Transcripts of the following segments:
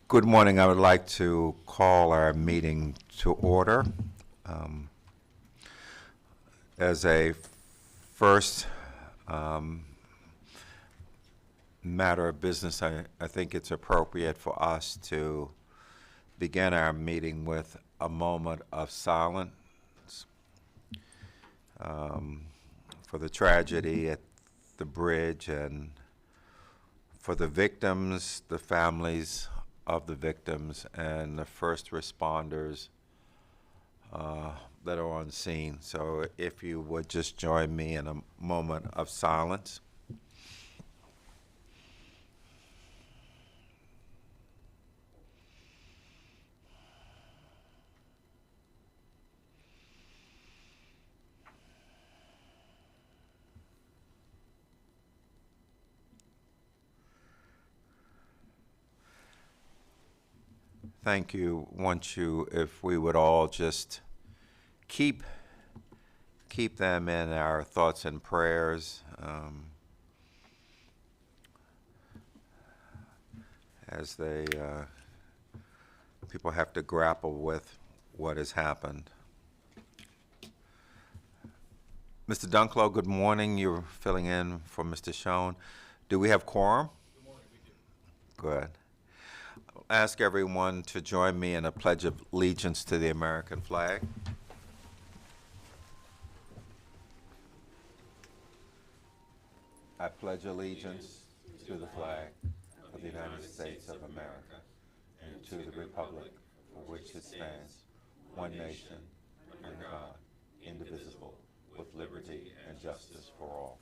Good morning. I would like to call our meeting to order. Um, As a first matter of business, I think it's appropriate for us to begin our meeting with a moment of silence for the tragedy at the bridge and for the victims, the families of the victims, and the first responders that are on scene. So if you would just join me in a moment of silence. Thank you. If we would all just keep them in our thoughts and prayers as people have to grapple with what has happened. Mr. Dunklow, good morning. You're filling in for Mr. Schoen. Do we have quorum? Good morning, we do. Good. I'll ask everyone to join me in a pledge of allegiance to the American flag. I pledge allegiance to the flag of the United States of America and to the republic for which it stands, one nation, under God, indivisible, with liberty and justice for all.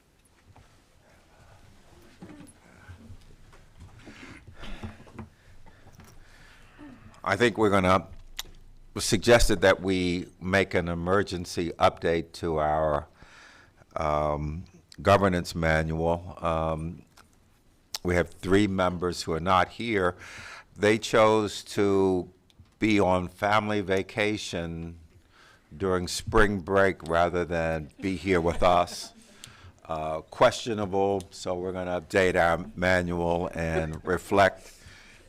I think we're going to suggested that we make an emergency update to our governance manual. We have 3 members who are not here. They chose to be on family vacation during spring break rather than be here with us. Questionable, so we're going to update our manual and reflect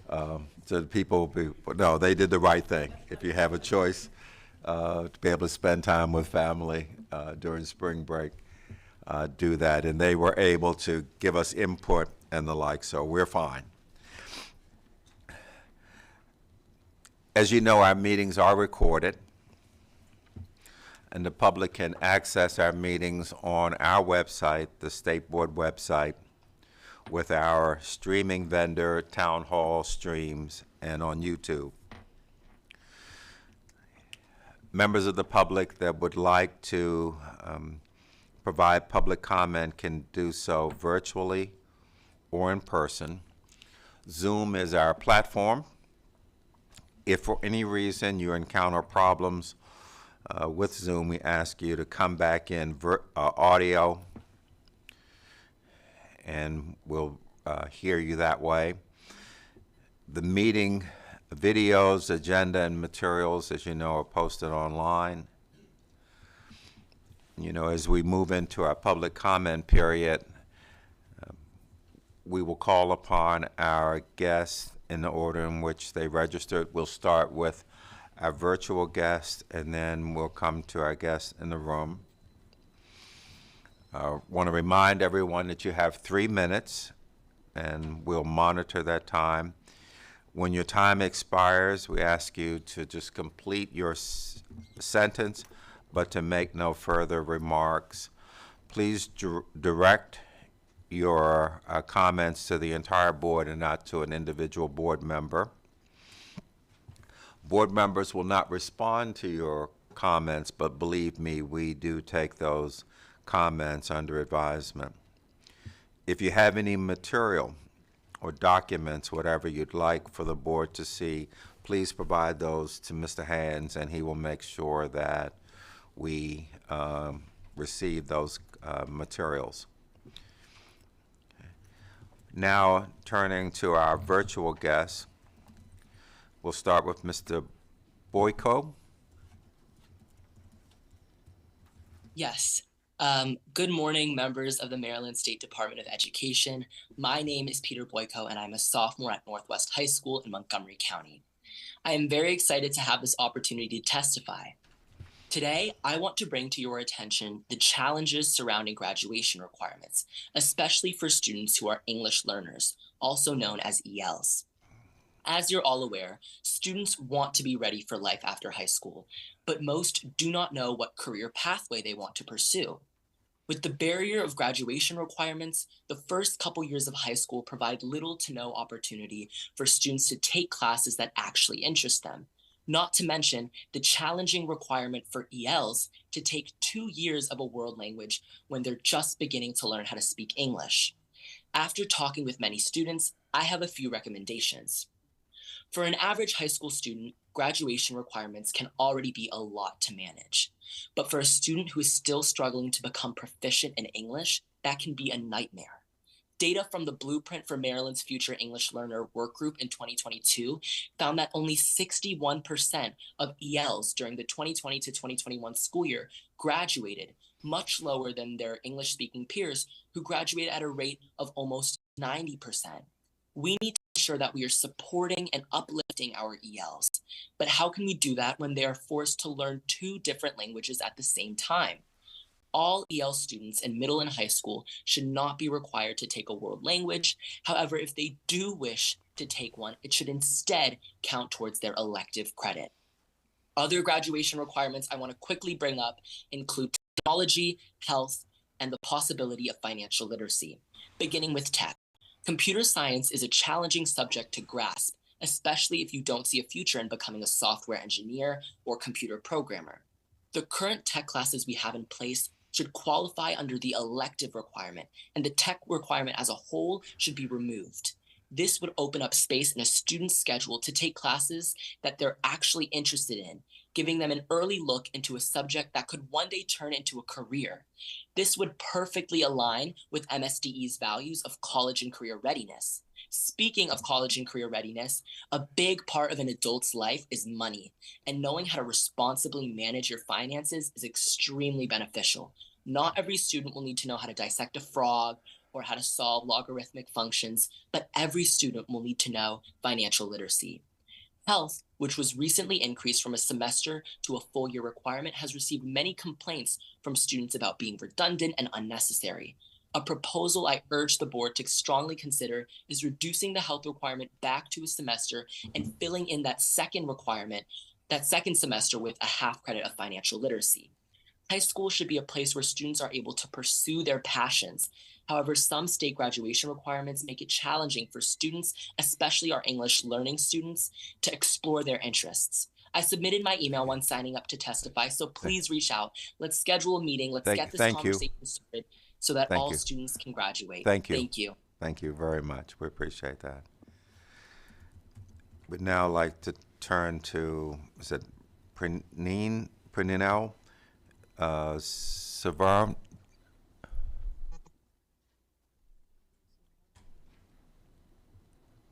to the people. No, they did the right thing. If you have a choice to be able to spend time with family during spring break, do that. And they were able to give us input and the like, so we're fine. As you know, our meetings are recorded, and the public can access our meetings on our website, the State Board website, with our streaming vendor, Town Hall Streams, and on YouTube. Members of the public that would like to provide public comment can do so virtually or in person. Zoom is our platform. If for any reason you encounter problems with Zoom, we ask you to come back in audio, and we'll hear you that way. The meeting videos, agenda, and materials, as you know, are posted online. You know, as we move into our public comment period, we will call upon our guests in the order in which they registered. We'll start with our virtual guests, and then we'll come to our guests in the room. Want to remind everyone that you have 3 minutes, and we'll monitor that time. When your time expires, we ask you to just complete your sentence, but to make no further remarks. Please direct your comments to the entire board and not to an individual board member. Board members will not respond to your comments, but believe me, we do take those comments under advisement. If you have any material or documents, whatever you'd like for the board to see, please provide those to Mr. Hands, and he will make sure that we receive those materials. Now, turning to our virtual guests, we'll start with Mr. Boyko. Yes. Good morning, members of the Maryland State Department of Education. My name is Peter Boyko, and I'm a sophomore at Northwest High School in Montgomery County. I am very excited to have this opportunity to testify. Today, I want to bring to your attention the challenges surrounding graduation requirements, especially for students who are English learners, also known as ELs. As you're all aware, students want to be ready for life after high school, but most do not know what career pathway they want to pursue. With the barrier of graduation requirements, the first couple years of high school provide little to no opportunity for students to take classes that actually interest them. Not to mention the challenging requirement for ELs to take 2 years of a world language when they're just beginning to learn how to speak English. After talking with many students, I have a few recommendations. For an average high school student, graduation requirements can already be a lot to manage. But for a student who is still struggling to become proficient in English, that can be a nightmare. Data from the Blueprint for Maryland's Future English Learner Workgroup in 2022 found that only 61% of ELs during the 2020 to 2021 school year graduated, much lower than their English speaking peers who graduated at a rate of almost 90%. We need to ensure that we are supporting and uplifting our ELs. But how can we do that when they are forced to learn two different languages at the same time? All EL students in middle and high school should not be required to take a world language. However, if they do wish to take one, it should instead count towards their elective credit. Other graduation requirements I want to quickly bring up include technology, health, and the possibility of financial literacy. Beginning with tech. Computer science is a challenging subject to grasp, especially if you don't see a future in becoming a software engineer or computer programmer. The current tech classes we have in place should qualify under the elective requirement, and the tech requirement as a whole should be removed. This would open up space in a student's schedule to take classes that they're actually interested in, giving them an early look into a subject that could one day turn into a career. This would perfectly align with MSDE's values of college and career readiness. Speaking of college and career readiness, a big part of an adult's life is money, and knowing how to responsibly manage your finances is extremely beneficial. Not every student will need to know how to dissect a frog or how to solve logarithmic functions, but every student will need to know financial literacy. Health, which was recently increased from a semester to a full year requirement, has received many complaints from students about being redundant and unnecessary. A proposal I urge the board to strongly consider is reducing the health requirement back to a semester and filling in that second requirement, that second semester, with a half credit of financial literacy. High school should be a place where students are able to pursue their passions. However, some state graduation requirements make it challenging for students, especially our English learning students, to explore their interests. I submitted my email when signing up to testify, so please reach out. Let's schedule a meeting. Let's get this Thank you. conversation started so that Thank all you. students can graduate. Thank you. Thank you. Thank you very much. We appreciate that. We'd now like to turn to, is it Prenell Savar?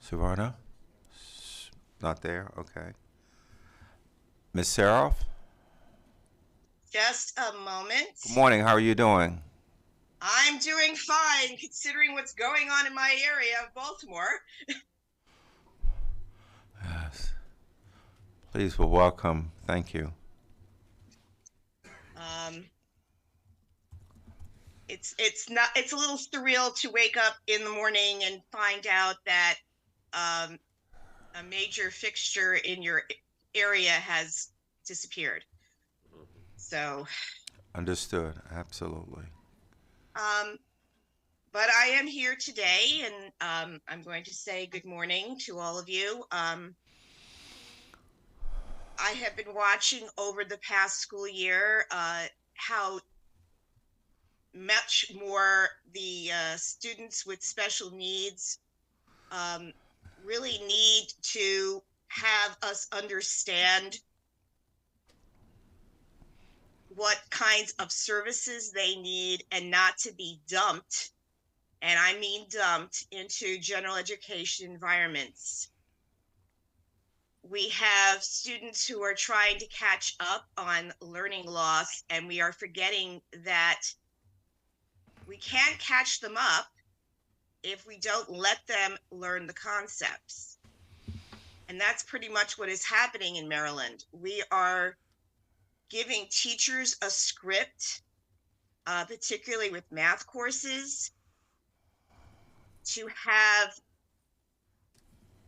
Savarna? Not there? Okay. Ms. Saroff? Just a moment. Good morning. How are you doing? I'm doing fine considering what's going on in my area of Baltimore. Yes. Please, well, welcome. Thank you. It's a little surreal to wake up in the morning and find out that a major fixture in your area has disappeared. So Understood. Absolutely. But I am here today, and I'm going to say good morning to all of you. I have been watching over the past school year how much more the students with special needs really need to have us understand what kinds of services they need and not to be dumped, and I mean dumped, into general education environments. We have students who are trying to catch up on learning loss, and we are forgetting that We can't catch them up if we don't let them learn the concepts. And that's pretty much what is happening in Maryland. We are giving teachers a script, particularly with math courses, to have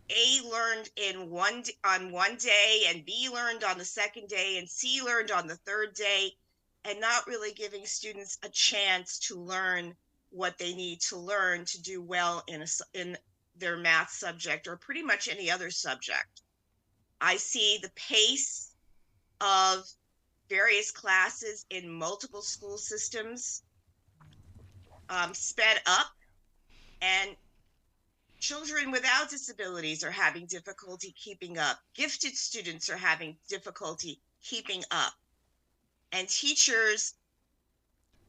A learned on one day, and B learned on the second day, and C learned on the third day, and not really giving students a chance to learn what they need to learn to do well in their math subject or pretty much any other subject. I see the pace of various classes in multiple school systems sped up, and children without disabilities are having difficulty keeping up. Gifted students are having difficulty keeping up. And teachers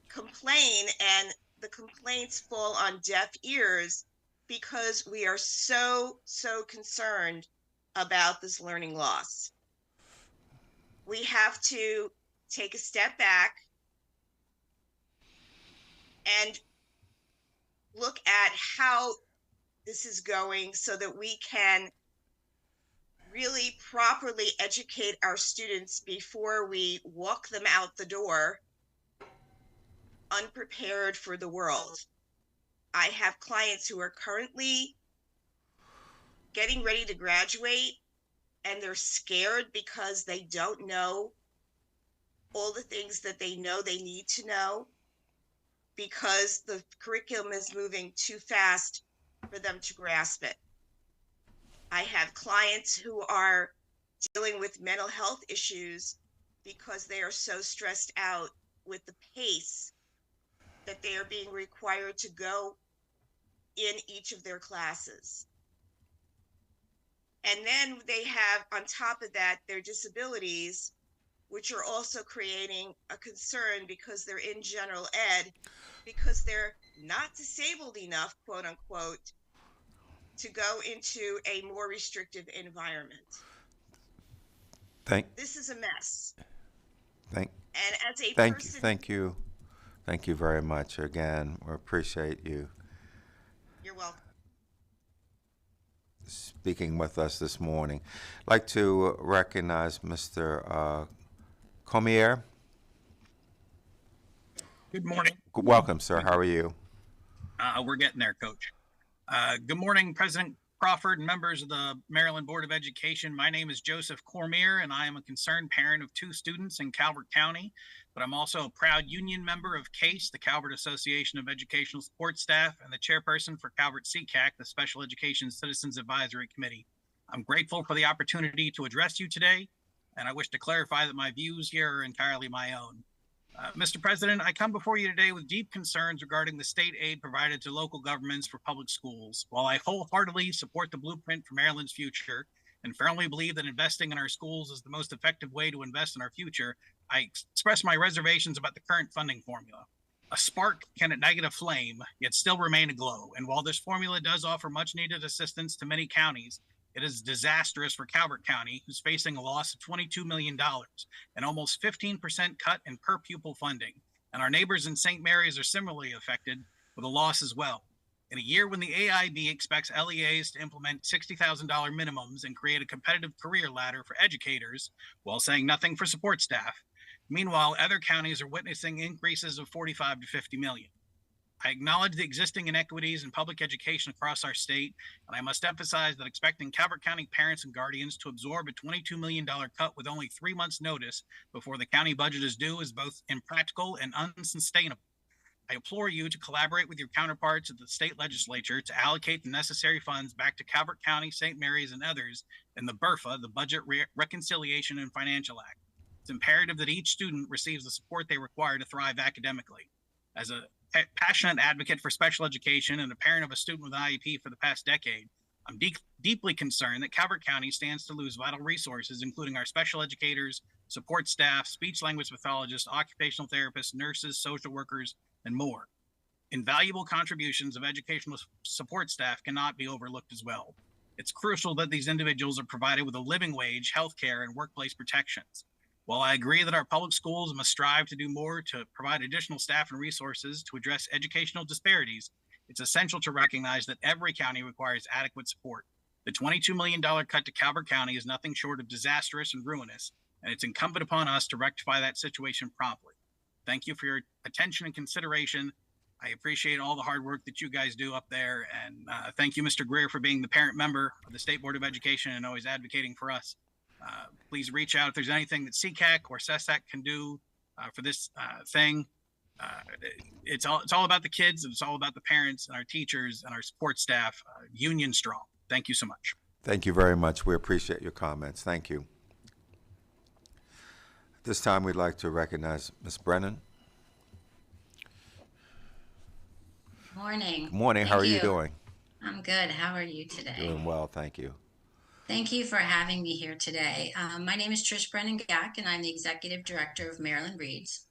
complain, and the complaints fall on deaf ears because we are so concerned about this learning loss. We have to take a step back and look at how this is going so that we can really properly educate our students before we walk them out the door unprepared for the world. I have clients who are currently getting ready to graduate, and they're scared because they don't know all the things that they know they need to know because the curriculum is moving too fast for them to grasp it. I have clients who are dealing with mental health issues because they are so stressed out with the pace that they are being required to go in each of their classes. And then they have, on top of that, their disabilities, which are also creating a concern because they're in general ed, because they're not disabled enough, quote unquote, to go into a more restrictive environment. This is a mess. And as a person, thank you very much again. We appreciate you. You're welcome. Speaking with us this morning. I'd like to recognize Mr. Comier. Good morning. Welcome, sir. How are you? We're getting there, Coach. Good morning, President Crawford and members of the Maryland Board of Education. My name is Joseph Cormier, and I am a concerned parent of 2 students in Calvert County, but I'm also a proud union member of CASE, the Calvert Association of Educational Support Staff, and the chairperson for Calvert CCAC, the Special Education Citizens Advisory Committee. I'm grateful for the opportunity to address you today, and I wish to clarify that my views here are entirely my own. Mr. President, I come before you today with deep concerns regarding the state aid provided to local governments for public schools. While I wholeheartedly support the blueprint for Maryland's future and firmly believe that investing in our schools is the most effective way to invest in our future, I express my reservations about the current funding formula. A spark can ignite a flame, yet still remain aglow. And while this formula does offer much needed assistance to many counties, it is disastrous for Calvert County, who's facing a loss of $22 million, an almost 15% cut in per pupil funding. And our neighbors in St. Mary's are similarly affected with a loss as well. In a year when the AIB expects LEAs to implement $60,000 minimums and create a competitive career ladder for educators, while saying nothing for support staff, meanwhile, other counties are witnessing increases of 45 to 50 million. I acknowledge the existing inequities in public education across our state, and I must emphasize that expecting Calvert County parents and guardians to absorb a $22 million cut with only 3 months' notice before the county budget is due is both impractical and unsustainable. I implore you to collaborate with your counterparts at the state legislature to allocate the necessary funds back to Calvert County, St. Mary's, and others in the BRFA, the Budget Reconciliation and Financial Act. It's imperative that each student receives the support they require to thrive academically. As a passionate advocate for special education and a parent of a student with an IEP for the past decade, I'm deeply concerned that Calvert County stands to lose vital resources, including our special educators, support staff, speech language pathologists, occupational therapists, nurses, social workers, and more. Invaluable contributions of educational support staff cannot be overlooked as well. It's crucial that these individuals are provided with a living wage, health care, and workplace protections. While I agree that our public schools must strive to do more to provide additional staff and resources to address educational disparities, it's essential to recognize that every county requires adequate support. The $22 million cut to Calvert County is nothing short of disastrous and ruinous, and it's incumbent upon us to rectify that situation promptly. Thank you for your attention and consideration. I appreciate all the hard work that you guys do up there, and thank you, Mr. Greer, for being the parent member of the State Board of Education and always advocating for us. Please reach out if there's anything that CCAC or CESAC can do for this thing. It's all about the kids. It's all about the parents and our teachers and our support staff. Union strong. Thank you so much. Thank you very much. We appreciate your comments. Thank you. At this time, we'd like to recognize Ms. Brennan. Morning. Good morning. How are you doing? I'm good. How are you today? Doing well, thank you. Thank you for having me here today. My name is Trish Brennan-Gack, and I'm the Executive Director of Maryland Reads.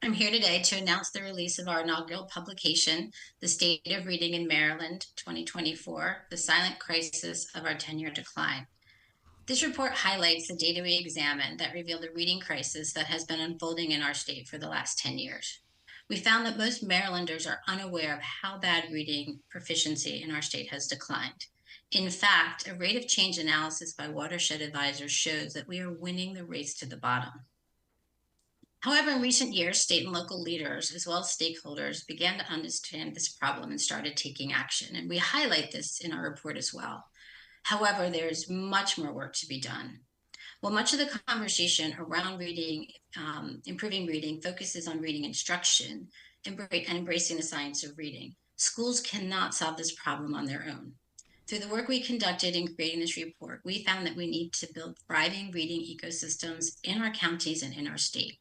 I'm here today to announce the release of our inaugural publication, The State of Reading in Maryland 2024, The Silent Crisis of Our 10-Year Decline. This report highlights the data we examined that revealed a reading crisis that has been unfolding in our state for the last 10 years. We found that most Marylanders are unaware of how bad reading proficiency in our state has declined. In fact, a rate of change analysis by Watershed Advisors shows that we are winning the race to the bottom. However, in recent years, state and local leaders, as well as stakeholders, began to understand this problem and started taking action, and we highlight this in our report as well. However, there's much more work to be done. While much of the conversation around reading, improving reading, focuses on reading instruction and embracing the science of reading, schools cannot solve this problem on their own. Through the work we conducted in creating this report, we found that we need to build thriving reading ecosystems in our counties and in our state.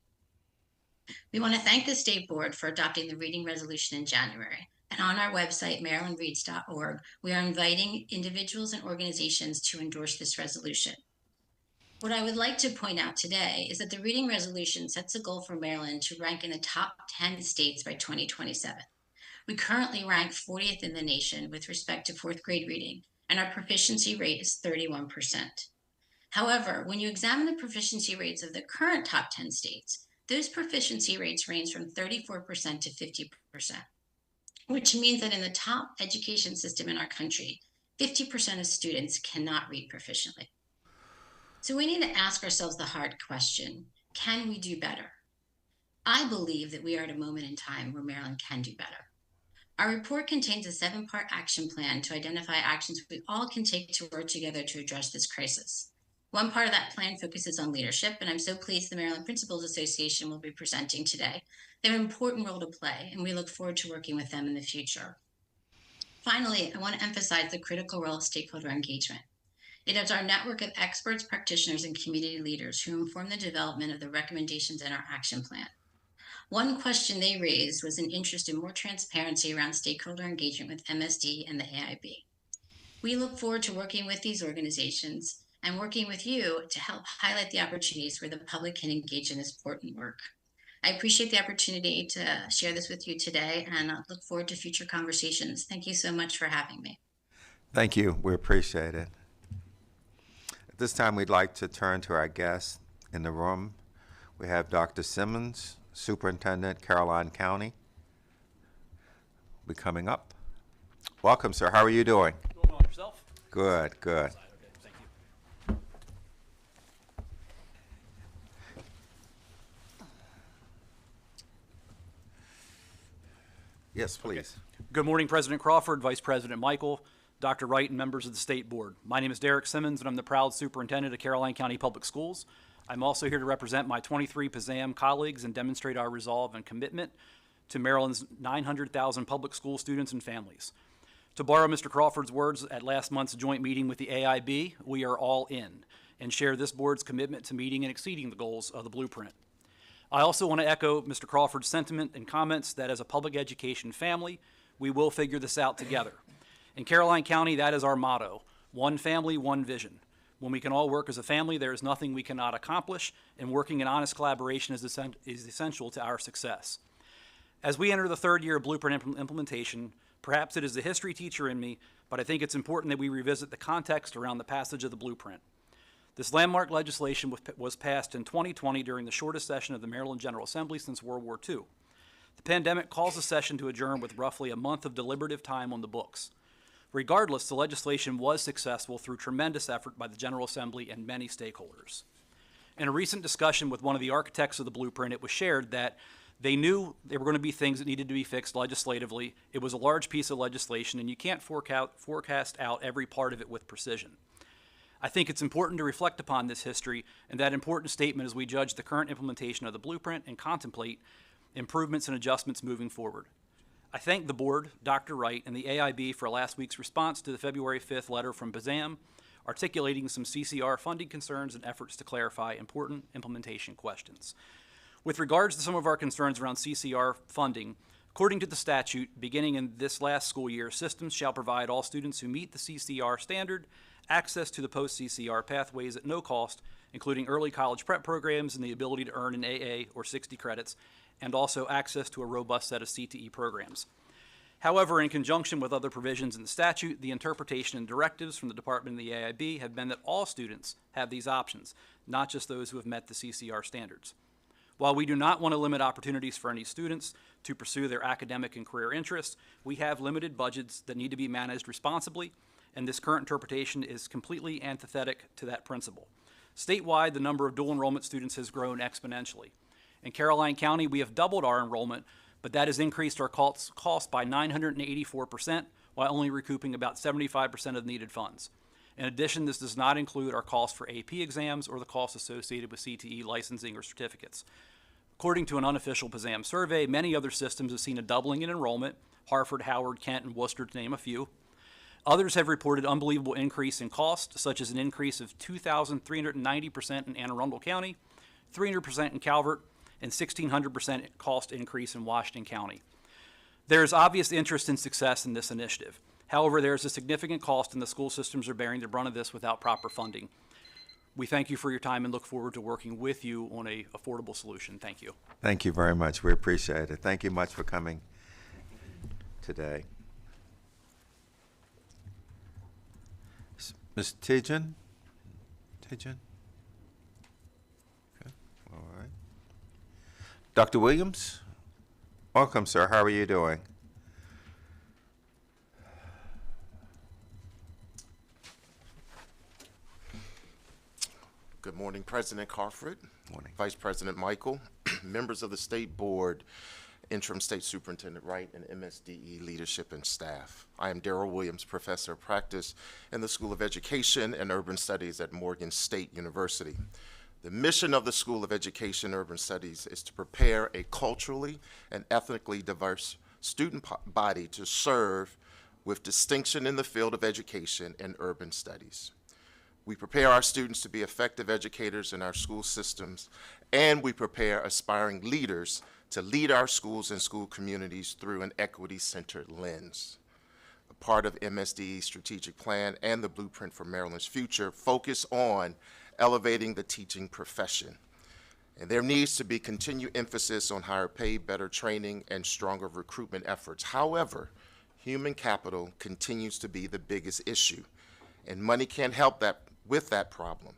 We want to thank the State Board for adopting the reading resolution in January. And on our website, marylandreads.org, we are inviting individuals and organizations to endorse this resolution. What I would like to point out today is that the reading resolution sets a goal for Maryland to rank in the top 10 states by 2027. We currently rank 40th in the nation with respect to fourth grade reading, and our proficiency rate is 31%. However, when you examine the proficiency rates of the current top 10 states, those proficiency rates range from 34% to 50%, which means that in the top education system in our country, 50% of students cannot read proficiently. So we need to ask ourselves the hard question, can we do better? I believe that we are at a moment in time where Maryland can do better. Our report contains a 7-part action plan to identify actions we all can take to work together to address this crisis. One part of that plan focuses on leadership, and I'm so pleased the Maryland Principals Association will be presenting today. They have an important role to play, and we look forward to working with them in the future. Finally, I want to emphasize the critical role of stakeholder engagement. It is our network of experts, practitioners, and community leaders who inform the development of the recommendations in our action plan. One question they raised was an interest in more transparency around stakeholder engagement with MSD and the AIB. We look forward to working with these organizations and working with you to help highlight the opportunities where the public can engage in this important work. I appreciate the opportunity to share this with you today, and I look forward to future conversations. Thank you so much for having me. Thank you. We appreciate it. At this time, we'd like to turn to our guests in the room. We have Dr. Simmons, Superintendent, Caroline County, will be coming up. Welcome, sir. How are you doing? Doing well. Yourself? Good, good. Okay, thank you. Yes, please. Good morning, President Crawford, Vice President Michael, Dr. Wright, and members of the State Board. My name is Derek Simmons, and I'm the proud superintendent of Caroline County Public Schools. I'm also here to represent my 23 PZAM colleagues and demonstrate our resolve and commitment to Maryland's 900,000 public school students and families. To borrow Mr. Crawford's words at last month's joint meeting with the AIB, we are all in and share this board's commitment to meeting and exceeding the goals of the blueprint. I also want to echo Mr. Crawford's sentiment and comments that as a public education family, we will figure this out together. In Caroline County, that is our motto: one family, one vision. When we can all work as a family, there is nothing we cannot accomplish, and working in honest collaboration is essential to our success. As we enter the third year of Blueprint implementation, perhaps it is the history teacher in me, but I think it's important that we revisit the context around the passage of the Blueprint. This landmark legislation was passed in 2020 during the shortest session of the Maryland General Assembly since World War II. The pandemic caused the session to adjourn with roughly a month of deliberative time on the books. Regardless, the legislation was successful through tremendous effort by the General Assembly and many stakeholders. In a recent discussion with one of the architects of the blueprint, it was shared that they knew there were going to be things that needed to be fixed legislatively. It was a large piece of legislation, and you can't forecast out every part of it with precision. I think it's important to reflect upon this history and that important statement as we judge the current implementation of the blueprint and contemplate improvements and adjustments moving forward. I thank the board, Dr. Wright, and the AIB for last week's response to the February 5th letter from BZAM, articulating some CCR funding concerns and efforts to clarify important implementation questions. With regards to some of our concerns around CCR funding, according to the statute, beginning in this last school year, systems shall provide all students who meet the CCR standard access to the post-CCR pathways at no cost, including early college prep programs and the ability to earn an AA or 60 credits, and also access to a robust set of CTE programs. However, in conjunction with other provisions in the statute, the interpretation and directives from the Department and the AIB have been that all students have these options, not just those who have met the CCR standards. While we do not want to limit opportunities for any students to pursue their academic and career interests, we have limited budgets that need to be managed responsibly, and this current interpretation is completely antithetic to that principle. Statewide, the number of dual enrollment students has grown exponentially. In Caroline County, we have doubled our enrollment, but that has increased our cost by 984%, while only recouping about 75% of the needed funds. In addition, this does not include our cost for AP exams or the costs associated with CTE licensing or certificates. According to an unofficial BZAM survey, many other systems have seen a doubling in enrollment, Harford, Howard, Kent, and Worcester to name a few. Others have reported unbelievable increase in cost, such as an increase of 2,390% in Anne Arundel County, 300% in Calvert, and 1,600% cost increase in Washington County. There is obvious interest and success in this initiative. However, there is a significant cost, and the school systems are bearing the brunt of this without proper funding. We thank you for your time and look forward to working with you on an affordable solution. Thank you. Thank you very much. We appreciate it. Thank you much for coming today. Ms. Tijan? Okay. All right. Dr. Williams? Welcome, sir. How are you doing? Good morning, President Carford, Morning. Vice President Michael, members of the State Board, Interim State Superintendent Wright, and MSDE leadership and staff. I am Darrell Williams, Professor of Practice in the School of Education and Urban Studies at Morgan State University. The mission of the School of Education and Urban Studies is to prepare a culturally and ethnically diverse student body to serve with distinction in the field of education and urban studies. We prepare our students to be effective educators in our school systems, and we prepare aspiring leaders to lead our schools and school communities through an equity-centered lens. A part of MSDE's strategic plan and the Blueprint for Maryland's Future focus on elevating the teaching profession. And there needs to be continued emphasis on higher pay, better training, and stronger recruitment efforts. However, human capital continues to be the biggest issue, and money can't help with that problem.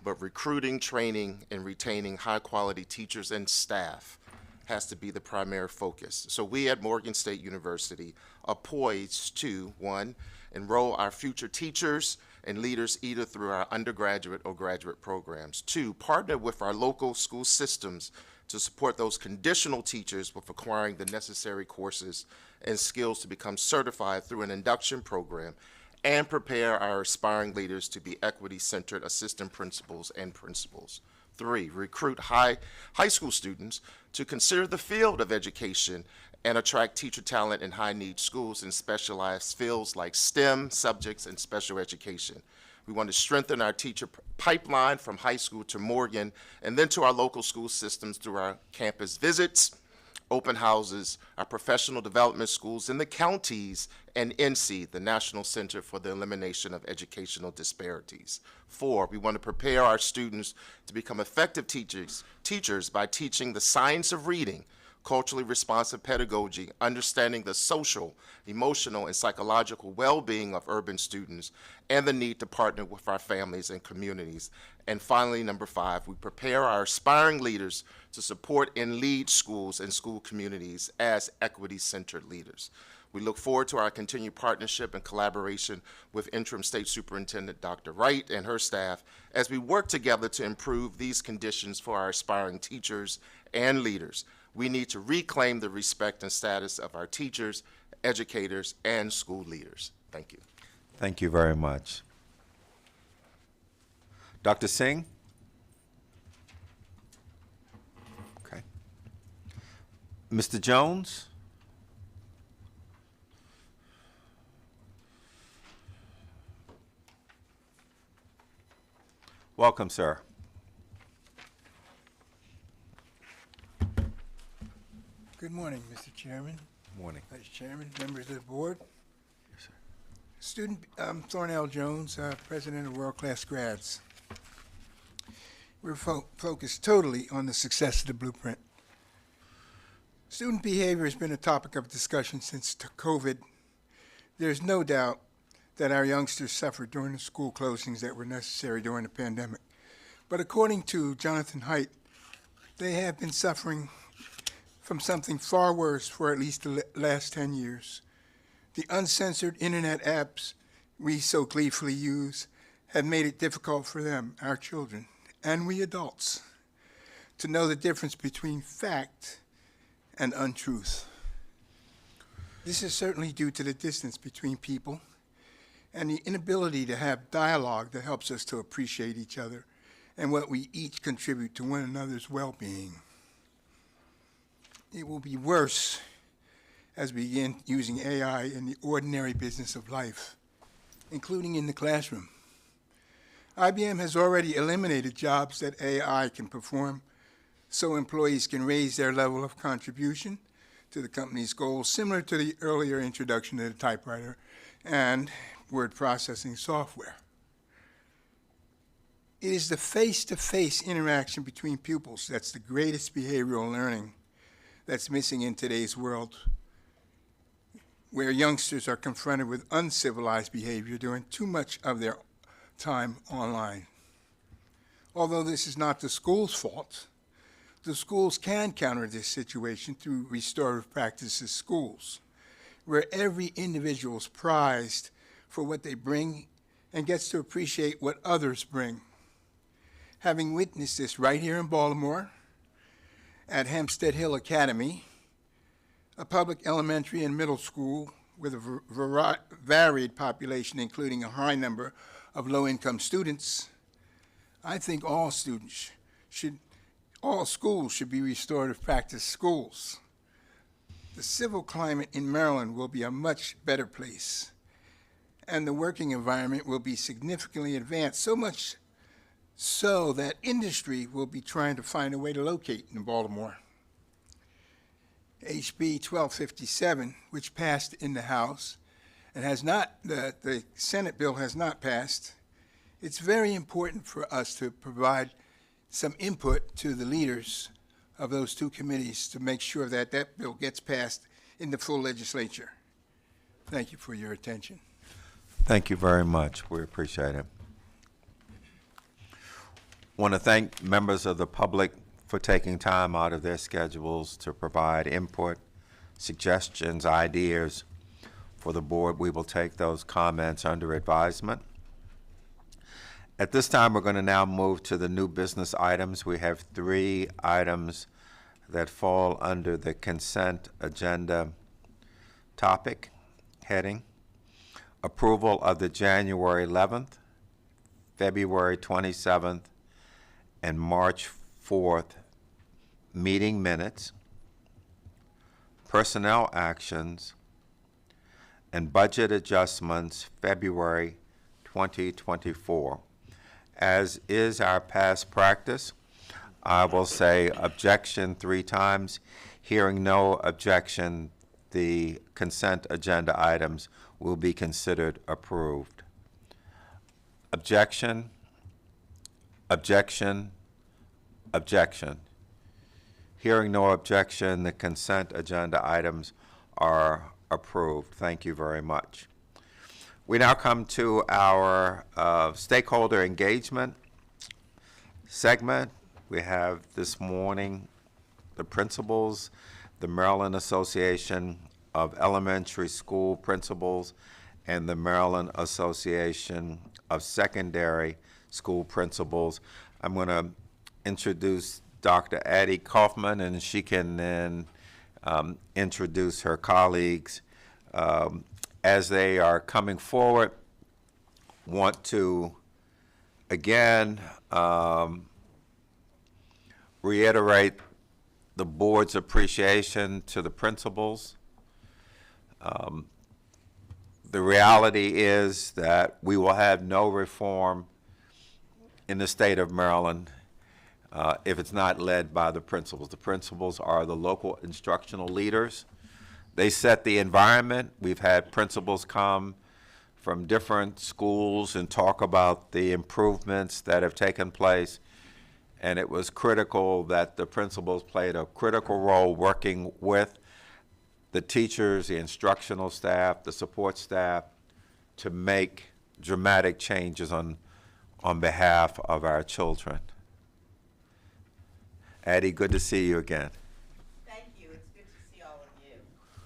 But recruiting, training, and retaining high-quality teachers and staff has to be the primary focus. So we at Morgan State University are poised to, one, enroll our future teachers and leaders either through our undergraduate or graduate programs. Two, partner with our local school systems to support those conditional teachers with acquiring the necessary courses and skills to become certified through an induction program, and prepare our aspiring leaders to be equity-centered assistant principals and principals. Three, recruit high school students to consider the field of education and attract teacher talent in high-need schools in specialized fields like STEM subjects and special education. We want to strengthen our teacher pipeline from high school to Morgan and then to our local school systems through our campus visits, open houses, our professional development schools in the counties, and NC, the National Center for the Elimination of Educational Disparities. Four, we want to prepare our students to become effective teachers by teaching the science of reading culturally responsive pedagogy, understanding the social, emotional, and psychological well-being of urban students, and the need to partner with our families and communities. And finally, number 5, we prepare our aspiring leaders to support and lead schools and school communities as equity-centered leaders. We look forward to our continued partnership and collaboration with Interim State Superintendent Dr. Wright and her staff as we work together to improve these conditions for our aspiring teachers and leaders. We need to reclaim the respect and status of our teachers, educators, and school leaders. Thank you. Thank you very much. Dr. Singh? Okay. Mr. Jones? Welcome, sir. Good morning, Mr. Chairman, Morning. Vice Chairman, members of the board. Yes, sir. Student Thornell Jones, President of World Class Grads. We're focused totally on the success of the blueprint. Student behavior has been a topic of discussion since COVID. There's no doubt that our youngsters suffered during the school closings that were necessary during the pandemic. But according to Jonathan Haidt, they have been suffering from something far worse for at least the last 10 years. The uncensored internet apps we so gleefully use have made it difficult for them, our children, and we adults, to know the difference between fact and untruth. This is certainly due to the distance between people and the inability to have dialogue that helps us to appreciate each other and what we each contribute to one another's well-being. It will be worse as we begin using AI in the ordinary business of life, including in the classroom. IBM has already eliminated jobs that AI can perform so employees can raise their level of contribution to the company's goals, similar to the earlier introduction of the typewriter and word processing software. It is the face-to-face interaction between pupils that's the greatest behavioral learning that's missing in today's world, where youngsters are confronted with uncivilized behavior during too much of their time online. Although this is not the school's fault, the schools can counter this situation through restorative practices schools, where every individual is prized for what they bring and gets to appreciate what others bring. Having witnessed this right here in Baltimore at Hempstead Hill Academy, a public elementary and middle school with a varied population, including a high number of low-income students, I think all schools should be restorative practice schools. The civil climate in Maryland will be a much better place, and the working environment will be significantly advanced, so much so that industry will be trying to find a way to locate in Baltimore. HB 1257, which passed in the House and has not, the Senate bill has not passed, it's very important for us to provide some input to the leaders of those two committees to make sure that that bill gets passed in the full legislature. Thank you for your attention. Thank you very much. We appreciate it. Want to thank members of the public for taking time out of their schedules to provide input, suggestions, ideas for the board. We will take those comments under advisement. At this time, we're going to now move to the new business items. We have 3 items that fall under the consent agenda topic heading. Approval of the January 11th, February 27th, and March 4th meeting minutes, personnel actions, and budget adjustments February 2024. As is our past practice, I will say objection 3 times. Hearing no objection, the consent agenda items will be considered approved. Objection, objection, objection. Hearing no objection, the consent agenda items are approved. Thank you very much. We now come to our stakeholder engagement segment. We have this morning the principals, the Maryland Association of Elementary School Principals, and the Maryland Association of Secondary School Principals. I'm going to introduce Dr. Addie Kaufman, and she can then introduce her colleagues. As they are coming forward, want to again reiterate the board's appreciation to the principals. The reality is that we will have no reform in the state of Maryland if it's not led by the principals. The principals are the local instructional leaders. They set the environment. We've had principals come from different schools and talk about the improvements that have taken place. And it was critical that the principals played a critical role working with the teachers, the instructional staff, the support staff to make dramatic changes on behalf of our children. Addie, good to see you again. Thank you. It's good to see all of you.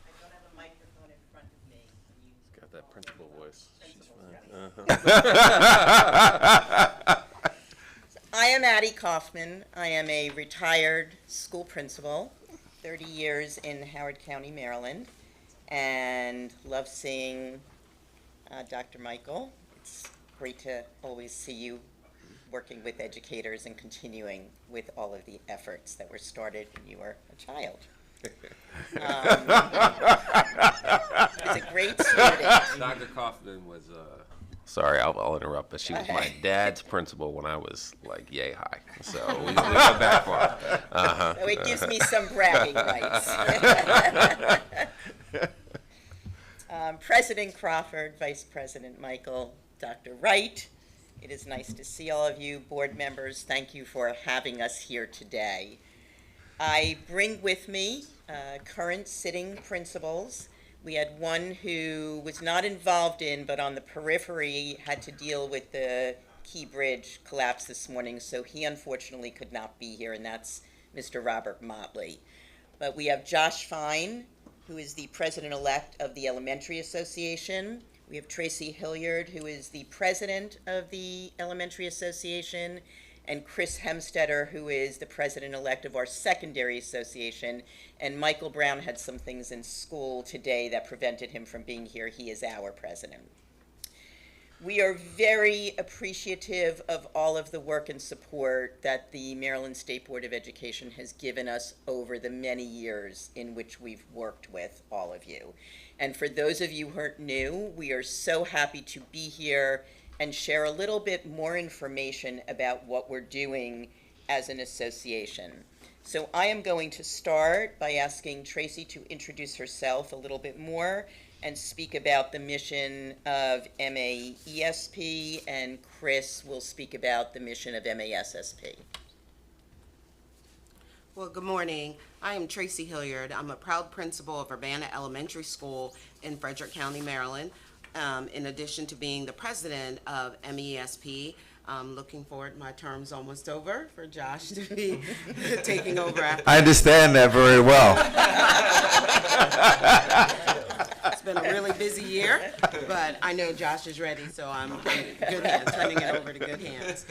I don't have a microphone in front of me. It's got that principal voice. I am Addie Kaufman. I am a retired school principal, 30 years in Howard County, Maryland, and love seeing Dr. Michael. It's great to always see you working with educators and continuing with all of the efforts that were started when you were a child. He's a great student. Dr. Kaufman was, sorry, I'll interrupt, but she was my dad's principal when I was like yay high. So we go back far. So it gives me some bragging rights. President Crawford, Vice President Michael, Dr. Wright, it is nice to see all of you. Board members, thank you for having us here today. I bring with me current sitting principals. We had one who was not involved in, but on the periphery, had to deal with the Key Bridge collapse this morning, so he unfortunately could not be here, and that's Mr. Robert Motley. But we have Josh Fine, who is the president-elect of the Elementary Association. We have Tracy Hilliard, who is the president of the Elementary Association, and Chris Hemstetter, who is the president-elect of our Secondary Association. And Michael Brown had some things in school today that prevented him from being here. He is our president. We are very appreciative of all of the work and support that the Maryland State Board of Education has given us over the many years in which we've worked with all of you. And for those of you who are new, we are so happy to be here and share a little bit more information about what we're doing as an association. So I am going to start by asking Tracy to introduce herself a little bit more and speak about the mission of MAESP, and Chris will speak about the mission of MASSP. Well, good morning. I am Tracy Hilliard. I'm a proud principal of Urbana Elementary School in Frederick County, Maryland. In addition to being the president of MESP, I'm looking forward, my term's almost over, for Josh to be taking over after. I understand that very well. It's been a really busy year, but I know Josh is ready, so I'm in good hands, turning it over to good hands.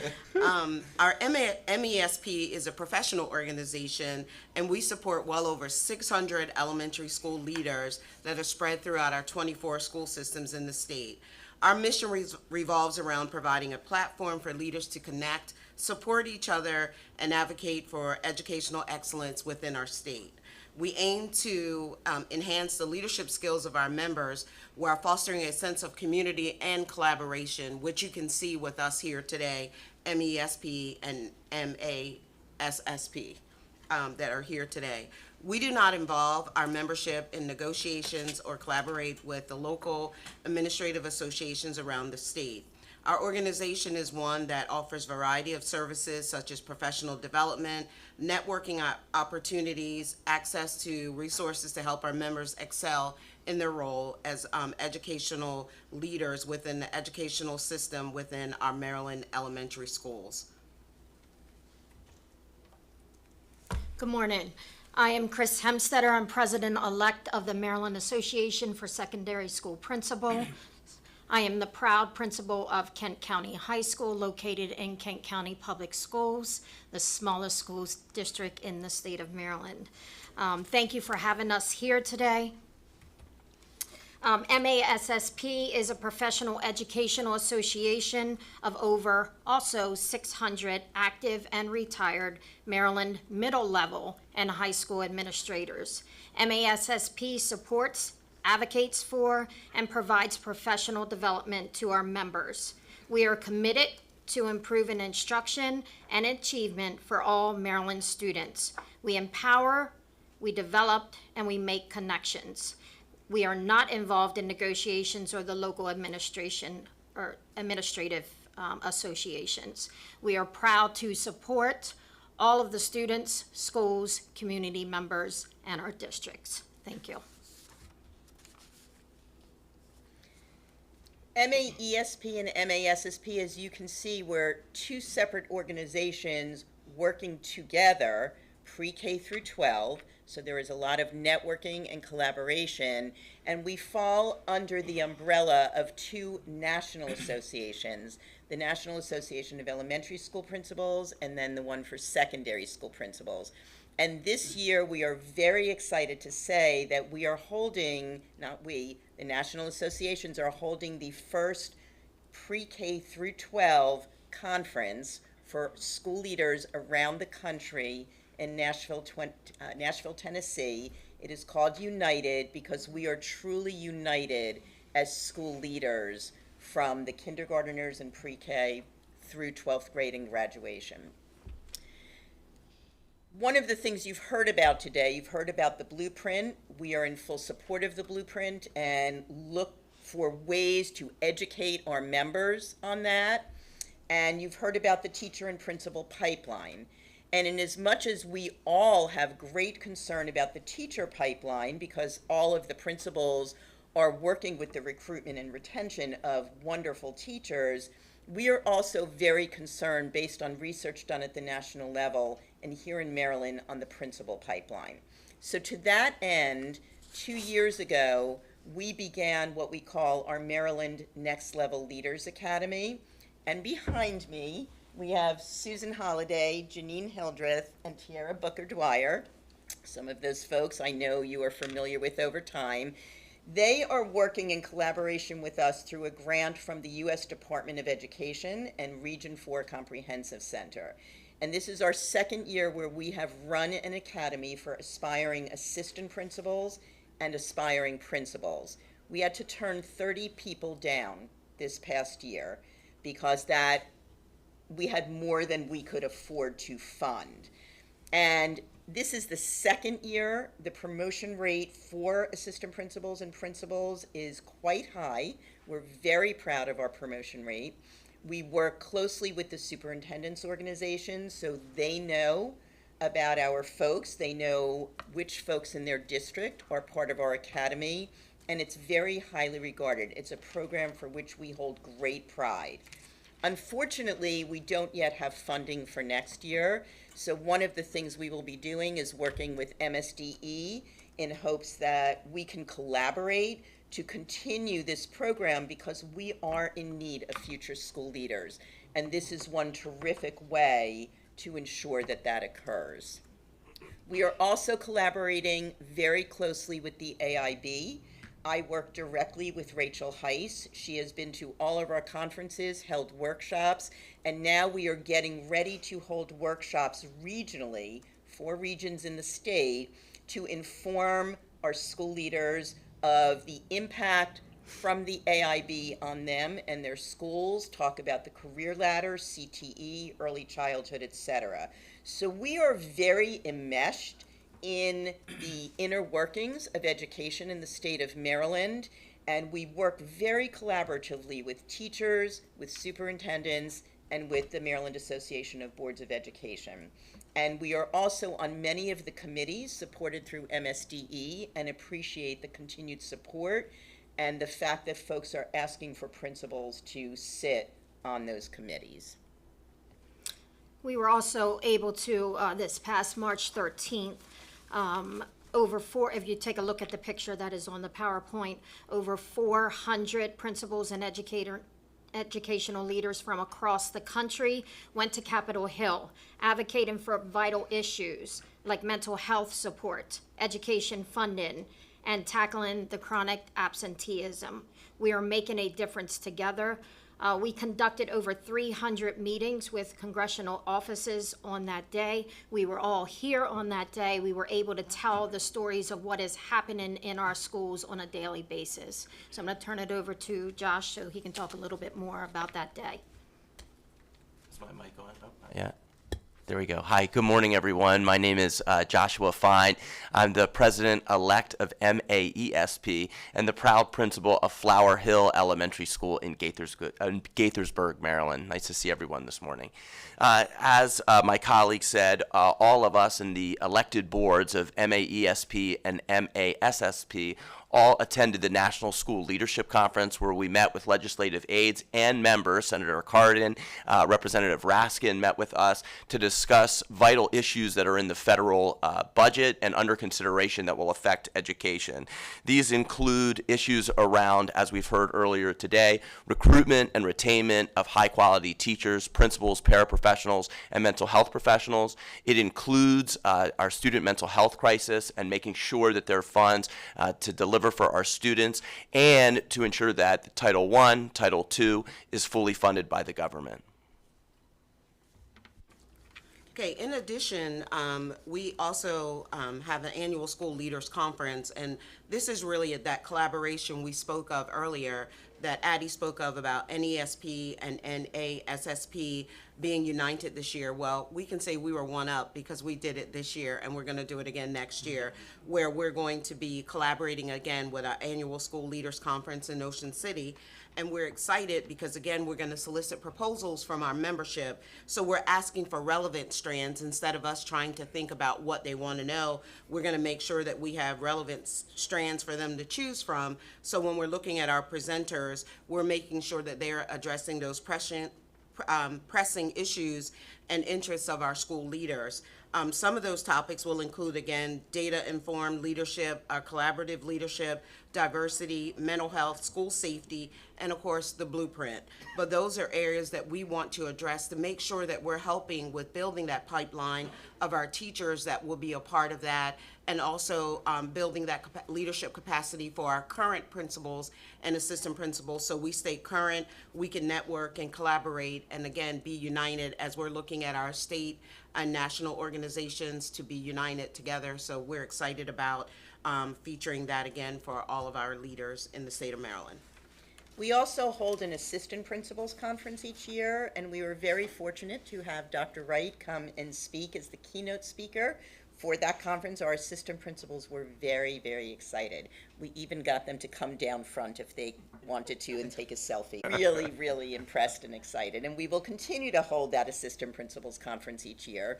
Our MESP is a professional organization, and we support well over 600 elementary school leaders that are spread throughout our 24 school systems in the state. Our mission revolves around providing a platform for leaders to connect, support each other, and advocate for educational excellence within our state. We aim to enhance the leadership skills of our members while fostering a sense of community and collaboration, which you can see with us here today, MESP and MASSP that are here today. We do not involve our membership in negotiations or collaborate with the local administrative associations around the state. Our organization is one that offers variety of services such as professional development, networking opportunities, access to resources to help our members excel in their role as educational leaders within the educational system within our Maryland elementary schools. Good morning. I am Chris Hemstetter. I'm president-elect of the Maryland Association for Secondary School Principals. I am the proud principal of Kent County High School, located in Kent County Public Schools, the smallest schools district in the state of Maryland. Thank you for having us here today. MASSP is a professional educational association of over also 600 active and retired Maryland middle level and high school administrators. MASSP supports, advocates for, and provides professional development to our members. We are committed to improving instruction and achievement for all Maryland students. We empower, we develop, and we make connections. We are not involved in negotiations or the local administration or administrative associations. We are proud to support all of the students, schools, community members, and our districts. Thank you. MAESP and MASSP, as you can see, we're two separate organizations working together, pre-K through 12. So there is a lot of networking and collaboration, and we fall under the umbrella of two national associations, the National Association of Elementary School Principals and then the one for secondary school principals. And this year we are very excited to say that we are holding, not we, the national associations are holding the first pre-K through 12 conference for school leaders around the country in Nashville, Tennessee. It is called United because we are truly united as school leaders from the kindergarteners and pre-K through 12th grade and graduation. One of the things you've heard about today, you've heard about the blueprint. We are in full support of the blueprint and look for ways to educate our members on that. And you've heard about the teacher and principal pipeline. And in as much as we all have great concern about the teacher pipeline, because all of the principals are working with the recruitment and retention of wonderful teachers, we are also very concerned, based on research done at the national level and here in Maryland, on the principal pipeline. So to that end, 2 years ago, we began what we call our Maryland Next Level Leaders Academy. And behind me, we have Susan Holliday, Janine Hildreth, and Tiara Booker-Dwyer. Some of those folks I know you are familiar with over time. They are working in collaboration with us through a grant from the U.S. Department of Education and Region 4 Comprehensive Center. And this is our second year where we have run an academy for aspiring assistant principals and aspiring principals. We had to turn 30 people down this past year because we had more than we could afford to fund. And this is the second year. The promotion rate for assistant principals and principals is quite high. We're very proud of our promotion rate. We work closely with the superintendent's organization, so they know about our folks. They know which folks in their district are part of our academy, and it's very highly regarded. It's a program for which we hold great pride. Unfortunately, we don't yet have funding for next year, so one of the things we will be doing is working with MSDE in hopes that we can collaborate to continue this program, because we are in need of future school leaders, and this is one terrific way to ensure that that occurs. We are also collaborating very closely with the AIB. I work directly with Rachel Heiss. She has been to all of our conferences, held workshops, and now we are getting ready to hold workshops regionally, 4 regions in the state, to inform our school leaders of the impact from the AIB on them and their schools, talk about the career ladder, CTE, early childhood, etc. So we are very enmeshed in the inner workings of education in the state of Maryland, And we work very collaboratively with teachers, with superintendents, and with the Maryland Association of Boards of Education. And we are also on many of the committees supported through MSDE and appreciate the continued support and the fact that folks are asking for principals to sit on those committees. We were also able to, this past March 13th, if you take a look at the picture that is on the PowerPoint, over 400 principals and educational leaders from across the country went to Capitol Hill advocating for vital issues like mental health support, education funding, and tackling the chronic absenteeism. We are making a difference together. We conducted over 300 meetings with congressional offices on that day. We were all here on that day. We were able to tell the stories of what is happening in our schools on a daily basis. So I'm going to turn it over to Josh so he can talk a little bit more about that day. Is my mic on? Oh, yeah. There we go. Hi, good morning, everyone. My name is Joshua Fine. I'm the president-elect of MAESP and the proud principal of Flower Hill Elementary School in Gaithersburg, Maryland. Nice to see everyone this morning. As my colleague said, all of us in the elected boards of MAESP and MASSP all attended the National School Leadership Conference, where we met with legislative aides and members. Senator Cardin, Representative Raskin met with us to discuss vital issues that are in the federal budget and under consideration that will affect education. These include issues around, as we've heard earlier today, recruitment and retainment of high-quality teachers, principals, paraprofessionals, and mental health professionals. It includes our student mental health crisis and making sure that there are funds to deliver for our students, and to ensure that Title I, Title II is fully funded by the government. Okay, in addition, we also have an annual school leaders conference, and this is really that collaboration we spoke of earlier that Addie spoke of about NESP and NASSP being united this year. Well, we can say we were one up because we did it this year, and we're going to do it again next year, where we're going to be collaborating again with our annual school leaders conference in Ocean City. And we're excited because, again, we're going to solicit proposals from our membership. So we're asking for relevant strands instead of us trying to think about what they want to know. We're going to make sure that we have relevant strands for them to choose from. So when we're looking at our presenters, we're making sure that they're addressing those pressing issues and interests of our school leaders. Some of those topics will include, again, data-informed leadership, collaborative leadership, diversity, mental health, school safety, and of course the blueprint. But those are areas that we want to address to make sure that we're helping with building that pipeline of our teachers that will be a part of that, and also building that leadership capacity for our current principals and assistant principals, so we stay current, we can network and collaborate, and again, be united as we're looking at our state and national organizations to be united together. So we're excited about featuring that again for all of our leaders in the state of Maryland. We also hold an assistant principals conference each year, and we were very fortunate to have Dr. Wright come and speak as the keynote speaker for that conference. Our assistant principals were very, very excited. We even got them to come down front if they wanted to and take a selfie. Really, really impressed and excited. And we will continue to hold that assistant principals conference each year.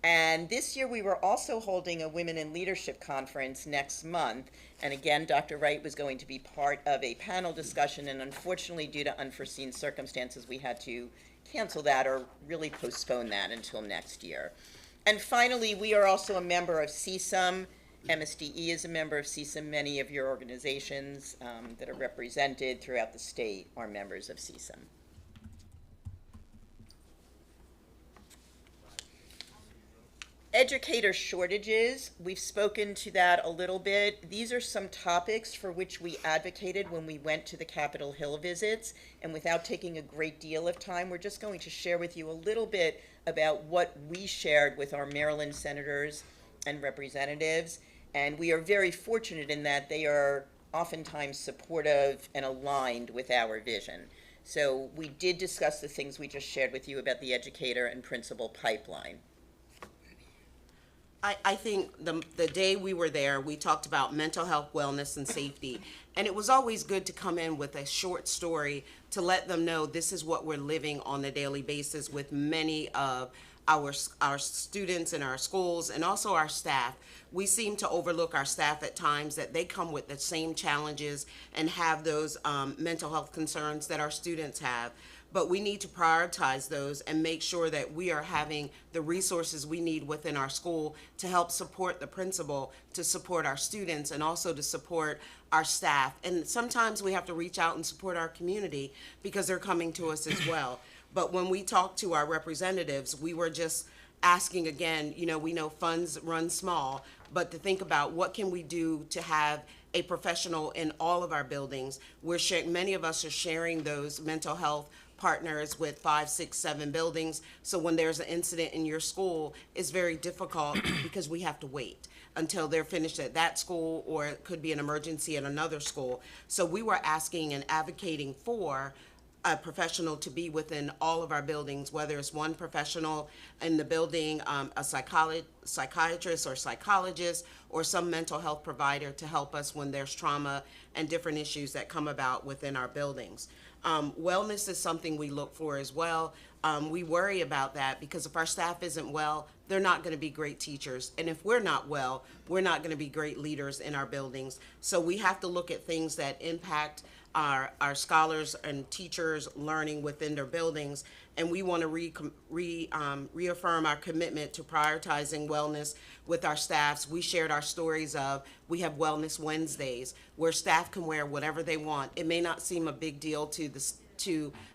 And this year we were also holding a Women in Leadership conference next month. And again, Dr. Wright was going to be part of a panel discussion, and unfortunately, due to unforeseen circumstances, we had to cancel that or really postpone that until next year. And finally, we are also a member of CSUM. MSDE is a member of CSUM. Many of your organizations that are represented throughout the state are members of CSUM. Educator shortages, we've spoken to that a little bit. These are some topics for which we advocated when we went to the Capitol Hill visits, and without taking a great deal of time, we're just going to share with you a little bit about what we shared with our Maryland senators and representatives, and we are very fortunate in that they are oftentimes supportive and aligned with our vision. So we did discuss the things we just shared with you about the educator and principal pipeline. I think the day we were there, we talked about mental health, wellness, and safety. And it was always good to come in with a short story to let them know this is what we're living on a daily basis with many of our students in our schools and also our staff. We seem to overlook our staff at times, that they come with the same challenges and have those mental health concerns that our students have. But we need to prioritize those and make sure that we are having the resources we need within our school to help support the principal, to support our students, and also to support our staff. And sometimes we have to reach out and support our community because they're coming to us as well. But when we talk to our representatives, we were just asking again, we know funds run small, but to think about what can we do to have a professional in all of our buildings. Many of us are sharing those mental health partners with 5, 6, 7 buildings. So when there's an incident in your school, it's very difficult because we have to wait until they're finished at that school, or it could be an emergency at another school. So we were asking and advocating for a professional to be within all of our buildings, whether it's one professional in the building, a psychiatrist or psychologist, or some mental health provider to help us when there's trauma and different issues that come about within our buildings. Wellness is something we look for as well. We worry about that because if our staff isn't well, they're not going to be great teachers. And if we're not well, we're not going to be great leaders in our buildings. So we have to look at things that impact our scholars and teachers learning within their buildings. And we want to reaffirm our commitment to prioritizing wellness with our staffs. We shared our stories of, we have Wellness Wednesdays where staff can wear whatever they want. It may not seem a big deal to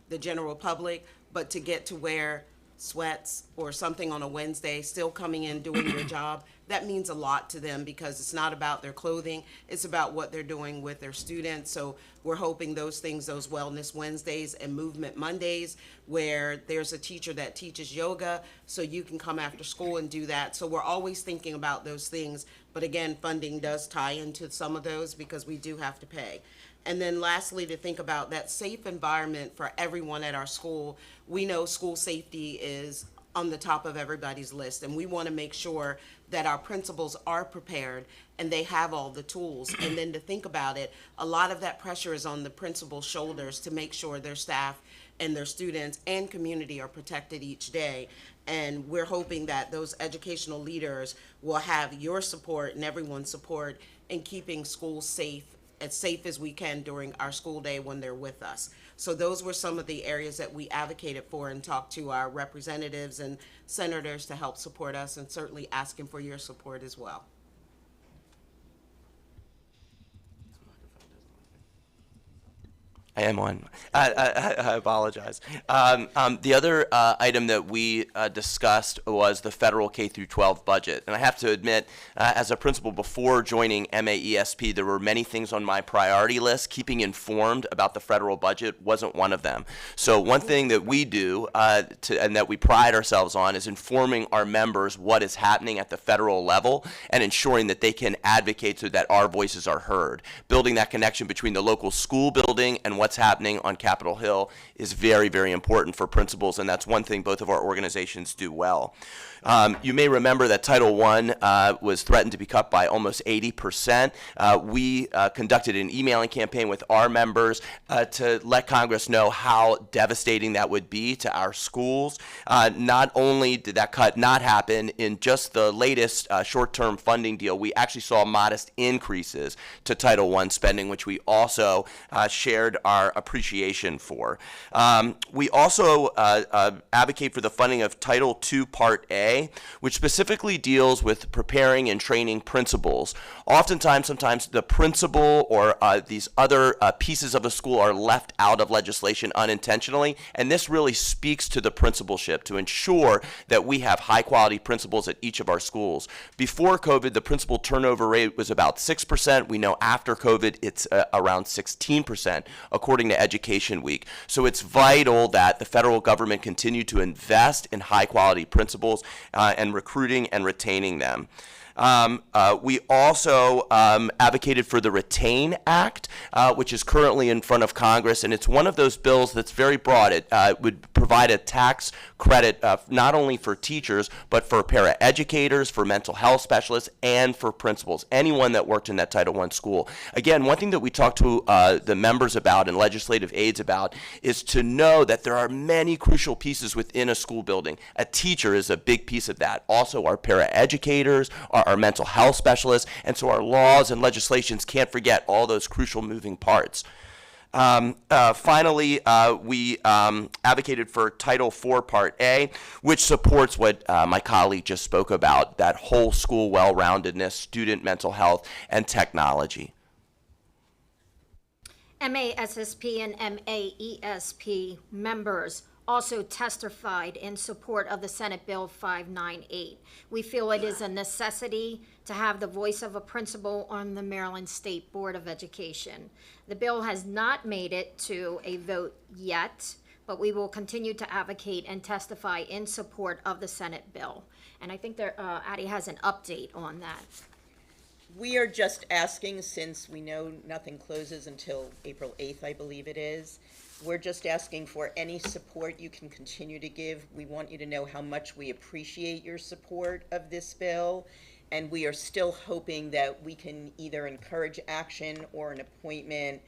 the general public, but to get to wear sweats or something on a Wednesday, still coming in doing your job, that means a lot to them because it's not about their clothing, it's about what they're doing with their students. So we're hoping those things, those Wellness Wednesdays and Movement Mondays, where there's a teacher that teaches yoga, so you can come after school and do that. So we're always thinking about those things, but again, funding does tie into some of those because we do have to pay. And then lastly, to think about that safe environment for everyone at our school. We know school safety is on the top of everybody's list, and we want to make sure that our principals are prepared and they have all the tools. And then to think about it, a lot of that pressure is on the principal's shoulders to make sure their staff and their students and community are protected each day. And we're hoping that those educational leaders will have your support and everyone's support in keeping schools safe, as safe as we can during our school day when they're with us. So those were some of the areas that we advocated for and talked to our representatives and senators to help support us, and certainly asking for your support as well. I am on. I apologize. The other item that we discussed was the federal K through 12 budget. And I have to admit, as a principal before joining MAESP, there were many things on my priority list. Keeping informed about the federal budget wasn't one of them. So one thing that we do and that we pride ourselves on is informing our members what is happening at the federal level and ensuring that they can advocate so that our voices are heard. Building that connection between the local school building and what's happening on Capitol Hill is very, very important for principals, and that's one thing both of our organizations do well. You may remember that Title I was threatened to be cut by almost 80%. We conducted an emailing campaign with our members to let Congress know how devastating that would be to our schools. Not only did that cut not happen, in just the latest short-term funding deal, we actually saw modest increases to Title I spending, which we also shared our appreciation for. We also advocate for the funding of Title II Part A, which specifically deals with preparing and training principals. Oftentimes, sometimes the principal or these other pieces of the school are left out of legislation unintentionally, and this really speaks to the principalship to ensure that we have high-quality principals at each of our schools. Before COVID, the principal turnover rate was about 6%. We know after COVID, it's around 16%, according to Education Week. So it's vital that the federal government continue to invest in high-quality principals and recruiting and retaining them. We also advocated for the Retain Act, which is currently in front of Congress, and it's one of those bills that's very broad. It would provide a tax credit not only for teachers, but for paraeducators, for mental health specialists, and for principals, anyone that worked in that Title I school. Again, one thing that we talked to the members about and legislative aides about is to know that there are many crucial pieces within a school building. A teacher is a big piece of that. Also, our paraeducators, our mental health specialists, and so our laws and legislations can't forget all those crucial moving parts. Finally, we advocated for Title IV Part A, which supports what my colleague just spoke about, that whole school well-roundedness, student mental health, and technology. MASSP and MAESP members also testified in support of the Senate Bill 598. We feel it is a necessity to have the voice of a principal on the Maryland State Board of Education. The bill has not made it to a vote yet, but we will continue to advocate and testify in support of the Senate bill. And I think there, Addie has an update on that. We are just asking, since we know nothing closes until April 8th, I believe it is, we're just asking for any support you can continue to give. We want you to know how much we appreciate your support of this bill, and we are still hoping that we can either encourage action or an appointment,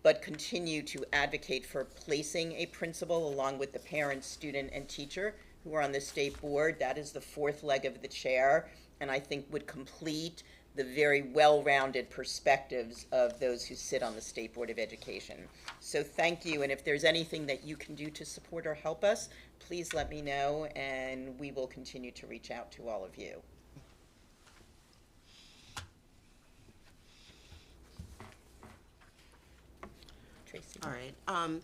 but continue to advocate for placing a principal along with the parent, student, and teacher who are on the state board. That is the fourth leg of the chair, and I think would complete the very well-rounded perspectives of those who sit on the State Board of Education. So thank you, and if there's anything that you can do to support or help us, please let me know, and we will continue to reach out to all of you. Tracy. All right.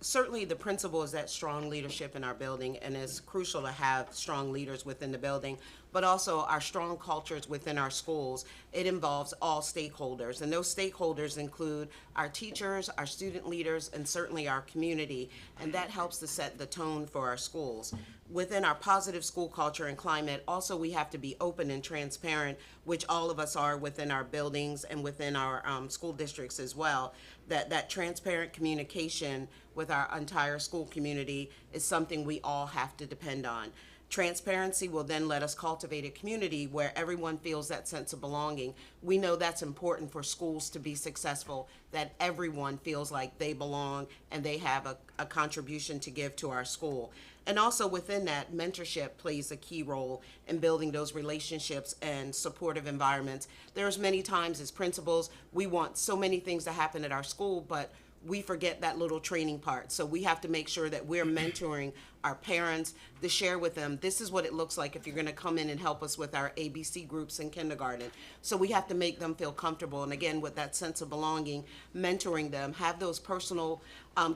Certainly the principal is that strong leadership in our building, and it's crucial to have strong leaders within the building, but also our strong cultures within our schools. It involves all stakeholders, and those stakeholders include our teachers, our student leaders, and certainly our community, and that helps to set the tone for our schools. Within our positive school culture and climate, also we have to be open and transparent, which all of us are within our buildings and within our school districts as well. That transparent communication with our entire school community is something we all have to depend on. Transparency will then let us cultivate a community where everyone feels that sense of belonging. We know that's important for schools to be successful, that everyone feels like they belong and they have a contribution to give to our school. And also within that, mentorship plays a key role in building those relationships and supportive environments. There's many times as principals, we want so many things to happen at our school, but we forget that little training part. So we have to make sure that we're mentoring our parents to share with them, this is what it looks like if you're gonna come in and help us with our ABC groups in kindergarten. So we have to make them feel comfortable. And again, with that sense of belonging, mentoring them, have those personal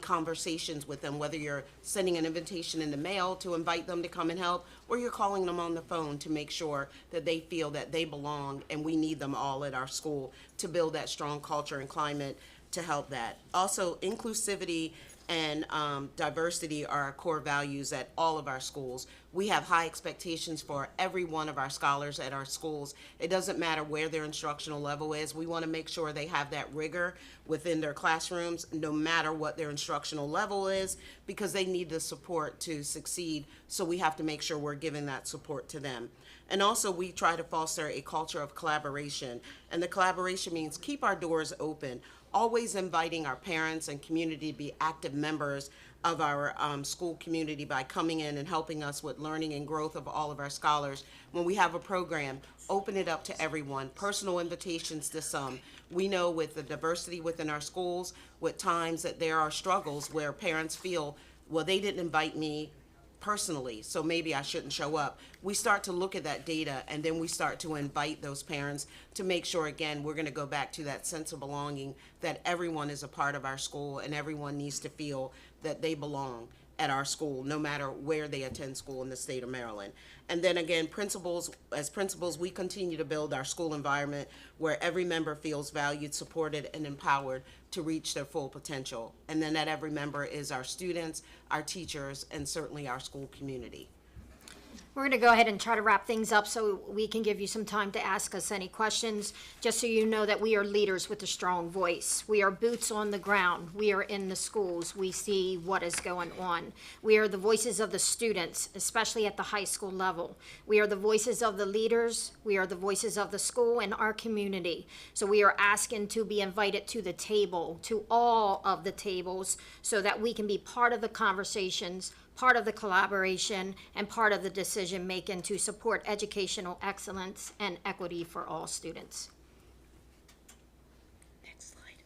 conversations with them, whether you're sending an invitation in the mail to invite them to come and help, or you're calling them on the phone to make sure that they feel that they belong, and we need them all at our school to build that strong culture and climate to help that. Also, inclusivity and diversity are our core values at all of our schools. We have high expectations for every one of our scholars at our schools. It doesn't matter where their instructional level is. We want to make sure they have that rigor within their classrooms, no matter what their instructional level is, because they need the support to succeed. So we have to make sure we're giving that support to them. And also, we try to foster a culture of collaboration. And the collaboration means keep our doors open, always inviting our parents and community to be active members of our school community by coming in and helping us with learning and growth of all of our scholars. When we have a program, open it up to everyone, personal invitations to some. We know with the diversity within our schools, with times that there are struggles where parents feel, well, they didn't invite me personally, so maybe I shouldn't show up. We start to look at that data, and then we start to invite those parents to make sure, again, we're going to go back to that sense of belonging, that everyone is a part of our school and everyone needs to feel that they belong at our school, no matter where they attend school in the state of Maryland. And then again, as principals, we continue to build our school environment where every member feels valued, supported, and empowered to reach their full potential. And then that every member is our students, our teachers, and certainly our school community. We're going to go ahead and try to wrap things up so we can give you some time to ask us any questions, just so you know that we are leaders with a strong voice. We are boots on the ground. We are in the schools. We see what is going on. We are the voices of the students, especially at the high school level. We are the voices of the leaders. We are the voices of the school and our community. So we are asking to be invited to the table, to all of the tables, so that we can be part of the conversations, part of the collaboration, and part of the decision-making to support educational excellence and equity for all students. Next slide.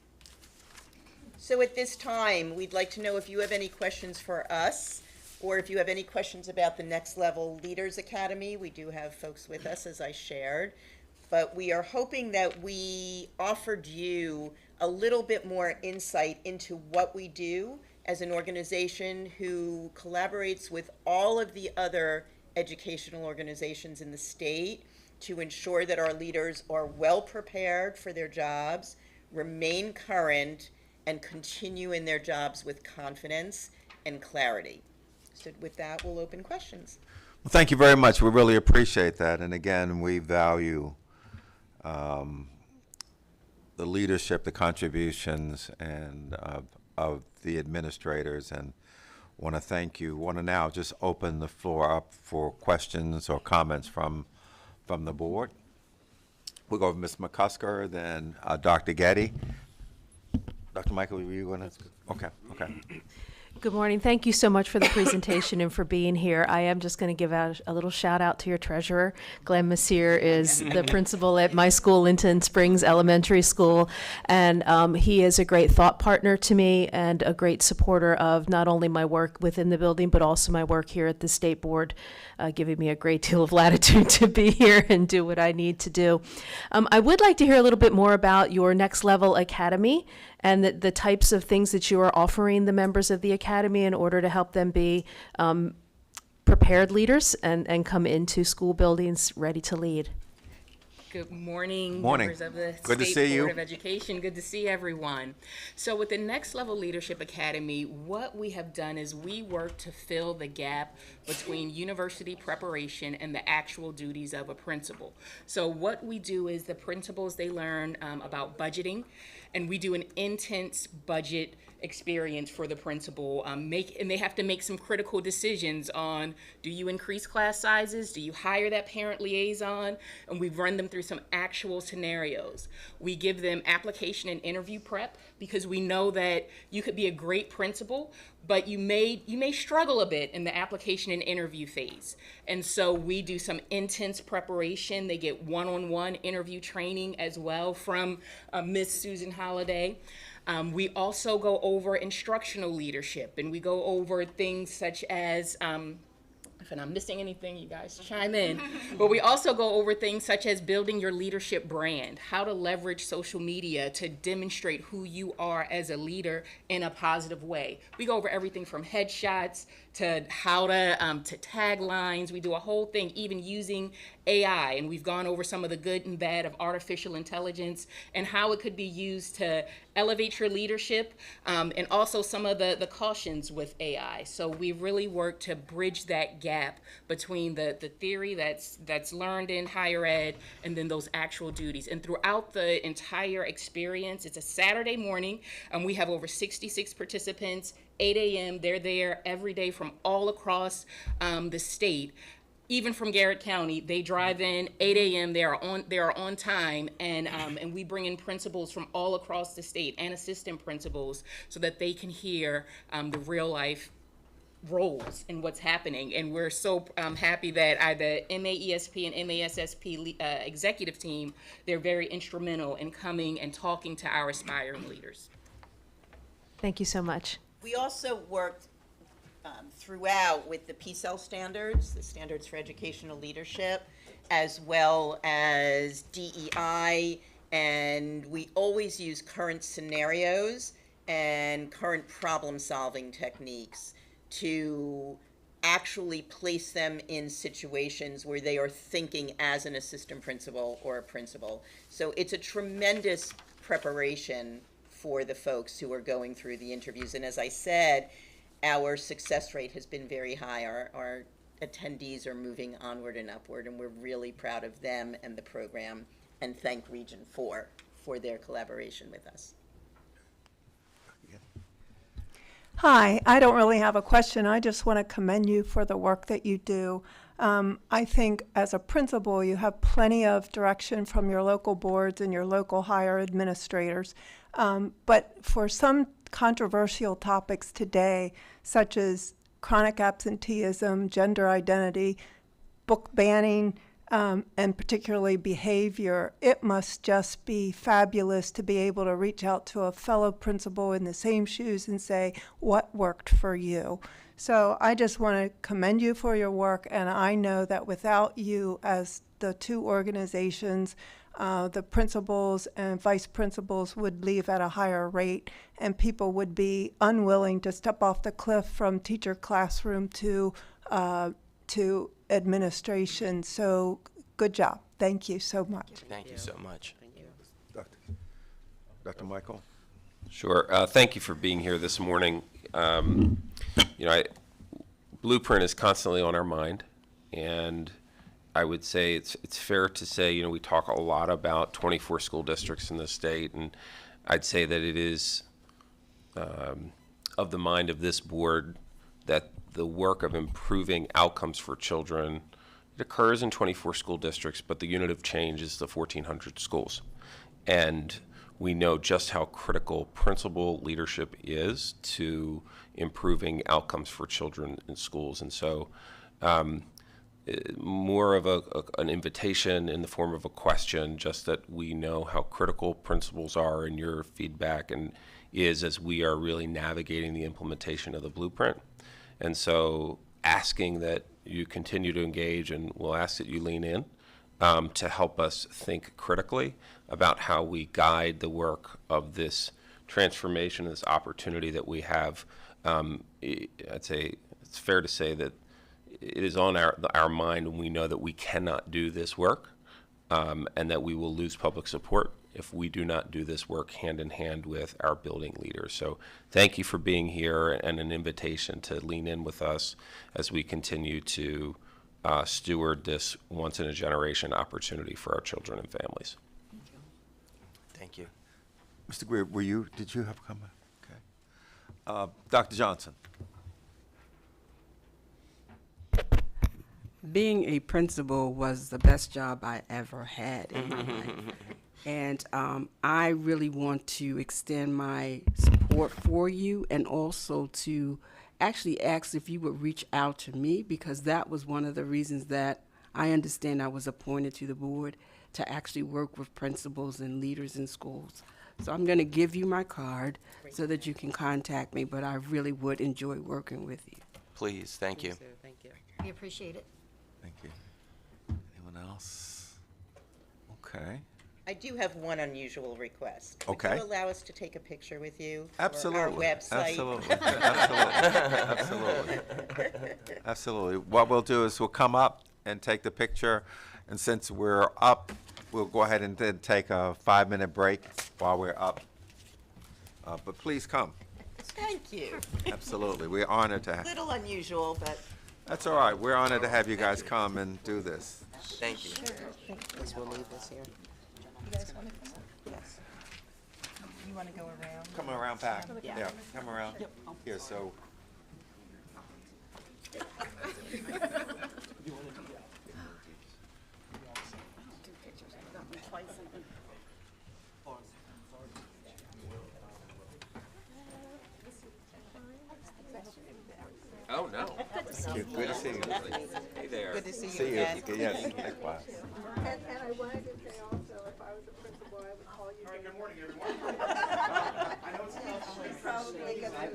So at this time, we'd like to know if you have any questions for us, or if you have any questions about the Next Level Leaders Academy. We do have folks with us, as I shared, but we are hoping that we offered you a little bit more insight into what we do as an organization who collaborates with all of the other educational organizations in the state to ensure that our leaders are well prepared for their jobs, remain current, and continue in their jobs with confidence and clarity. So with that, we'll open questions. Well, thank you very much. We really appreciate that. And again, we value the leadership, the contributions, and of the administrators, and want to thank you. Want to now just open the floor up for questions or comments from the board. We'll go with Ms. McCusker, then Dr. Getty. Dr. Michael, were you going to? Okay. Good morning. Thank you so much for the presentation and for being here. I am just going to give out a little shout out to your treasurer. Glenn Messier is the principal at my school, Linton Springs Elementary School, and he is a great thought partner to me and a great supporter of not only my work within the building, but also my work here at the State Board, giving me a great deal of latitude to be here and do what I need to do. I would like to hear a little bit more about your Next Level Academy and the types of things that you are offering the members of the Academy in order to help them be prepared leaders and come into school buildings ready to lead. Good morning, Morning. members of the Good to State see Board you. of Education. Good to see everyone. So with the Next Level Leadership Academy, what we have done is we work to fill the gap between university preparation and the actual duties of a principal. So what we do is the principals, they learn about budgeting, and we do an intense budget experience for the principal. And they have to make some critical decisions on, do you increase class sizes? Do you hire that parent liaison? And we run them through some actual scenarios. We give them application and interview prep, because we know that you could be a great principal, but you may struggle a bit in the application and interview phase. And so we do some intense preparation. They get one-on-one interview training as well from Miss Susan Holliday. We also go over instructional leadership, and we go over things such as, if I'm missing anything, you guys chime in. But we also go over things such as building your leadership brand, how to leverage social media to demonstrate who you are as a leader in a positive way. We go over everything from headshots to how to taglines. We do a whole thing, even using AI, and we've gone over some of the good and bad of artificial intelligence and how it could be used to elevate your leadership, and also some of the cautions with AI. So we really work to bridge that gap between the theory that's learned in higher ed and then those actual duties. And throughout the entire experience, it's a Saturday morning, and we have over 66 participants, 8 a.m. They're there every day from all across the state. Even from Garrett County, they drive in 8 a.m. They are on time, and we bring in principals from all across the state and assistant principals so that they can hear the real life roles and what's happening. And we're so happy that the MAESP and MASSP executive team, they're very instrumental in coming and talking to our aspiring leaders. Thank you so much. We also worked throughout with the PSEL standards, the Standards for Educational Leadership, as well as DEI, and we always use current scenarios and current problem-solving techniques to actually place them in situations where they are thinking as an assistant principal or a principal. So it's a tremendous preparation for the folks who are going through the interviews. And as I said, our success rate has been very high. Our attendees are moving onward and upward, and we're really proud of them and the program, and thank Region 4 for their collaboration with us. Hi, I don't really have a question. I just want to commend you for the work that you do. I think as a principal, you have plenty of direction from your local boards and your local higher administrators. But for some controversial topics today, such as chronic absenteeism, gender identity, book banning, and particularly behavior, it must just be fabulous to be able to reach out to a fellow principal in the same shoes and say, what worked for you? So I just want to commend you for your work, and I know that without you as the two organizations, the principals and vice principals would leave at a higher rate, and people would be unwilling to step off the cliff from teacher classroom to administration. So good job. Thank you so much. Thank you so much. Dr. Michael? Sure. Thank you for being here this morning. Blueprint is constantly on our mind, and I would say it's fair to say, we talk a lot about 24 school districts in the state, and I'd say that it is of the mind of this board that the work of improving outcomes for children, it occurs in 24 school districts, but the unit of change is the 1,400 schools. And we know just how critical principal leadership is to improving outcomes for children in schools. And so more of an invitation in the form of a question, just that we know how critical principals are in your feedback and is as we are really navigating the implementation of the blueprint. And so asking that you continue to engage, and we'll ask that you lean in to help us think critically about how we guide the work of this transformation, this opportunity that we have. I'd say it's fair to say that it is on our mind, and we know that we cannot do this work and that we will lose public support if we do not do this work hand in hand with our building leaders. So thank you for being here, and an invitation to lean in with us as we continue to steward this once-in-a-generation opportunity for our children and families. Thank you. Mr. Greer, did you have a comment? Okay. Dr. Johnson. Being a principal was the best job I ever had in my life. And I really want to extend my support for you, and also to actually ask if you would reach out to me, because that was one of the reasons that I understand I was appointed to the board, to actually work with principals and leaders in schools. So I'm going to give you my card so that you can contact me, but I really would enjoy working with you. Please, thank you. Thank you. We appreciate it. Thank you. Anyone else? Okay. I do have one unusual request. Okay. Would you allow us to take a picture with you Absolutely. for our website? Absolutely. Absolutely. Absolutely. What we'll do is we'll come up and take the picture, and since we're up, we'll go ahead and then take a 5-minute break while we're up. But please come. Thank you. Absolutely. We're honored to have. Little unusual, but. That's all right. We're honored to have you guys come and do this. Thank you. Sure. We'll leave this here. You guys want to come? Yes. You want to go around? Come around back. Yeah. Come around. Here, so. Oh, no. Good to see you. Good to see you. Hey there. Good to see you See you. again. Yes, likewise. And I wanted to say also, if I was a principal, I would call you. All right, good morning, everyone. I know it's probably gonna.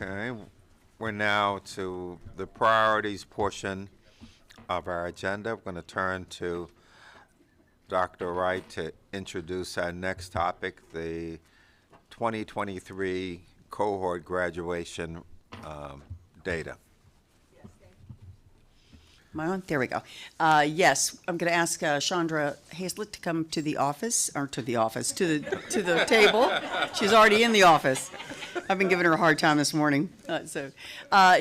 Okay, we're now to the priorities portion of our agenda. We're going to turn to Dr. Wright to introduce our next topic, the 2023 cohort graduation data. Am I on? There we go. Yes, I'm going to ask Chandra Hazlett to come to the office, or to the table. She's already in the office. I've been giving her a hard time this morning.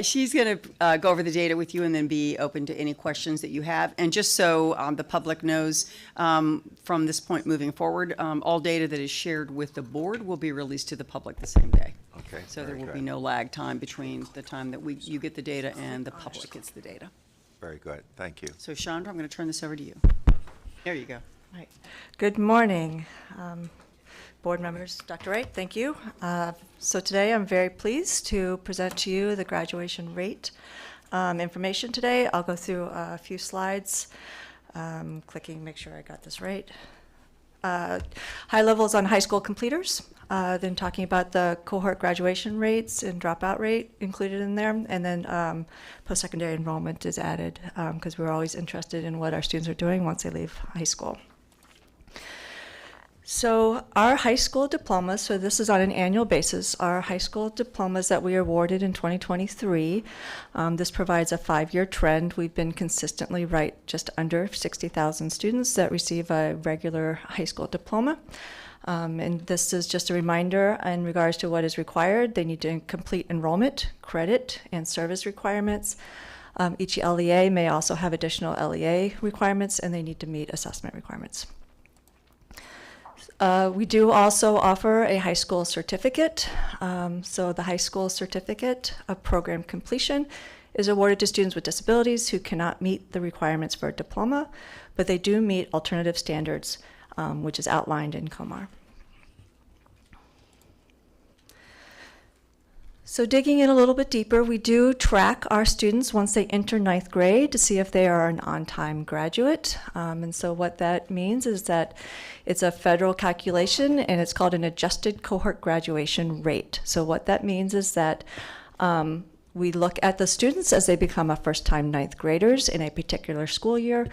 She's going to go over the data with you and then be open to any questions that you have. And just so the public knows, from this point moving forward, all data that is shared with the board will be released to the public the same day. Okay. So there will be no lag time between the time that you get the data and the public gets the data. Very good. Thank you. So Chandra, I'm going to turn this over to you. There you go. Right. Good morning, board members. Dr. Wright, thank you. So today I'm very pleased to present to you the graduation rate information today. I'll go through a few slides, clicking, make sure I got this right. High levels on high school completers, then talking about the cohort graduation rates and dropout rate included in there, and then post-secondary enrollment is added because we're always interested in what our students are doing once they leave high school. So our high school diplomas, so this is on an annual basis, our high school diplomas that we awarded in 2023, this provides a 5-year trend. We've been consistently right just under 60,000 students that receive a regular high school diploma. And this is just a reminder in regards to what is required. They need to complete enrollment, credit, and service requirements. Each LEA may also have additional LEA requirements, and they need to meet assessment requirements. We do also offer a high school certificate. So the high school certificate of program completion is awarded to students with disabilities who cannot meet the requirements for a diploma, but they do meet alternative standards, which is outlined in COMAR. So digging in a little bit deeper, we do track our students once they enter 9th grade to see if they are an on-time graduate. And so what that means is that it's a federal calculation and it's called an adjusted cohort graduation rate. So what that means is that we look at the students as they become a first-time 9th graders in a particular school year,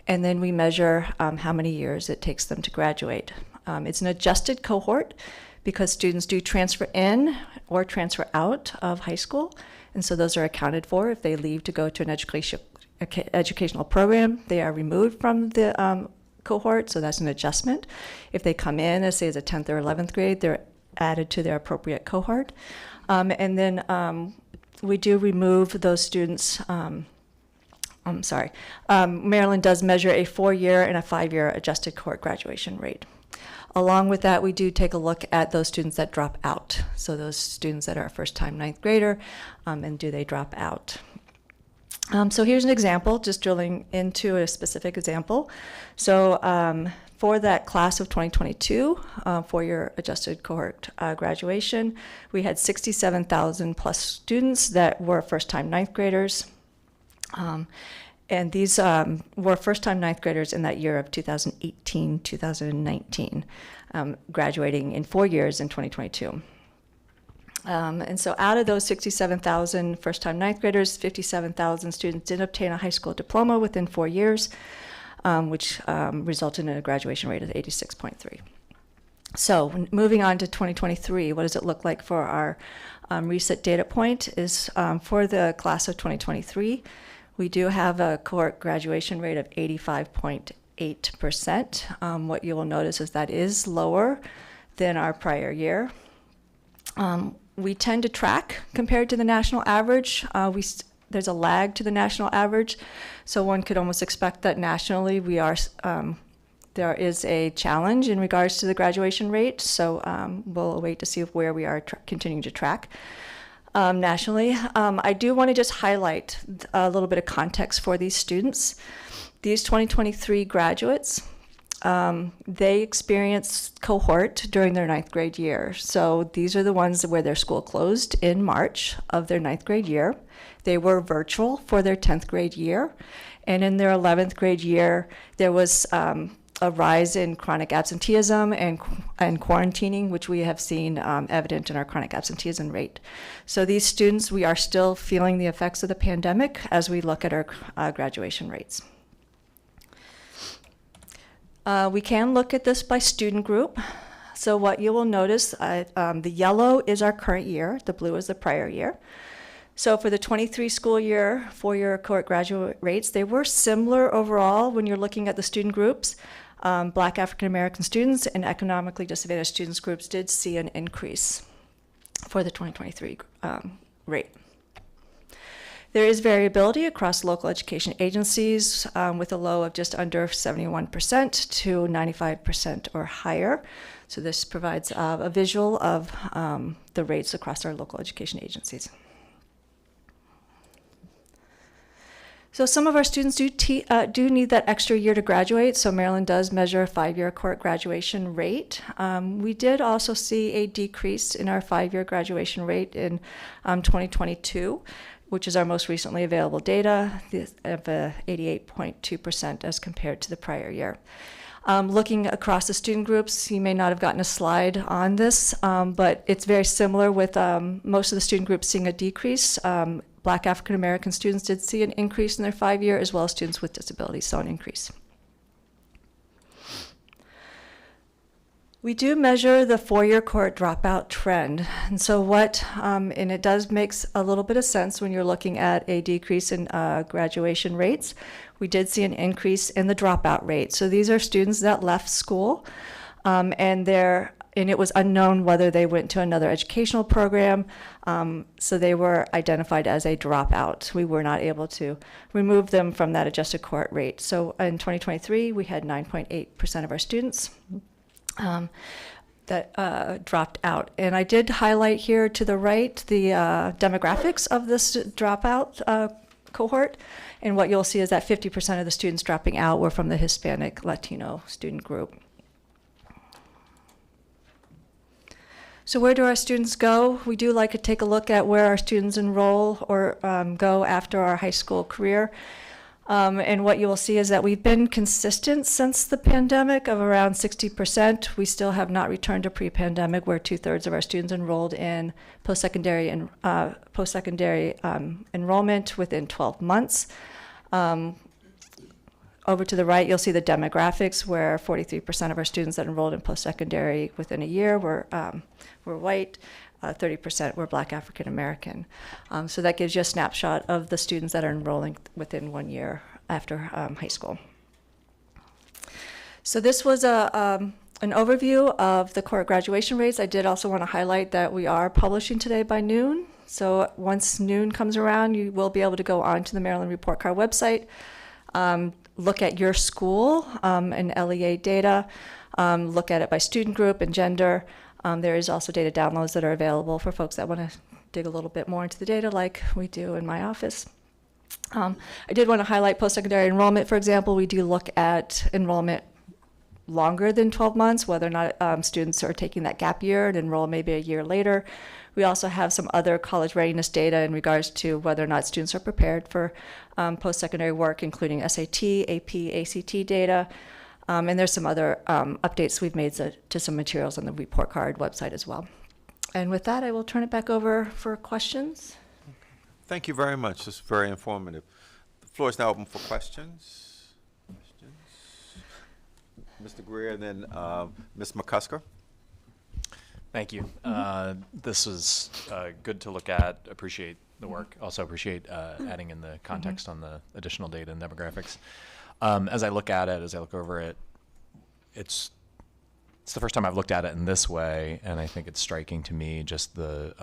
and then we measure how many years it takes them to graduate. It's an adjusted cohort because students do transfer in or transfer out of high school, and so those are accounted for. If they leave to go to an educational program, they are removed from the cohort, so that's an adjustment. If they come in, as say as a 10th or 11th grade, they're added to their appropriate cohort. And then we do remove those students. Maryland does measure a 4-year and a 5-year adjusted cohort graduation rate. Along with that, we do take a look at those students that drop out. So those students that are a first-time 9th grader, and do they drop out? So here's an example, just drilling into a specific example. So for that class of 2022, 4-year adjusted cohort graduation, we had 67,000 plus students that were first-time 9th graders. And these were first-time 9th graders in that year of 2018, 2019, graduating in 4 years in 2022. And so out of those 67,000 first-time 9th graders, 57,000 students did obtain a high school diploma within 4 years, which resulted in a graduation rate of 86.3. So moving on to 2023, what does it look like for our recent data point is for the class of 2023, we do have a cohort graduation rate of 85.8%. What you will notice is that is lower than our prior year. We tend to track compared to the national average. There's a lag to the national average, so one could almost expect that nationally we are there is a challenge in regards to the graduation rate. So we'll wait to see where we are continuing to track. Nationally. I do want to just highlight a little bit of context for these students. These 2023 graduates, they experienced cohort during their 9th grade year. So these are the ones where their school closed in March of their 9th grade year. They were virtual for their 10th grade year. And in their 11th grade year, there was a rise in chronic absenteeism and quarantining, which we have seen evident in our chronic absenteeism rate. So these students, we are still feeling the effects of the pandemic as we look at our graduation rates. We can look at this by student group. So what you will notice, the yellow is our current year, the blue is the prior year. So for the 23 school year, four-year cohort graduate rates, they were similar overall when you're looking at the student groups. Black African American students and economically disadvantaged students groups did see an increase for the 2023 rate. There is variability across local education agencies with a low of just under 71% to 95% or higher. So this provides a visual of the rates across our local education agencies. So some of our students do need that extra year to graduate, so Maryland does measure a 5-year cohort graduation rate. We did also see a decrease in our 5-year graduation rate in 2022, which is our most recently available data, of 88.2% as compared to the prior year. Looking across the student groups, you may not have gotten a slide on this, but it's very similar with most of the student groups seeing a decrease. Black African American students did see an increase in their 5-year, as well as students with disabilities saw an increase. We do measure the 4-year cohort dropout trend. And so and it does makes a little bit of sense when you're looking at a decrease in graduation rates. We did see an increase in the dropout rate. So these are students that left school and it was unknown whether they went to another educational program, so they were identified as a dropout. We were not able to remove them from that adjusted cohort rate. So in 2023, we had 9.8% of our students that dropped out. And I did highlight here to the right the demographics of this dropout cohort. And what you'll see is that 50% of the students dropping out were from the Hispanic Latino student group. So where do our students go? We do like to take a look at where our students enroll or go after our high school career. And what you will see is that we've been consistent since the pandemic of around 60%. We still have not returned to pre-pandemic, where 2/3 of our students enrolled in post-secondary enrollment within 12 months. Over to the right, you'll see the demographics, where 43% of our students that enrolled in post-secondary within a year were white, 30% were Black African American. So that gives you a snapshot of the students that are enrolling within 1 year after high school. So this was an overview of the cohort graduation rates. I did also want to highlight that we are publishing today by noon. So once noon comes around, you will be able to go onto the Maryland Report Card website, look at your school and LEA data, look at it by student group and gender. There is also data downloads that are available for folks that want to dig a little bit more into the data, like we do in my office. I did want to highlight post-secondary enrollment, for example. We do look at enrollment longer than 12 months, whether or not students are taking that gap year and enroll maybe a year later. We also have some other college readiness data in regards to whether or not students are prepared for post-secondary work, including SAT, AP, ACT data. And there's some other updates we've made to some materials on the report card website as well. And with that, I will turn it back over for questions. Thank you very much. This is very informative. The floor is now open for questions. Mr. Greer, and then Ms. McCusker. Thank you. This is good to look at. Appreciate the work. Also appreciate adding in the context on the additional data and demographics. As I look at it, as I look over it, it's the first time I've looked at it in this way, and I think it's striking to me just the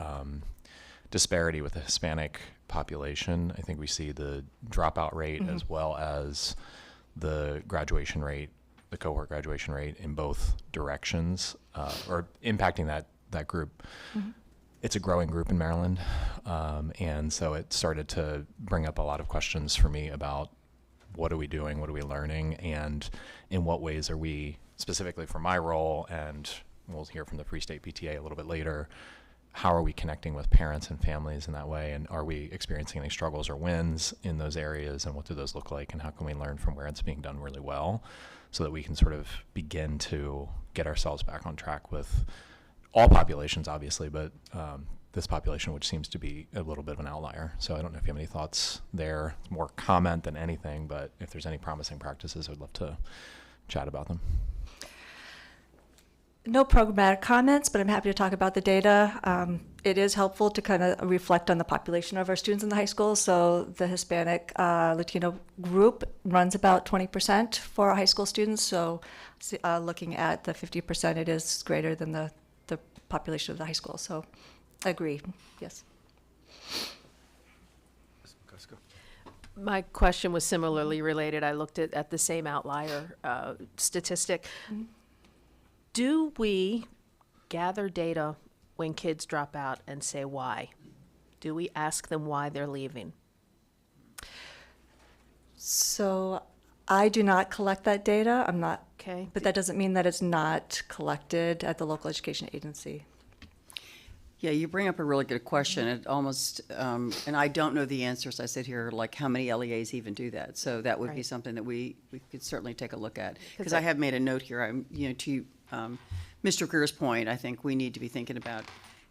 disparity with the Hispanic population. I think we see the dropout rate as well as the graduation rate, the cohort graduation rate in both directions, or impacting that group. It's a growing group in Maryland, and so it started to bring up a lot of questions for me about what are we doing, what are we learning, and in what ways are we, specifically for my role, and we'll hear from the Free State PTA a little bit later, how are we connecting with parents and families in that way, and are we experiencing any struggles or wins in those areas, and what do those look like, and how can we learn from where it's being done really well, so that we can sort of begin to get ourselves back on track with all populations, obviously, but this population, which seems to be a little bit of an outlier. So I don't know if you have any thoughts there. It's more comment than anything, but if there's any promising practices, I'd love to chat about them. No programmatic comments, but I'm happy to talk about the data. It is helpful to kind of reflect on the population of our students in the high school. So the Hispanic Latino group runs about 20% for our high school students. So looking at the 50%, it is greater than the population of the high school. So I agree, yes. My question was similarly related. I looked at the same outlier statistic. Do we gather data when kids drop out and say why? Do we ask them why they're leaving? So I do not collect that data. I'm not, okay, but that doesn't mean that it's not collected at the local education agency. Yeah, you bring up a really good question. It almost, and I don't know the answer as I sit here, like how many LEAs even do that. So that would be Right. something that we could certainly take a look at. Because I have made a note here, to Mr. Greer's point, I think we need to be thinking about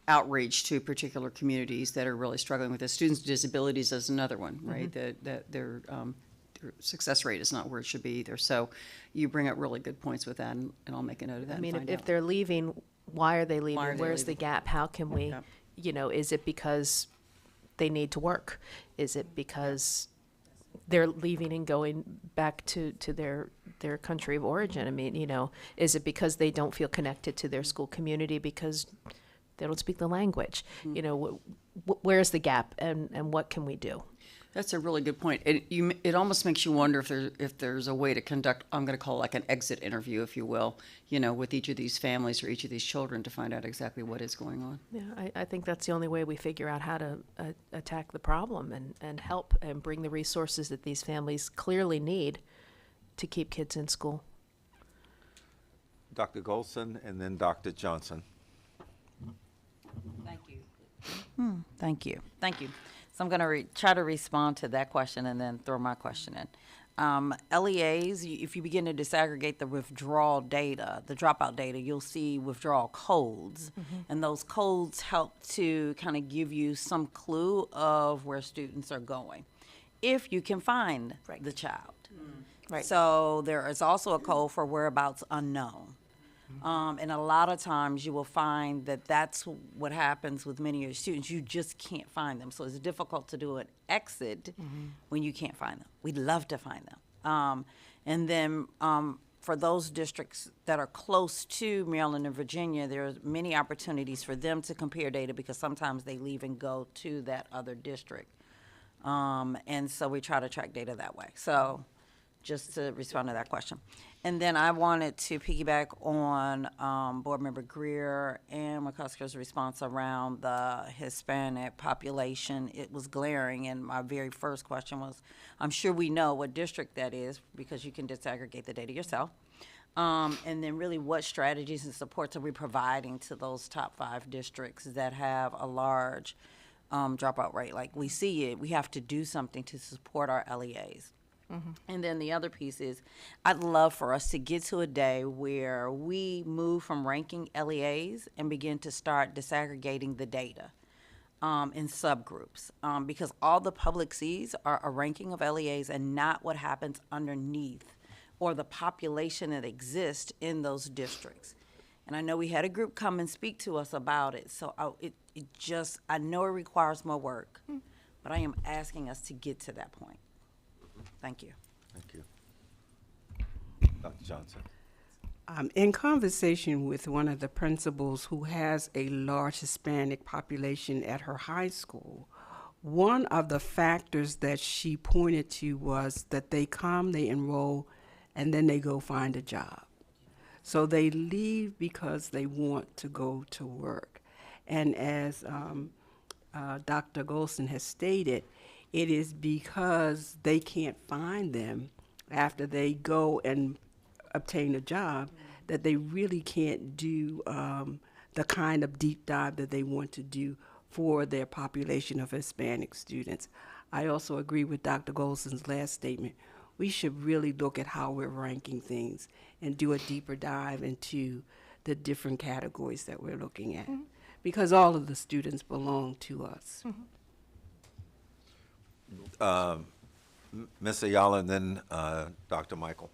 outreach to particular communities that are really struggling with this. Students with disabilities is another one, right? That their success rate is not where it should be either. So you bring up really good points with that, and I'll make a note of that. I mean, and find if out. they're leaving, why are they leaving? Why are they Where's the leaving? gap? How can we, Yep. is it because they need to work? Is it because they're leaving and going back to their country of origin? I mean, is it because they don't feel connected to their school community because they don't speak the language? Where's the gap, and what can we do? That's a really good point. It almost makes you wonder if there's a way to conduct, I'm going to call it like an exit interview, if you will, with each of these families or each of these children to find out exactly what is going on. Yeah, I think that's the only way we figure out how to attack the problem and help and bring the resources that these families clearly need to keep kids in school. Dr. Golson and then Dr. Johnson. Thank you. Thank you. So I'm going to try to respond to that question and then throw my question in. LEAs, if you begin to disaggregate the withdrawal data, the dropout data, you'll see withdrawal codes. And those codes help to kind of give you some clue of where students are going, if you can find the child. Right. So there is also a code for whereabouts unknown. And a lot of times you will find that that's what happens with many of your students. You just can't find them. So it's difficult to do an exit when you can't find them. We'd love to find them. And then for those districts that are close to Maryland and Virginia, there are many opportunities for them to compare data because sometimes they leave and go to that other district. And so we try to track data that way. So just to respond to that question. And then I wanted to piggyback on Board Member Greer and McCusker's response around the Hispanic population. It was glaring, and my very first question was, I'm sure we know what district that is because you can disaggregate the data yourself. And then really what strategies and supports are we providing to those top 5 districts that have a large dropout rate? Like we see it, we have to do something to support our LEAs. And then the other piece is, I'd love for us to get to a day where we move from ranking LEAs and begin to start disaggregating the data in subgroups, because all the public sees are a ranking of LEAs and not what happens underneath or the population that exists in those districts. And I know we had a group come and speak to us about it, so I know it requires more work, but I am asking us to get to that point. Thank you. Thank you. Dr. Johnson. In conversation with one of the principals who has a large Hispanic population at her high school, one of the factors that she pointed to was that they come, they enroll, and then they go find a job. So they leave because they want to go to work. And as Dr. Golson has stated, it is because they can't find them after they go and obtain a job that they really can't do the kind of deep dive that they want to do for their population of Hispanic students. I also agree with Dr. Golson's last statement. We should really look at how we're ranking things and do a deeper dive into the different categories that we're looking at, because all of the students belong to us. Ms. Ayala, and then Dr. Michael.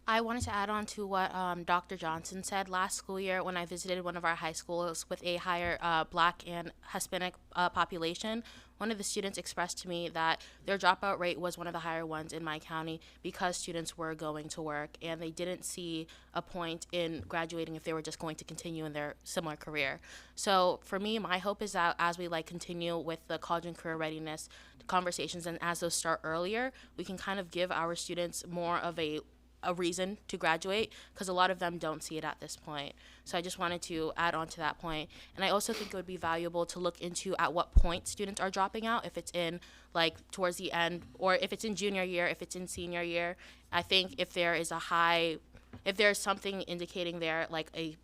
I wanted to add on to what Dr. Johnson said. Last school year, when I visited one of our high schools with a higher Black and Hispanic population, one of the students expressed to me that their dropout rate was one of the higher ones in my county because students were going to work and they didn't see a point in graduating if they were just going to continue in their similar career. So for me, my hope is that as we continue with the college and career readiness conversations, and as those start earlier, we can kind of give our students more of a reason to graduate, because a lot of them don't see it at this point. So I just wanted to add on to that point. And I also think it would be valuable to look into at what point students are dropping out, if it's in towards the end, or if it's in junior year, if it's in senior year. I think if there is if there's something indicating there, like a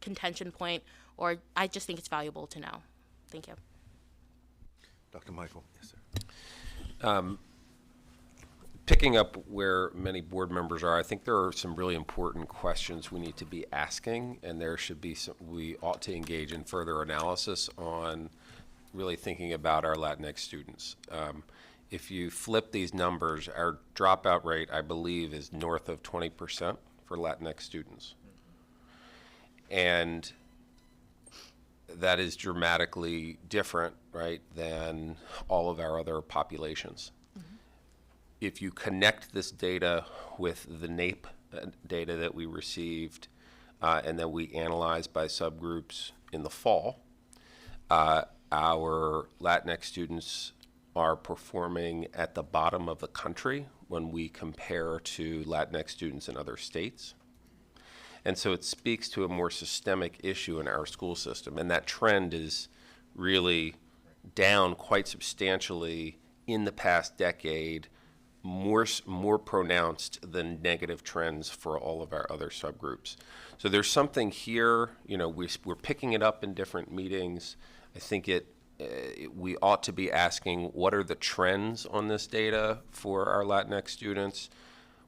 contention point, or I just think it's valuable to know. Thank you. Dr. Michael. Yes, sir. Picking up where many board members are, I think there are some really important questions we need to be asking, and there should be we ought to engage in further analysis on really thinking about our Latinx students. If you flip these numbers, our dropout rate, I believe, is north of 20% for Latinx students. And that is dramatically different, right, than all of our other populations. If you connect this data with the NAEP data that we received and that we analyzed by subgroups in the fall, our Latinx students are performing at the bottom of the country when we compare to Latinx students in other states. And so it speaks to a more systemic issue in our school system, and that trend is really down quite substantially in the past decade, more pronounced than negative trends for all of our other subgroups. So there's something here, we're picking it up in different meetings. I think we ought to be asking, what are the trends on this data for our Latinx students?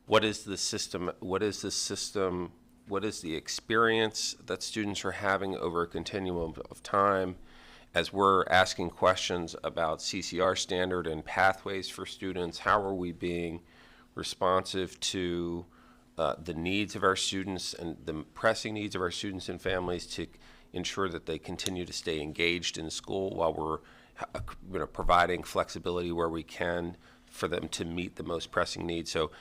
What is the system? What is the experience that students are having over a continuum of time? As we're asking questions about CCR standard and pathways for students, how are we being responsive to the needs of our students and the pressing needs of our students and families to ensure that they continue to stay engaged in school while we're providing flexibility where we can for them to meet the most pressing needs. So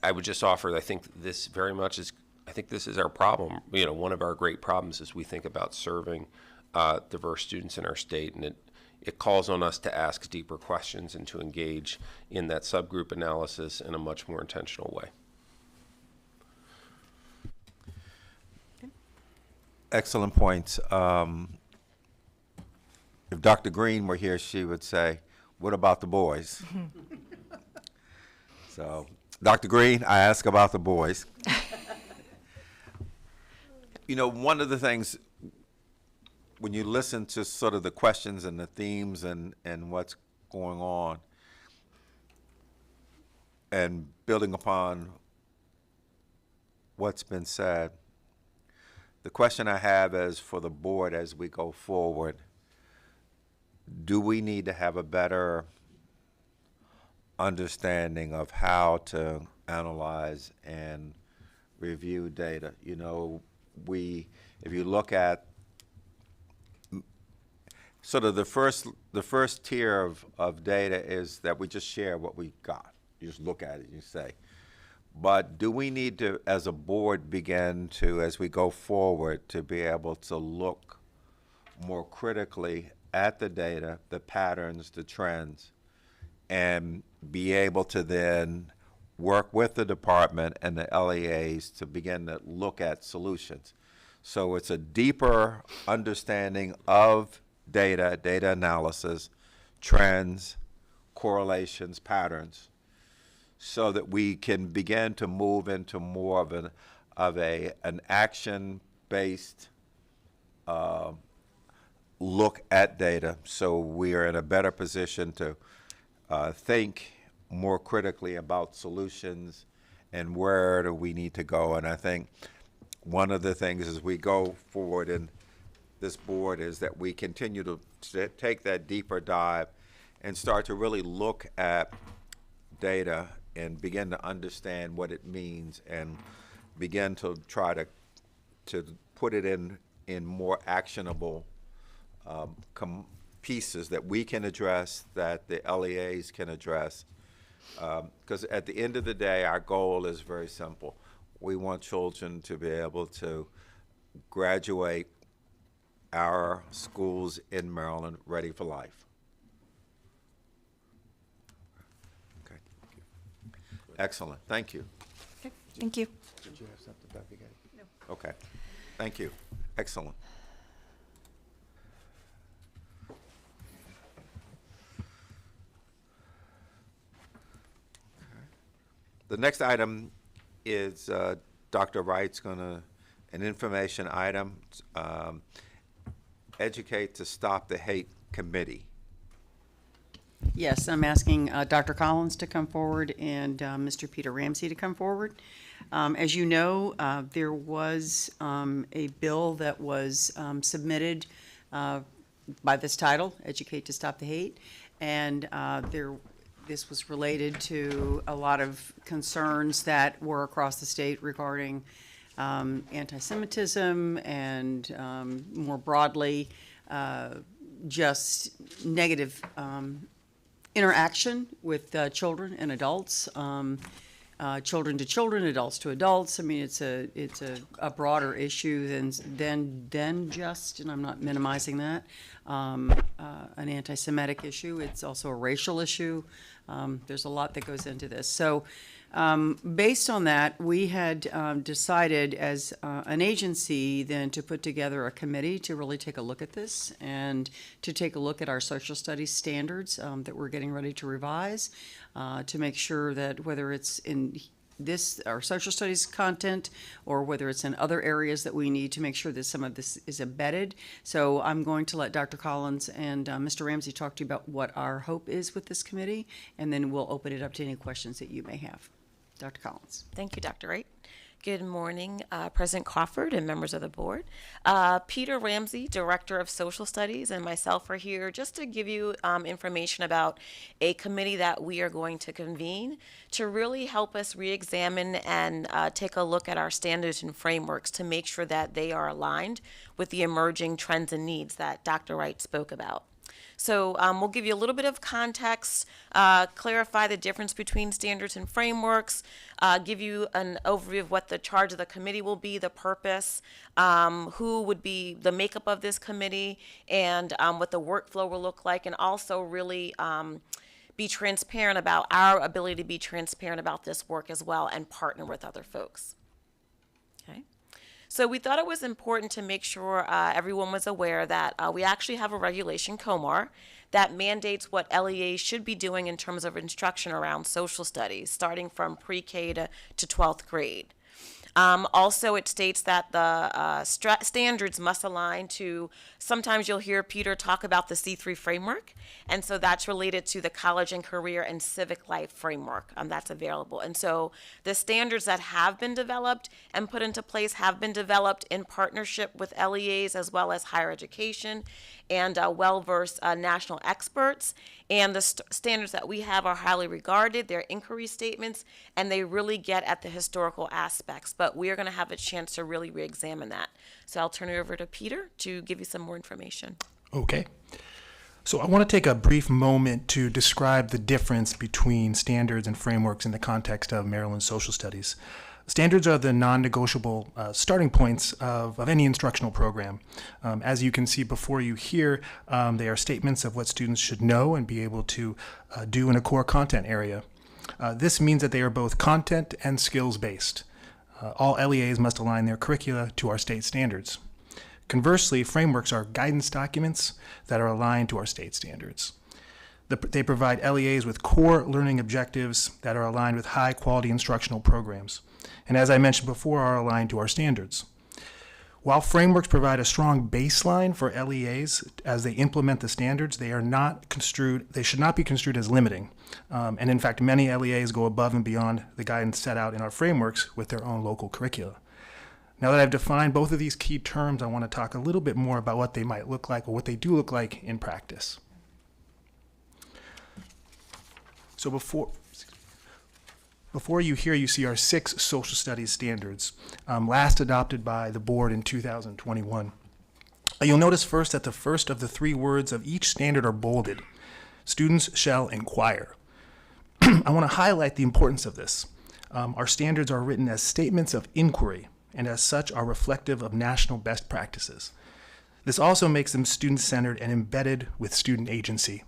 I would just offer, I think this very much is, I think this is our problem. One of our great problems as we think about serving diverse students in our state, and it calls on us to ask deeper questions and to engage in that subgroup analysis in a much more intentional way. Excellent points. If Dr. Green were here, she would say, what about the boys? So, Dr. Green, I ask about the boys. One of the things, when you listen to sort of the questions and the themes and what's going on, and building upon what's been said, the question I have is for the board as we go forward, do we need to have a better understanding of how to analyze and review data? If you look at sort of the first tier of data is that we just share what we got. You just look at it and you say. But do we need to, as a board, begin to, as we go forward, to be able to look more critically at the data, the patterns, the trends, and be able to then work with the department and the LEAs to begin to look at solutions? So it's a deeper understanding of data analysis, trends, correlations, patterns, so that we can begin to move into more of an action-based look at data, so we are in a better position to think more critically about solutions and where do we need to go. And I think one of the things as we go forward in this board is that we continue to take that deeper dive and start to really look at data and begin to understand what it means and begin to try to put it in more actionable pieces that we can address, that the LEAs can address. Because at the end of the day, our goal is very simple. We want children to be able to graduate our schools in Maryland ready for life. Okay. Excellent. Thank you. Okay, thank you. Did you have something, Dr. Getty? No. Okay. Thank you. Excellent. The next item is Dr. Wright's an information item, Educate to Stop the Hate Committee. Yes, I'm asking Dr. Collins to come forward and Mr. Peter Ramsey to come forward. As you know, there was a bill that was submitted by this title, Educate to Stop the Hate, and this was related to a lot of concerns that were across the state regarding anti-Semitism and more broadly just negative interaction with children and adults, children to children, adults to adults. I mean, it's a broader issue than just, and I'm not minimizing that, an anti-Semitic issue. It's also a racial issue. There's a lot that goes into this. So based on that, we had decided as an agency then to put together a committee to really take a look at this and to take a look at our social studies standards that we're getting ready to revise to make sure that whether it's in this, our social studies content, or whether it's in other areas that we need to make sure that some of this is embedded. So I'm going to let Dr. Collins and Mr. Ramsey talk to you about what our hope is with this committee, and then we'll open it up to any questions that you may have. Dr. Collins. Thank you, Dr. Wright. Good morning, President Crawford and members of the board. Peter Ramsey, Director of Social Studies, and myself are here just to give you information about a committee that we are going to convene to really help us re-examine and take a look at our standards and frameworks to make sure that they are aligned with the emerging trends and needs that Dr. Wright spoke about. So we'll give you a little bit of context, clarify the difference between standards and frameworks, give you an overview of what the charge of the committee will be, the purpose, who would be the makeup of this committee, and what the workflow will look like, and also really be transparent about our ability to be transparent about this work as well and partner with other folks. Okay. So we thought it was important to make sure everyone was aware that we actually have a regulation, COMAR, that mandates what LEAs should be doing in terms of instruction around social studies, starting from pre-K to 12th grade. Also, it states that the standards must align to, sometimes you'll hear Peter talk about the C3 framework, and so that's related to the college and career and civic life framework that's available. And so the standards that have been developed and put into place have been developed in partnership with LEAs as well as higher education and well-versed national experts. And the standards that we have are highly regarded. They're inquiry statements, and they really get at the historical aspects. But we are going to have a chance to really re-examine that. So I'll turn it over to Peter to give you some more information. Okay. So I want to take a brief moment to describe the difference between standards and frameworks in the context of Maryland social studies. Standards are the non-negotiable starting points of any instructional program. As you can see before you here, they are statements of what students should know and be able to do in a core content area. This means that they are both content and skills-based. All LEAs must align their curricula to our state standards. Conversely, frameworks are guidance documents that are aligned to our state standards. They provide LEAs with core learning objectives that are aligned with high-quality instructional programs, and as I mentioned before, are aligned to our standards. While frameworks provide a strong baseline for LEAs as they implement the standards, they should not be construed as limiting. And in fact, many LEAs go above and beyond the guidance set out in our frameworks with their own local curricula. Now that I've defined both of these key terms, I want to talk a little bit more about what they might look like or what they do look like in practice. So before you here, you see our 6 social studies standards, last adopted by the board in 2021. You'll notice first that the first of the 3 words of each standard are bolded. Students shall inquire. I want to highlight the importance of this. Our standards are written as statements of inquiry, and as such are reflective of national best practices. This also makes them student-centered and embedded with student agency.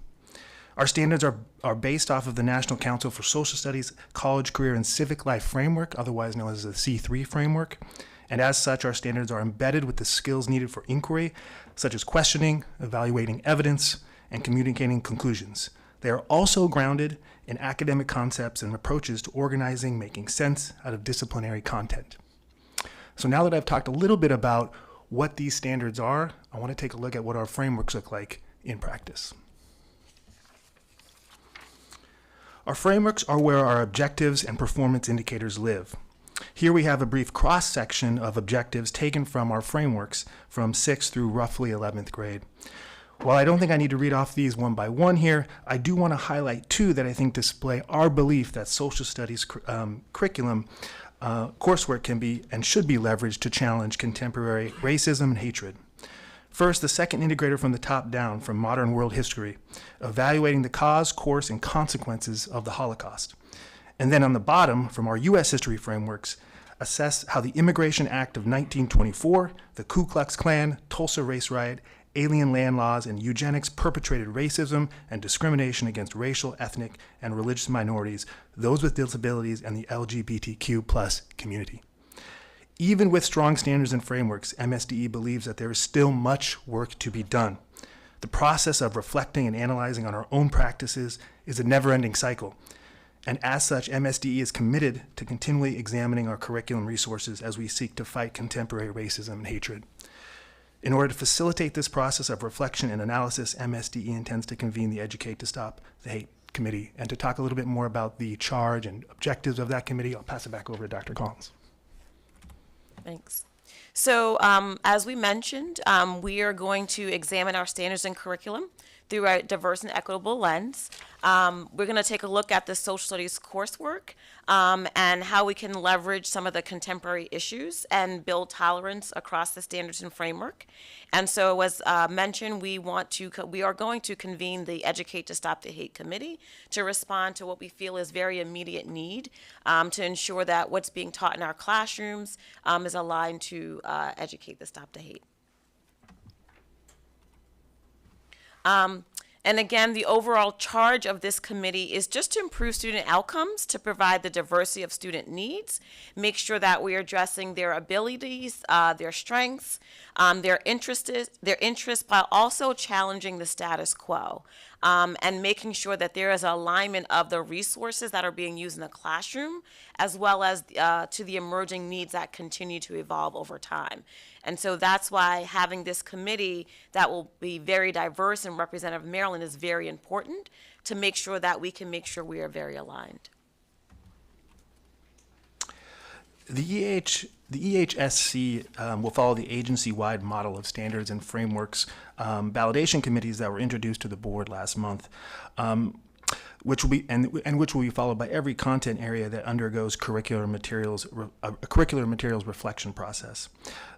Our standards are based off of the National Council for Social Studies College, Career, and Civic Life Framework, otherwise known as the C3 framework. And as such, our standards are embedded with the skills needed for inquiry, such as questioning, evaluating evidence, and communicating conclusions. They are also grounded in academic concepts and approaches to organizing, making sense out of disciplinary content. So now that I've talked a little bit about what these standards are, I want to take a look at what our frameworks look like in practice. Our frameworks are where our objectives and performance indicators live. Here we have a brief cross-section of objectives taken from our frameworks from 6th through roughly 11th grade. While I don't think I need to read off these one by one here, I do want to highlight 2 that I think display our belief that social studies curriculum coursework can be and should be leveraged to challenge contemporary racism and hatred. First, the second integrator from the top down from modern world history, evaluating the cause, course, and consequences of the Holocaust. And then on the bottom, from our U.S. history frameworks, assess how the Immigration Act of 1924, the Ku Klux Klan, Tulsa Race Riot, alien land laws, and eugenics perpetrated racism and discrimination against racial, ethnic, and religious minorities, those with disabilities, and the LGBTQ+ community. Even with strong standards and frameworks, MSDE believes that there is still much work to be done. The process of reflecting and analyzing on our own practices is a never-ending cycle. And as such, MSDE is committed to continually examining our curriculum resources as we seek to fight contemporary racism and hatred. In order to facilitate this process of reflection and analysis, MSDE intends to convene the Educate to Stop the Hate Committee. And to talk a little bit more about the charge and objectives of that committee, I'll pass it back over to Dr. Collins. Thanks. So as we mentioned, we are going to examine our standards and curriculum through a diverse and equitable lens. We're going to take a look at the social studies coursework and how we can leverage some of the contemporary issues and build tolerance across the standards and framework. And so as mentioned, we are going to convene the Educate to Stop the Hate Committee to respond to what we feel is very immediate need to ensure that what's being taught in our classrooms is aligned to Educate to Stop the Hate. And again, the overall charge of this committee is just to improve student outcomes, to provide the diversity of student needs, make sure that we are addressing their abilities, their strengths, their interests, while also challenging the status quo, and making sure that there is alignment of the resources that are being used in the classroom, as well as to the emerging needs that continue to evolve over time. And so that's why having this committee that will be very diverse and representative of Maryland is very important, to make sure that we can make sure we are very aligned. The EHSC will follow the agency-wide model of standards and frameworks validation committees that were introduced to the board last month, which will be followed by every content area that undergoes a curricular materials reflection process.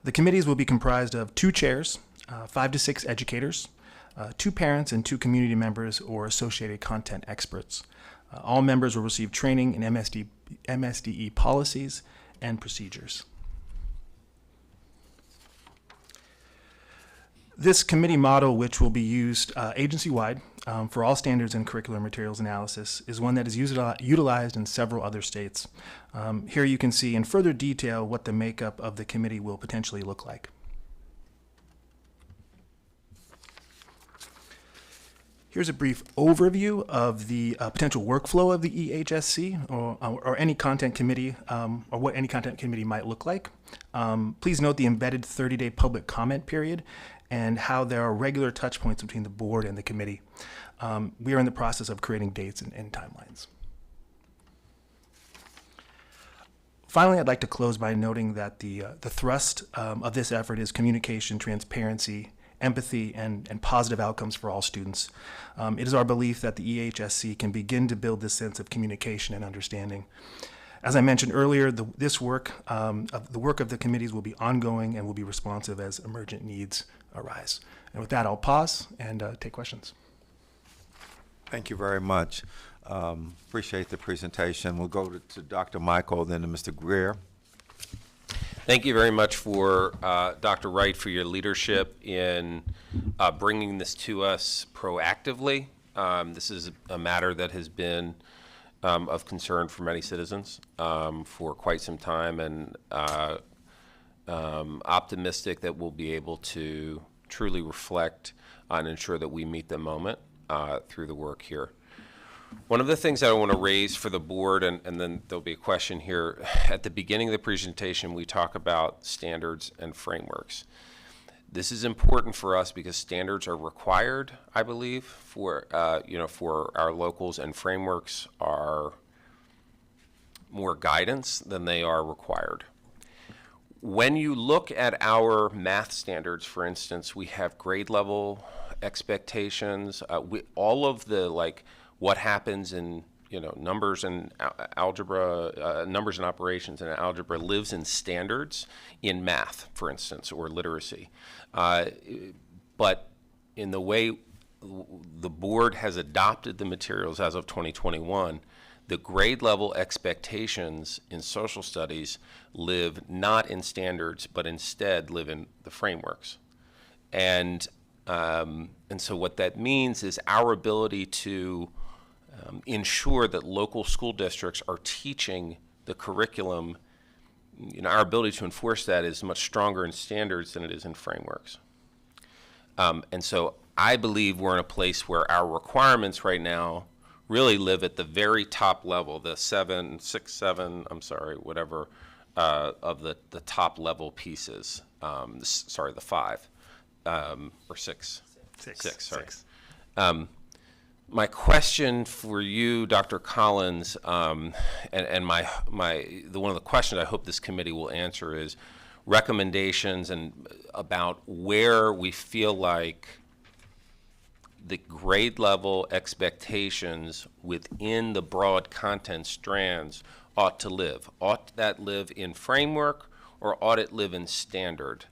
The committees will be comprised of 2 chairs, 5 to 6 educators, 2 parents, and 2 community members or associated content experts. All members will receive training in MSDE policies and procedures. This committee model, which will be used agency-wide for all standards and curricular materials analysis, is one that is utilized in several other states. Here you can see in further detail what the makeup of the committee will potentially look like. Here's a brief overview of the potential workflow of the EHSC or any content committee or what any content committee might look like. Please note the embedded 30-day public comment period and how there are regular touch points between the board and the committee. We are in the process of creating dates and timelines. Finally, I'd like to close by noting that the thrust of this effort is communication, transparency, empathy, and positive outcomes for all students. It is our belief that the EHSC can begin to build this sense of communication and understanding. As I mentioned earlier, the work of the committees will be ongoing and will be responsive as emergent needs arise. And with that, I'll pause and take questions. Thank you very much. Appreciate the presentation. We'll go to Dr. Michael, then to Mr. Greer. Thank you very much for Dr. Wright for your leadership in bringing this to us proactively. This is a matter that has been of concern for many citizens for quite some time, and optimistic that we'll be able to truly reflect and ensure that we meet the moment through the work here. One of the things that I want to raise for the board, and then there'll be a question here, at the beginning of the presentation we talk about standards and frameworks. This is important for us because standards are required, I believe, for for our locals, and frameworks are more guidance than they are required. When you look at our math standards, for instance, we have grade level expectations, all of the what happens in numbers and algebra, numbers and operations in algebra lives in standards in math, for instance, or literacy. But in the way the board has adopted the materials as of 2021, the grade level expectations in social studies live not in standards, but instead live in the frameworks. And so what that means is our ability to ensure that local school districts are teaching the curriculum, our ability to enforce that is much stronger in standards than it is in frameworks. And so I believe we're in a place where our requirements right now really live at the very top level, the 7, 6, 7, whatever, of the top level pieces. The 5, or 6. Six. My question for you, Dr. Collins, and one of the questions I hope this committee will answer is recommendations and about where we feel like the grade level expectations within the broad content strands ought to live. Ought that live in framework, or ought it live in standard?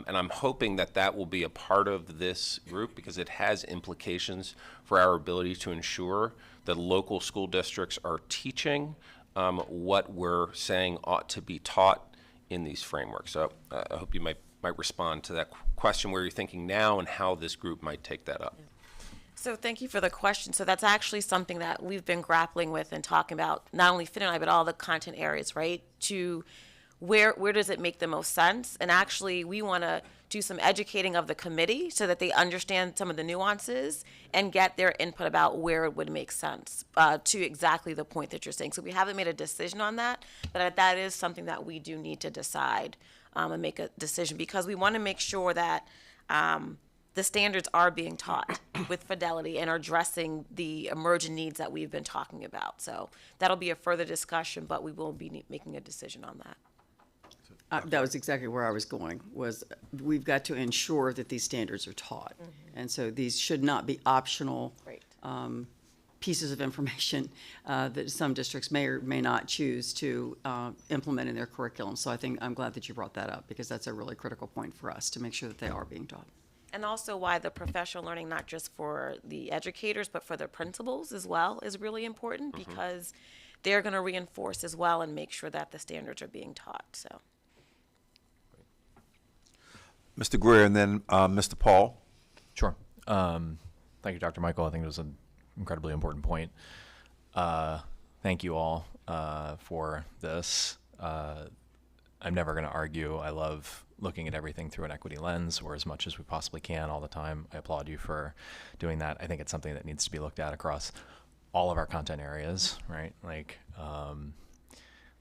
And I'm hoping that that will be a part of this group because it has implications for our ability to ensure that local school districts are teaching what we're saying ought to be taught in these frameworks. So I hope you might respond to that question, where you're thinking now and how this group might take that up. So thank you for the question. So that's actually something that we've been grappling with and talking about, not only Finn and I, but all the content areas, right? To where does it make the most sense? And actually, we want to do some educating of the committee so that they understand some of the nuances and get their input about where it would make sense to exactly the point that you're saying. So we haven't made a decision on that, but that is something that we do need to decide and make a decision, because we want to make sure that the standards are being taught with fidelity and are addressing the emergent needs that we've been talking about. So that'll be a further discussion, but we will be making a decision on that. That was exactly where I was going, was we've got to ensure that these standards are taught. Mm-hmm. And so these should not be optional pieces of information that some districts may or may not choose to implement in their curriculum. So I'm glad that you brought that up, because that's a really critical point for us to make sure that they are being taught. And also why the professional learning, not just for the educators, but for the principals as well, is really important, because they're going to reinforce as well and make sure that the standards are being taught. So. Mr. Greer, and then Mr. Paul. Sure. Thank you, Dr. Michael. I think it was an incredibly important point. Thank you all for this. I'm never going to argue. I love looking at everything through an equity lens, or as much as we possibly can all the time. I applaud you for doing that. I think it's something that needs to be looked at across all of our content areas, right? Like,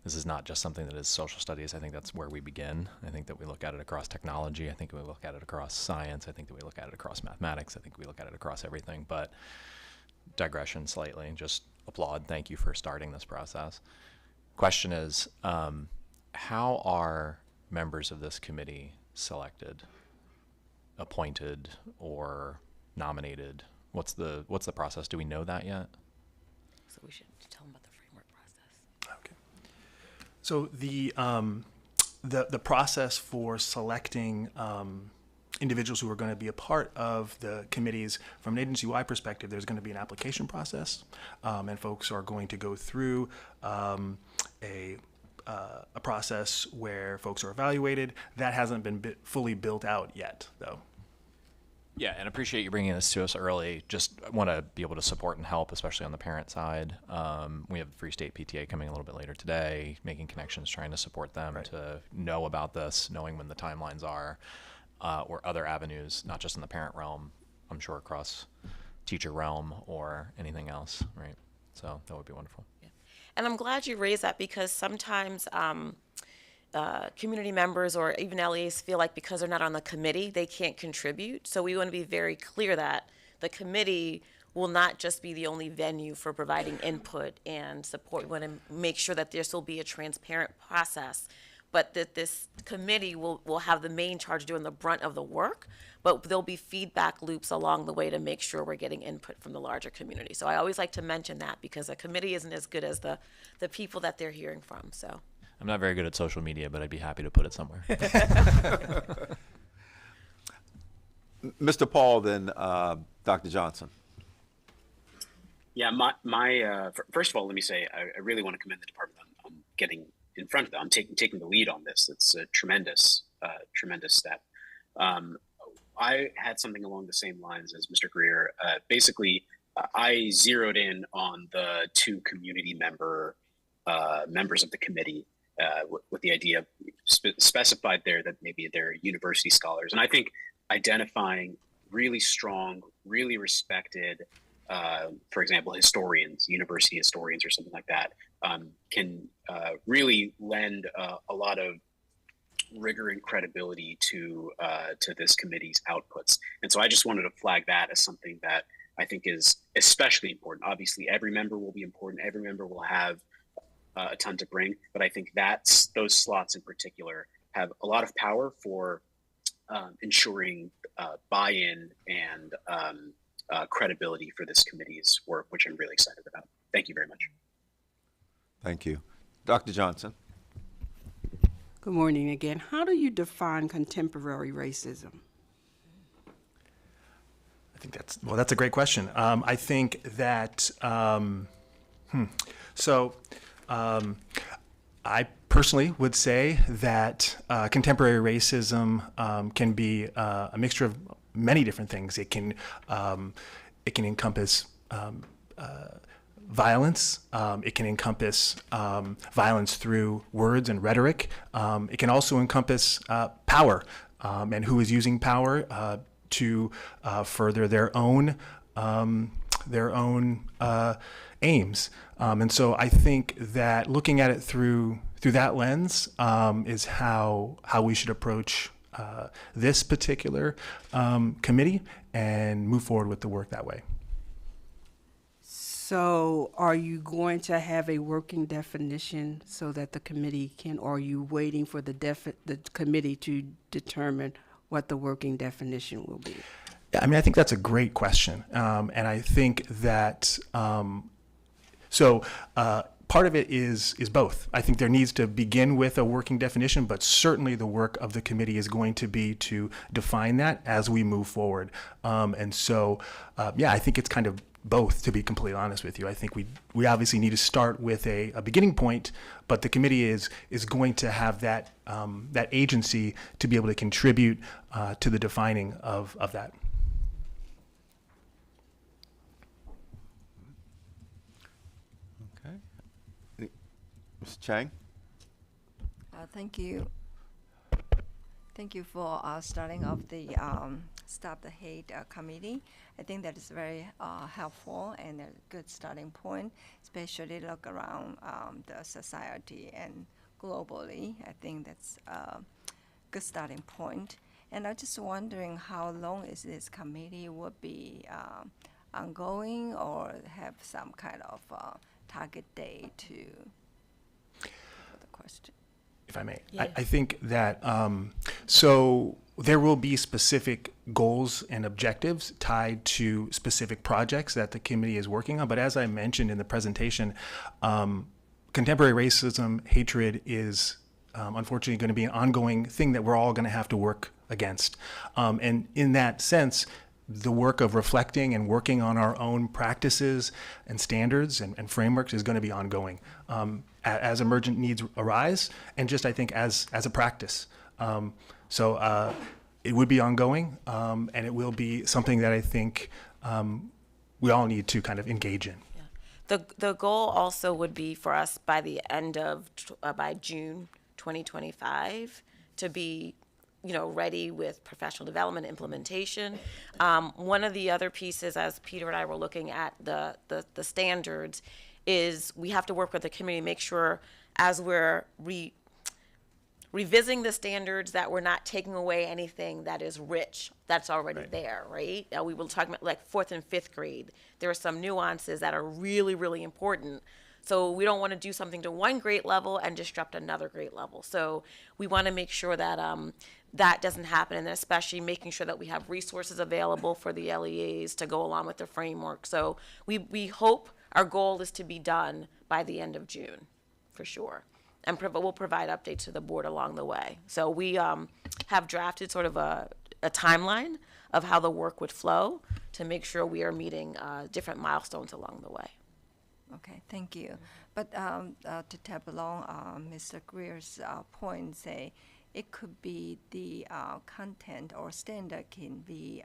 this is not just something that is social studies. I think that's where we begin. I think that we look at it across technology. I think we look at it across science. I think that we look at it across mathematics. I think we look at it across everything. But digression slightly, just applaud. Thank you for starting this process. Question is, how are members of this committee selected, appointed, or nominated? What's the process? Do we know that yet? So we should tell them about the framework process. Okay. So the process for selecting individuals who are going to be a part of the committees, from an agency-wide perspective, there's going to be an application process, and folks are going to go through a process where folks are evaluated. That hasn't been fully built out yet, though. Yeah, and appreciate you bringing this to us early. Just want to be able to support and help, especially on the parent side. We have Free State PTA coming a little bit later today, making connections, trying to support them to know about this, knowing when the timelines are, or other avenues, not just in the parent realm, I'm sure across teacher realm or anything else, right? So that would be wonderful. And I'm glad you raised that, because sometimes community members or even LEAs feel like because they're not on the committee, they can't contribute. So we want to be very clear that the committee will not just be the only venue for providing input and support. We want to make sure that there still be a transparent process, but that this committee will have the main charge doing the brunt of the work, but there'll be feedback loops along the way to make sure we're getting input from the larger community. So I always like to mention that, because a committee isn't as good as the people that they're hearing from, so. I'm not very good at social media, but I'd be happy to put it somewhere. Mr. Paul, then Dr. Johnson. Yeah, first of all, let me say I really want to commend the department on getting in front of them, on taking the lead on this. It's a tremendous step. I had something along the same lines as Mr. Greer. Basically, I zeroed in on the two community members of the committee, with the idea specified there that maybe they're university scholars. And I think identifying really strong, really respected, for example, historians, university historians or something like that, can really lend a lot of rigor and credibility to this committee's outputs. And so I just wanted to flag that as something that I think is especially important. Obviously, every member will be important. Every member will have a ton to bring, but I think those slots in particular have a lot of power for ensuring buy-in and credibility for this committee's work, which I'm really excited about. Thank you very much. Thank you. Dr. Johnson. Good morning again. How do you define contemporary racism? I think that's a great question. I think that I personally would say that contemporary racism can be a mixture of many different things. It can encompass violence. It can encompass violence through words and rhetoric. It can also encompass power and who is using power to further their own aims. And so I think that looking at it through that lens is how we should approach this particular committee and move forward with the work that way. So are you going to have a working definition so that the committee can, or are you waiting for the committee to determine what the working definition will be? Yeah, I mean, I think that's a great question. And I think that, part of it is both. I think there needs to begin with a working definition, but certainly the work of the committee is going to be to define that as we move forward. I think it's kind of both, to be completely honest with you. I think we obviously need to start with a beginning point, but the committee is going to have that agency to be able to contribute to the defining of that. Okay. Ms. Chang? Thank you. Thank you for starting off the Stop the Hate Committee. I think that is very helpful and a good starting point, especially look around the society and globally. I think that's a good starting point. And I'm just wondering how long is this committee will be ongoing or have some kind of target date to for the question. If I may, Yeah. I think that so there will be specific goals and objectives tied to specific projects that the committee is working on. But as I mentioned in the presentation, contemporary racism, hatred is unfortunately going to be an ongoing thing that we're all going to have to work against. And in that sense, the work of reflecting and working on our own practices and standards and frameworks is going to be ongoing as emergent needs arise, and just I think as a practice. So it would be ongoing, and it will be something that I think we all need to kind of engage in. The goal also would be for us by the end of by June 2025 to be ready with professional development implementation. One of the other pieces, as Peter and I were looking at the standards, is we have to work with the community, make sure as we're revisiting the standards that we're not taking away anything that is rich, that's already there, right? We were talking about like 4th and 5th grade. There are some nuances that are really, really important. So we don't want to do something to one grade level and disrupt another grade level. So we want to make sure that that doesn't happen, and especially making sure that we have resources available for the LEAs to go along with the framework. So we hope our goal is to be done by the end of June, for sure. And we'll provide updates to the board along the way. So we have drafted sort of a timeline of how the work would flow to make sure we are meeting different milestones along the way. Okay, thank you. But to tap along Mr. Greer's point, say it could be the content or standard can be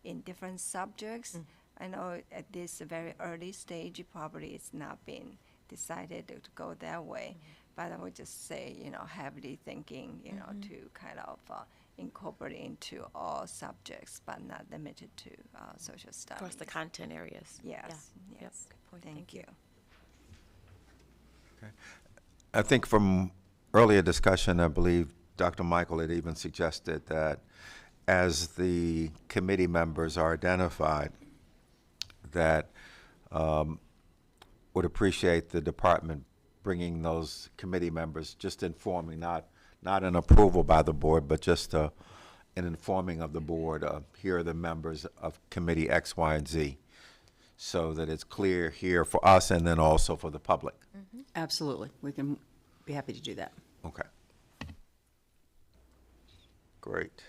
in different subjects. I know at this very early stage, probably it's not been decided to go that way. But I would just say, heavily thinking, to kind of incorporate into all subjects, but not limited to social studies. Across the content areas. Yes, Yeah. yes. Yep. Good point. Thank you. Okay. I think from earlier discussion, I believe Dr. Michael had even suggested that as the committee members are identified, that would appreciate the department bringing those committee members, just informing, not an approval by the board, but just an informing of the board, here are the members of committee X, Y, and Z, so that it's clear here for us and then also for the public. Absolutely. We can be happy to do that. Okay. Great.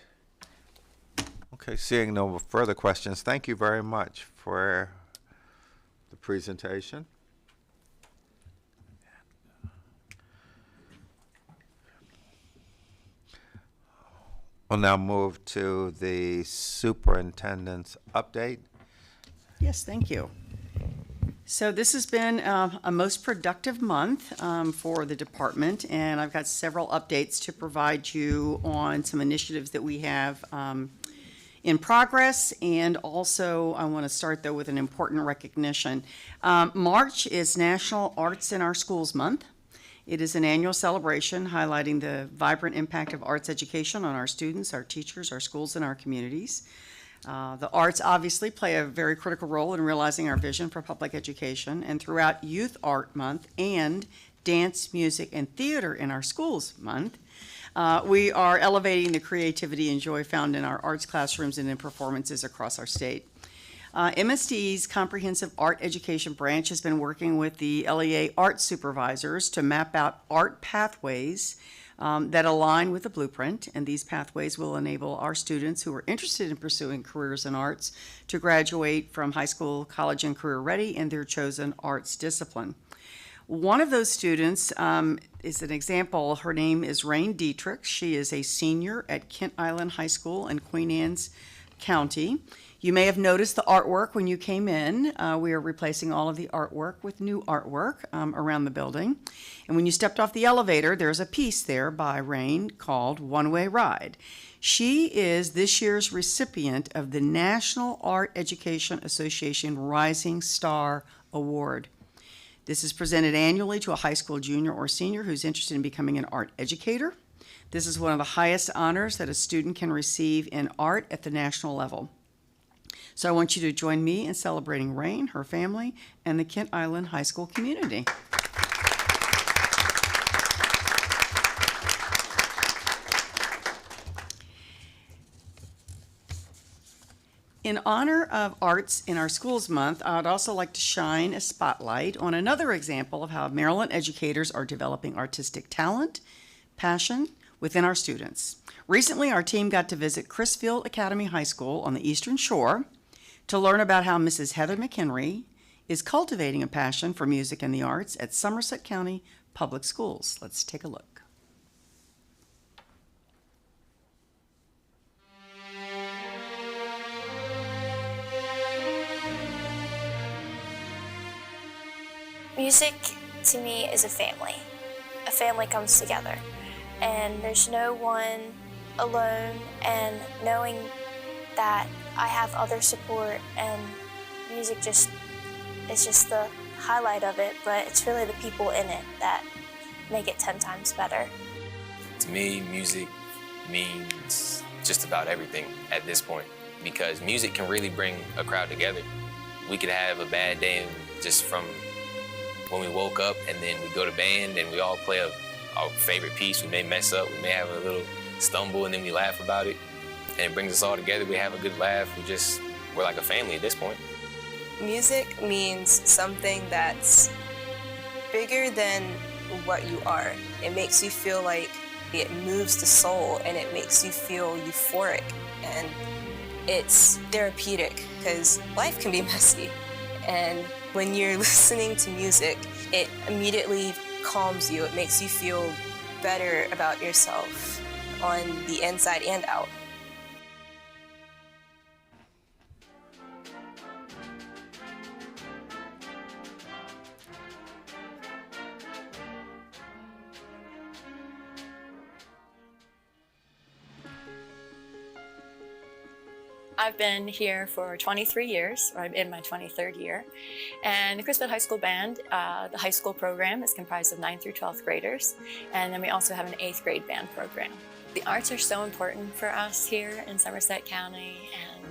Okay, seeing no further questions, thank you very much for the presentation. We'll now move to the superintendent's update. Yes, thank you. So this has been a most productive month for the department, and I've got several updates to provide you on some initiatives that we have in progress, and also I want to start though with an important recognition. March is National Arts in Our Schools Month. It is an annual celebration highlighting the vibrant impact of arts education on our students, our teachers, our schools, and our communities. The arts obviously play a very critical role in realizing our vision for public education, and throughout Youth Art Month and Dance, Music, and Theater in Our Schools Month, we are elevating the creativity and joy found in our arts classrooms and in performances across our state. MSD's Comprehensive Art Education Branch has been working with the LEA art supervisors to map out art pathways that align with the blueprint, and these pathways will enable our students who are interested in pursuing careers in arts to graduate from high school, college, and career ready in their chosen arts discipline. One of those students is an example. Her name is Rain Dietrich. She is a senior at Kent Island High School in Queen Anne's County. You may have noticed the artwork when you came in. We are replacing all of the artwork with new artwork around the building. And when you stepped off the elevator, there's a piece there by Rain called One Way Ride. She is this year's recipient of the National Art Education Association Rising Star Award. This is presented annually to a high school junior or senior who's interested in becoming an art educator. This is one of the highest honors that a student can receive in art at the national level. So I want you to join me in celebrating Rain, her family, and the Kent Island High School community. In honor of Arts in Our Schools Month, I'd also like to shine a spotlight on another example of how Maryland educators are developing artistic talent, passion within our students. Recently, our team got to visit Crisfield Academy High School on the Eastern Shore to learn about how Mrs. Heather McHenry is cultivating a passion for music and the arts at Somerset County Public Schools. Let's take a look. Music, to me, is a family. A family comes together, and there's no one alone, and knowing that I have other support, and music is just the highlight of it, but it's really the people in it that make it 10 times better. To me, music means just about everything at this point, because music can really bring a crowd together. We could have a bad day just from when we woke up, and then we go to band and we all play our favorite piece. We may mess up, we may have a little stumble, and then we laugh about it. And it brings us all together. We have a good laugh. We're like a family at this point. Music means something that's bigger than what you are. It makes you feel like it moves the soul, and it makes you feel euphoric. And it's therapeutic, because life can be messy. And when you're listening to music, it immediately calms you. It makes you feel better about yourself on the inside and out. I've been here for 23 years, or I'm in my 23rd year. And the Crisfield High School Band, the high school program is comprised of 9th through 12th graders. And then we also have an 8th grade band program. The arts are so important for us here in Somerset County and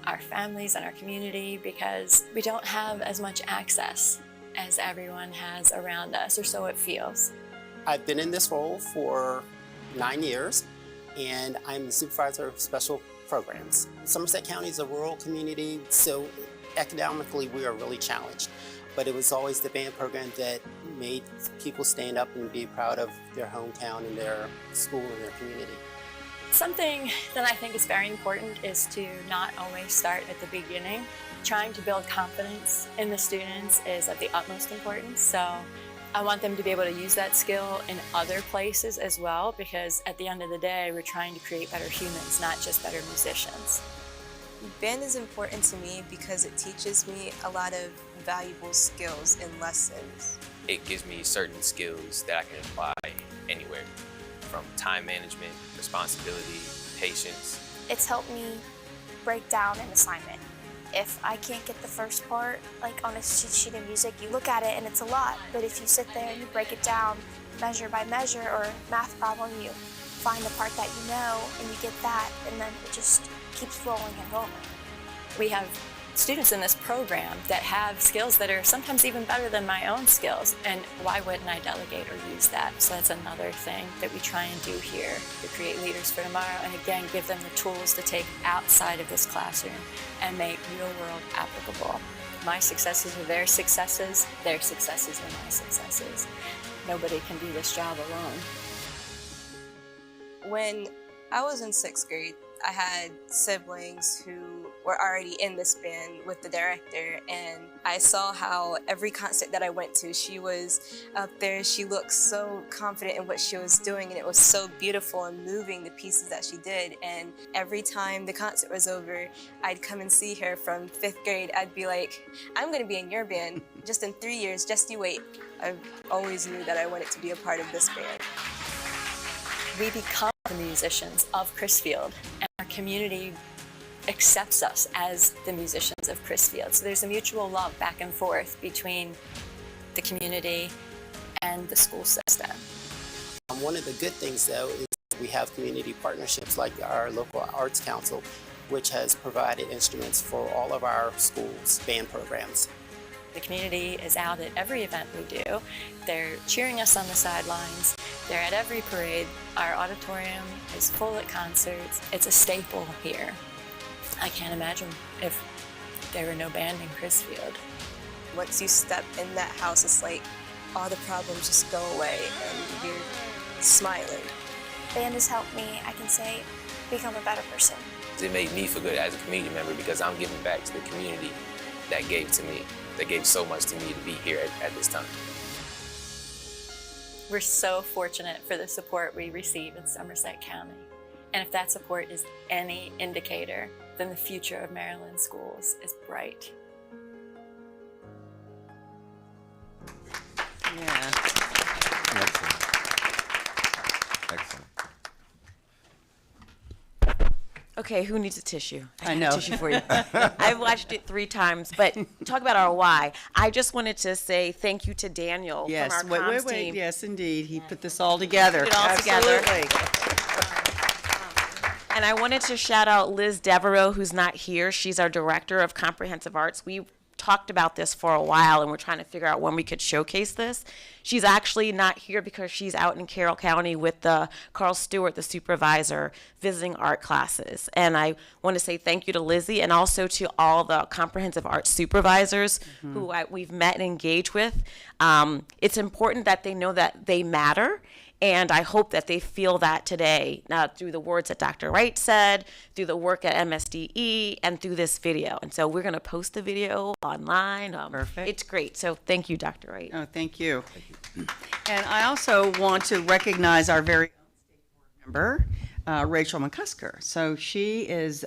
our families and our community, because we don't have as much access as everyone has around us, or so it feels. I've been in this role for 9 years, and I'm the supervisor of special programs. Somerset County is a rural community, so economically we are really challenged. But it was always the band program that made people stand up and be proud of their hometown and their school and their community. Something that I think is very important is to not always start at the beginning. Trying to build confidence in the students is of the utmost importance. So I want them to be able to use that skill in other places as well, because at the end of the day, we're trying to create better humans, not just better musicians. Band is important to me because it teaches me a lot of valuable skills and lessons. It gives me certain skills that I can apply anywhere, from time management, responsibility, patience. It's helped me break down an assignment. If I can't get the first part, like on a sheet of music, you look at it and it's a lot, but if you sit there and you break it down measure by measure, or math problem, you find the part that you know and you get that, and then it just keeps rolling and rolling. We have students in this program that have skills that are sometimes even better than my own skills, and why wouldn't I delegate or use that? So that's another thing that we try and do here to create leaders for tomorrow, and again, give them the tools to take outside of this classroom and make real world applicable. My successes are their successes are my successes. Nobody can do this job alone. When I was in 6th grade, I had siblings who were already in this band with the director, and I saw how every concert that I went to, she was up there, she looked so confident in what she was doing, and it was so beautiful and moving, the pieces that she did. And every time the concert was over, I'd come and see her from 5th grade. I'd be like, I'm gonna be in your band just in 3 years, just you wait. I always knew that I wanted to be a part of this band. We become the musicians of Crisfield, and our community accepts us as the musicians of Crisfield. So there's a mutual love back and forth between the community and the school system. One of the good things, though, is we have community partnerships like our local arts council, which has provided instruments for all of our schools' band programs. The community is out at every event we do. They're cheering us on the sidelines. They're at every parade. Our auditorium is full at concerts. It's a staple here. I can't imagine if there were no band in Crisfield. Once you step in that house, it's like all the problems just go away and you're smiling. Band has helped me, I can say, become a better person. It made me feel good as a community member because I'm giving back to the community that gave to me, that gave so much to me to be here at this time. We're so fortunate for the support we receive in Somerset County. And if that support is any indicator, then the future of Maryland schools is bright. Yeah. Excellent. Excellent. Okay, who needs a tissue? I got a know. tissue for you. I've watched it 3 times, but talk about our why. I just wanted to say thank you to Daniel Yes, from our comms wait. team. Yes, indeed. He put this all together. Put it all together. Absolutely. And I wanted to shout out Liz Devereaux, who's not here. She's our Director of Comprehensive Arts. We talked about this for a while, and we're trying to figure out when we could showcase this. She's actually not here because she's out in Carroll County with Carl Stewart, the supervisor, visiting art classes. And I want to say thank you to Lizzie and also to all the comprehensive arts supervisors who we've met and engaged with. It's important that they know that they matter. And I hope that they feel that today, through the words that Dr. Wright said, through the work at MSDE, and through this video. And so we're going to post the video online. Perfect. It's great. So thank you, Dr. Wright. Oh, thank you. And I also want to recognize our very own state board member, Rachel McCusker. So she is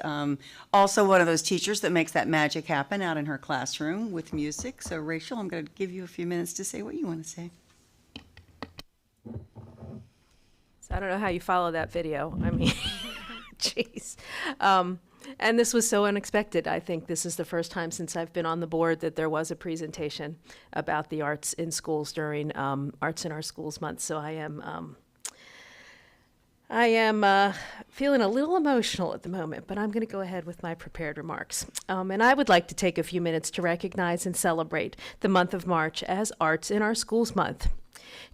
also one of those teachers that makes that magic happen out in her classroom with music. So Rachel, I'm going to give you a few minutes to say what you want to say. So I don't know how you follow that video. I mean, jeez. And this was so unexpected. I think this is the first time since I've been on the board that there was a presentation about the arts in schools during Arts in Our Schools Month. So I am feeling a little emotional at the moment, but I'm going to go ahead with my prepared remarks. And I would like to take a few minutes to recognize and celebrate the month of March as Arts in Our Schools Month.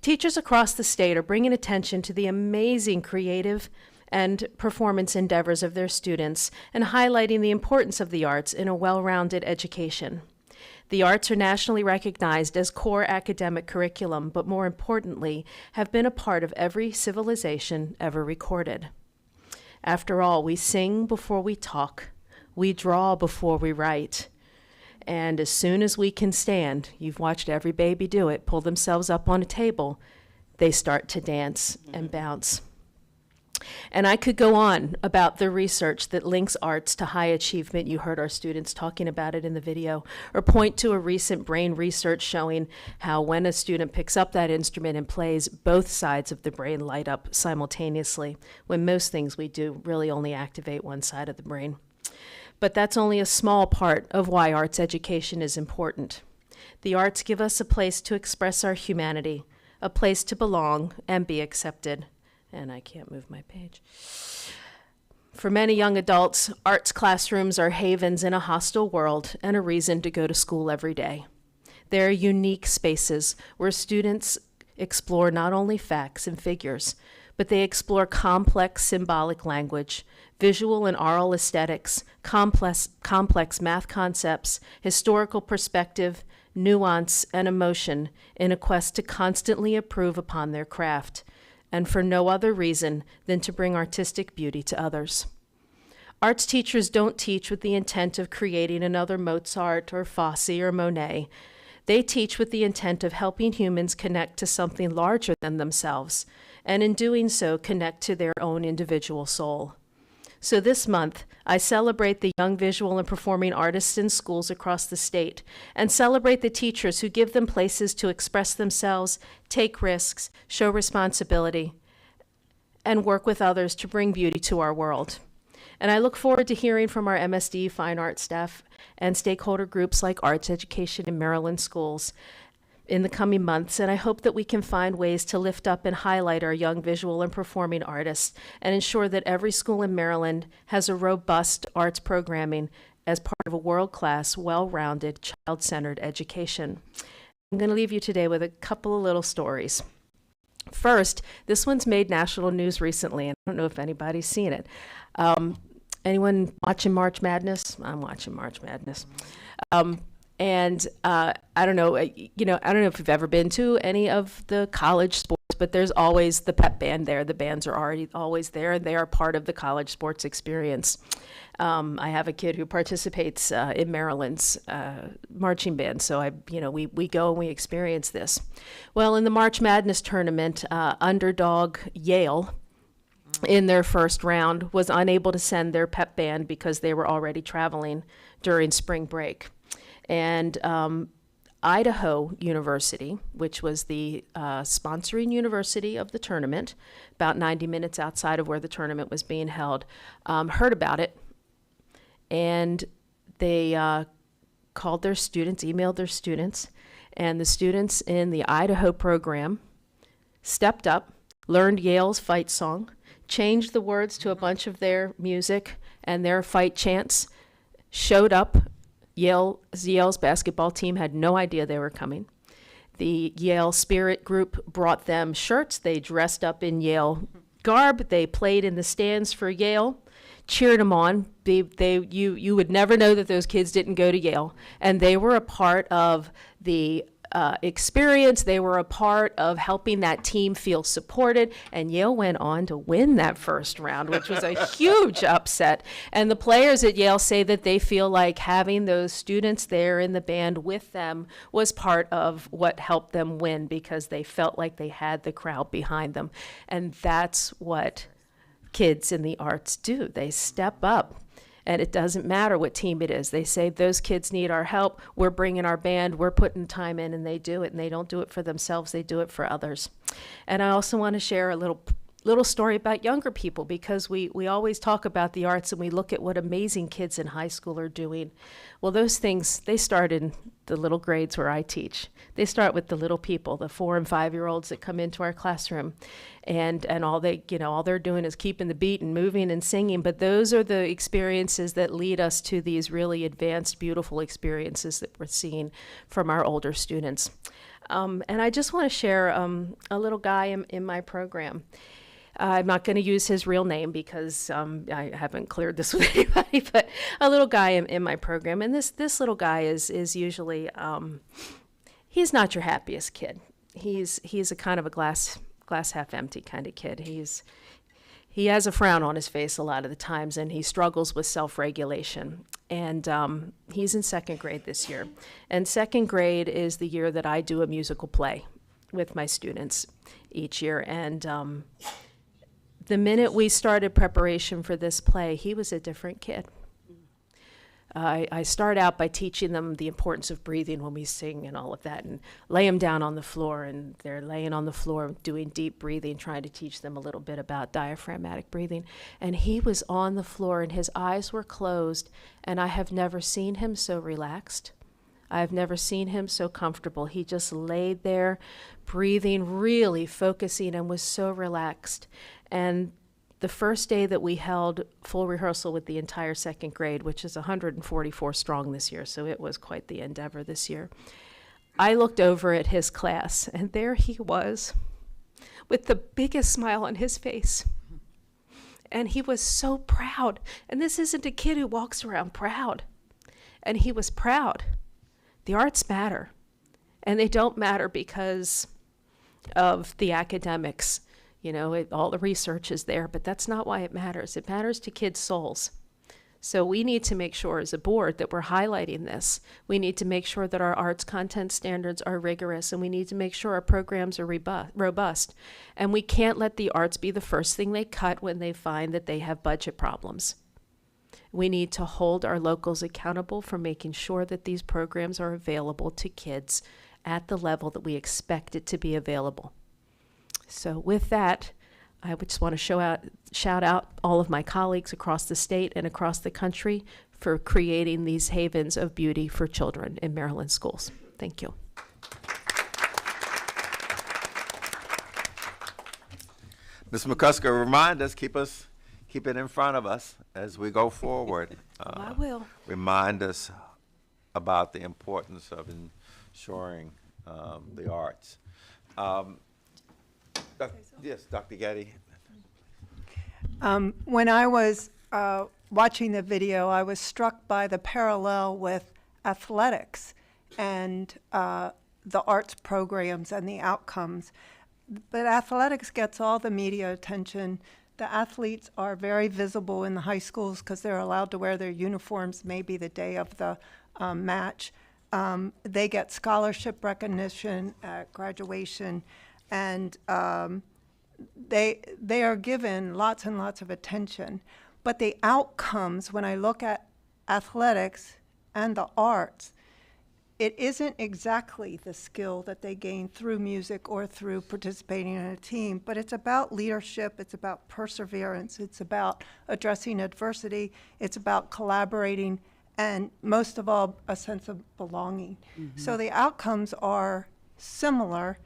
Teachers across the state are bringing attention to the amazing creative and performance endeavors of their students and highlighting the importance of the arts in a well-rounded education. The arts are nationally recognized as core academic curriculum, but more importantly, have been a part of every civilization ever recorded. After all, we sing before we talk, we draw before we write. And as soon as we can stand, you've watched every baby do it, pull themselves up on a table, they start to dance and bounce. And I could go on about the research that links arts to high achievement. You heard our students talking about it in the video, or point to a recent brain research showing how when a student picks up that instrument and plays, both sides of the brain light up simultaneously, when most things we do really only activate one side of the brain. But that's only a small part of why arts education is important. The arts give us a place to express our humanity, a place to belong and be accepted. And I can't move my page. For many young adults, arts classrooms are havens in a hostile world and a reason to go to school every day. They're unique spaces where students explore not only facts and figures, but they explore complex symbolic language, visual and oral aesthetics, complex math concepts, historical perspective, nuance, and emotion in a quest to constantly improve upon their craft, and for no other reason than to bring artistic beauty to others. Arts teachers don't teach with the intent of creating another Mozart or Fosse or Monet. They teach with the intent of helping humans connect to something larger than themselves, and in doing so, connect to their own individual soul. So this month, I celebrate the young visual and performing artists in schools across the state, and celebrate the teachers who give them places to express themselves, take risks, show responsibility, and work with others to bring beauty to our world. And I look forward to hearing from our MSD fine arts staff and stakeholder groups like Arts Education in Maryland schools in the coming months, and I hope that we can find ways to lift up and highlight our young visual and performing artists and ensure that every school in Maryland has a robust arts programming as part of a world-class, well-rounded, child-centered education. I'm going to leave you today with a couple of little stories. First, this one's made national news recently, and I don't know if anybody's seen it. Anyone watching March Madness? I'm watching March Madness. I don't know, I don't know if you've ever been to any of the college sports, but there's always the pep band there. The bands are already always there, and they are part of the college sports experience. I have a kid who participates in Maryland's marching band, so we go and we experience this. Well, in the March Madness tournament, underdog Yale, in their first round, was unable to send their pep band because they were already traveling during spring break. And Idaho University, which was the sponsoring university of the tournament, about 90 minutes outside of where the tournament was being held, heard about it, and they called their students, emailed their students, and the students in the Idaho program stepped up, learned Yale's fight song, changed the words to a bunch of their music and their fight chants, showed up. Yale's basketball team had no idea they were coming. The Yale Spirit group brought them shirts. They dressed up in Yale garb. They played in the stands for Yale, cheered them on. You would never know that those kids didn't go to Yale. And they were a part of the experience. They were a part of helping that team feel supported, and Yale went on to win that first round, which was a huge upset. And the players at Yale say that they feel like having those students there in the band with them was part of what helped them win, because they felt like they had the crowd behind them. And that's what kids in the arts do. They step up. And it doesn't matter what team it is. They say, those kids need our help. We're bringing our band. We're putting time in, and they do it. And they don't do it for themselves. They do it for others. And I also want to share a little story about younger people, because we always talk about the arts and we look at what amazing kids in high school are doing. Well, those things, they start in the little grades where I teach. They start with the little people, the 4 and 5-year-olds that come into our classroom, and all they're doing is keeping the beat and moving and singing. But those are the experiences that lead us to these really advanced, beautiful experiences that we're seeing from our older students. And I just want to share a little guy in my program. I'm not going to use his real name because I haven't cleared this with anybody, but a little guy in my program. And this little guy is usually, he's not your happiest kid. He's a kind of a glass half empty kind of kid. He has a frown on his face a lot of the times, and he struggles with self-regulation. And he's in 2nd grade this year. And 2nd grade is the year that I do a musical play with my students each year. And the minute we started preparation for this play, he was a different kid. I start out by teaching them the importance of breathing when we sing and all of that, and lay them down on the floor, and they're laying on the floor doing deep breathing, trying to teach them a little bit about diaphragmatic breathing. And he was on the floor and his eyes were closed, and I have never seen him so relaxed. I've never seen him so comfortable. He just laid there, breathing, really focusing, and was so relaxed. And the first day that we held full rehearsal with the entire 2nd grade, which is 144 strong this year, so it was quite the endeavor this year, I looked over at his class, and there he was with the biggest smile on his face. And he was so proud. And this isn't a kid who walks around proud. And he was proud. The arts matter. And they don't matter because of the academics. All the research is there, but that's not why it matters. It matters to kids' souls. So we need to make sure as a board that we're highlighting this. We need to make sure that our arts content standards are rigorous, and we need to make sure our programs are robust. And we can't let the arts be the first thing they cut when they find that they have budget problems. We need to hold our locals accountable for making sure that these programs are available to kids at the level that we expect it to be available. So with that, I would just want to shout out all of my colleagues across the state and across the country for creating these havens of beauty for children in Maryland schools. Thank you. Ms. McCusker, remind us, keep it in front of us as we go forward. I will. Remind us about the importance of ensuring the arts. Yes, Dr. Getty. When I was watching the video, I was struck by the parallel with athletics and the arts programs and the outcomes. But athletics gets all the media attention. The athletes are very visible in the high schools because they're allowed to wear their uniforms maybe the day of the match. They get scholarship recognition at graduation, and they are given lots and lots of attention. But the outcomes, when I look at athletics and the arts, it isn't exactly the skill that they gain through music or through participating in a team, but it's about leadership, it's about perseverance, it's about addressing adversity, it's about collaborating, and most of all, a sense of belonging. So the outcomes are similar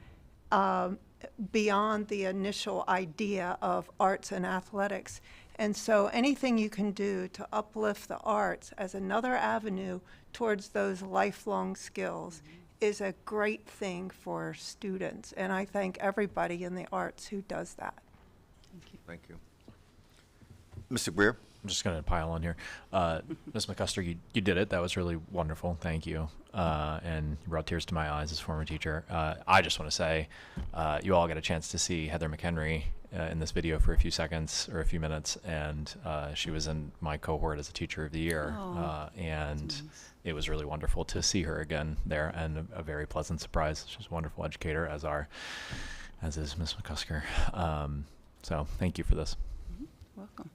beyond the initial idea of arts and athletics. And so anything you can do to uplift the arts as another avenue towards those lifelong skills is a great thing for students. And I thank everybody in the arts who does that. Thank you. Mr. Greer? I'm just going to pile on here. Ms. McCusker, you did it. That was really wonderful. Thank you. And you brought tears to my eyes as a former teacher. I just want to say you all got a chance to see Heather McHenry in this video for a few seconds or a few minutes, and she was in my cohort as a Teacher of the Year. And it was really wonderful to see her again there, and a very pleasant surprise. She's a wonderful educator, as is Ms. McCusker. So thank you for this. Welcome.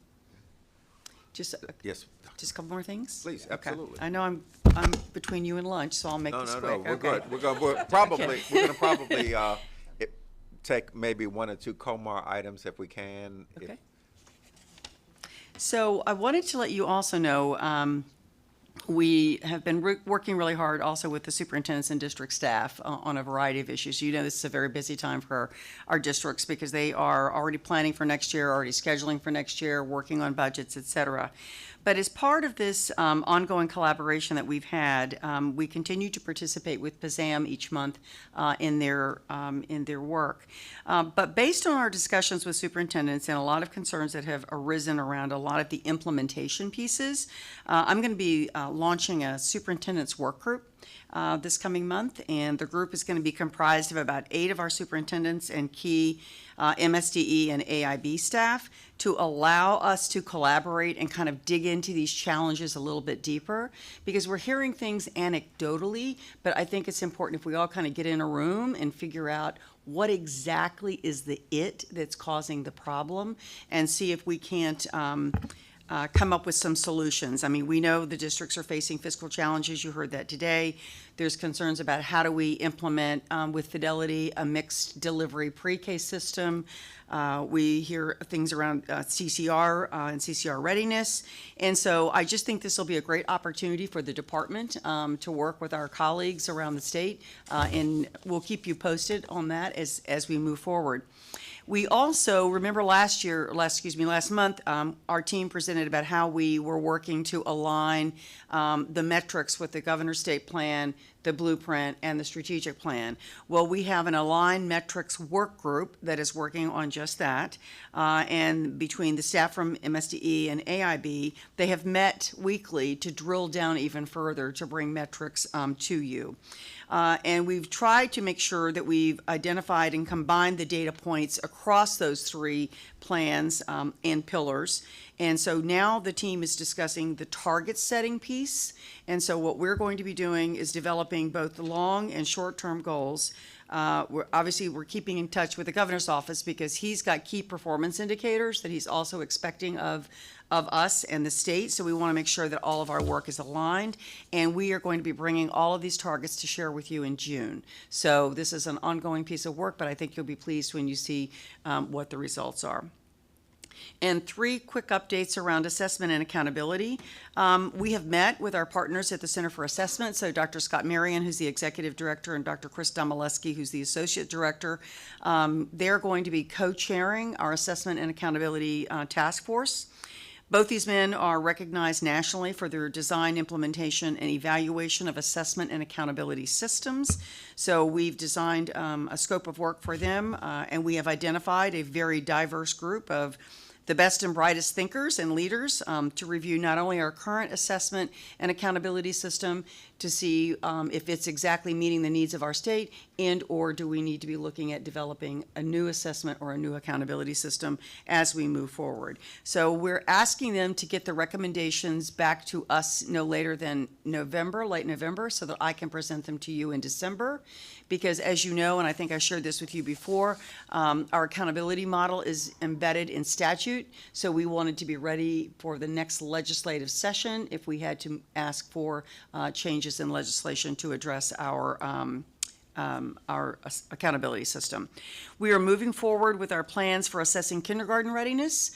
Just yes. Just a couple more things. Please, absolutely. Okay. I know I'm between you and lunch, so I'll make this quick. No, we're Okay. good. We're probably take maybe one or two COMAR items if we can. Okay. So I wanted to let you also know we have been working really hard also with the superintendents and district staff on a variety of issues. You know, this is a very busy time for our districts because they are already planning for next year, already scheduling for next year, working on budgets, et cetera. But as part of this ongoing collaboration that we've had, we continue to participate with PZAM each month in their work. But based on our discussions with superintendents and a lot of concerns that have arisen around a lot of the implementation pieces, I'm going to be launching a superintendent's work group this coming month, and the group is going to be comprised of about 8 of our superintendents and key MSDE and AIB staff to allow us to collaborate and kind of dig into these challenges a little bit deeper, because we're hearing things anecdotally, but I think it's important if we all kind of get in a room and figure out what exactly is the it that's causing the problem and see if we can't come up with some solutions. I mean, we know the districts are facing fiscal challenges. You heard that today. There's concerns about how do we implement with fidelity a mixed delivery pre-K system. We hear things around CCR and CCR readiness. And so I just think this will be a great opportunity for the department to work with our colleagues around the state. And we'll keep you posted on that as we move forward. We also, remember last month, our team presented about how we were working to align the metrics with the governor's state plan, the blueprint, and the strategic plan. Well, we have an aligned metrics work group that is working on just that. And between the staff from MSDE and AIB, they have met weekly to drill down even further to bring metrics to you. And we've tried to make sure that we've identified and combined the data points across those 3 plans and pillars. And so now the team is discussing the target setting piece. And so what we're going to be doing is developing both the long and short-term goals. We're keeping in touch with the governor's office because he's got key performance indicators that he's also expecting of us and the state. So we want to make sure that all of our work is aligned. And we are going to be bringing all of these targets to share with you in June. So this is an ongoing piece of work, but I think you'll be pleased when you see what the results are. And 3 quick updates around assessment and accountability. We have met with our partners at the Center for Assessment, so Dr. Scott Marion, who's the executive director, and Dr. Chris Domaleski, who's the associate director. They're going to be co-chairing our assessment and accountability task force. Both these men are recognized nationally for their design, implementation, and evaluation of assessment and accountability systems. So we've designed a scope of work for them, and we have identified a very diverse group of the best and brightest thinkers and leaders to review not only our current assessment and accountability system to see if it's exactly meeting the needs of our state, and or do we need to be looking at developing a new assessment or a new accountability system as we move forward. So we're asking them to get the recommendations back to us no later than November, late November, so that I can present them to you in December. Because as you know, and I think I shared this with you before, our accountability model is embedded in statute, so we wanted to be ready for the next legislative session if we had to ask for changes in legislation to address our accountability system. We are moving forward with our plans for assessing kindergarten readiness.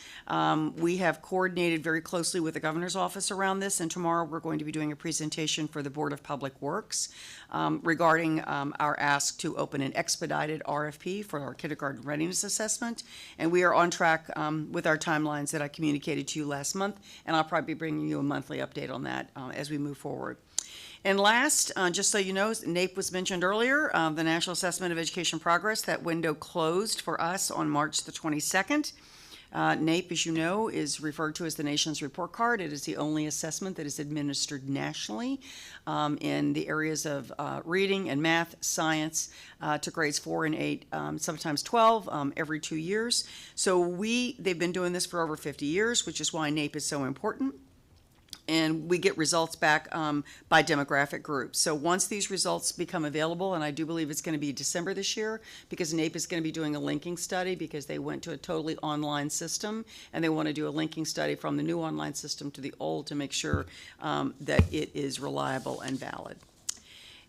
We have coordinated very closely with the governor's office around this, and tomorrow we're going to be doing a presentation for the Board of Public Works regarding our ask to open an expedited RFP for our kindergarten readiness assessment. And we are on track with our timelines that I communicated to you last month, and I'll probably be bringing you a monthly update on that as we move forward. And last, just so you know, NAEP was mentioned earlier, the National Assessment of Education Progress. That window closed for us on March the 22nd. NAEP, as you know, is referred to as the nation's report card. It is the only assessment that is administered nationally in the areas of reading and math, science, to grades 4 and 8, sometimes 12, every 2 years. So they've been doing this for over 50 years, which is why NAEP is so important. And we get results back by demographic groups. So once these results become available, and I do believe it's going to be December this year, because NAEP is going to be doing a linking study because they went to a totally online system, and they want to do a linking study from the new online system to the old to make sure that it is reliable and valid.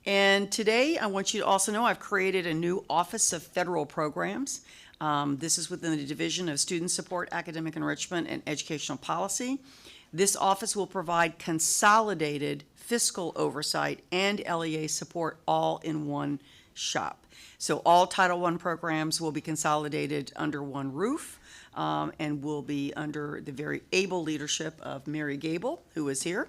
And today, I want you to also know I've created a new Office of Federal Programs. This is within the Division of Student Support, Academic Enrichment, and Educational Policy. This office will provide consolidated fiscal oversight and LEA support all in one shop. So all Title I programs will be consolidated under one roof and will be under the very able leadership of Mary Gable, who is here.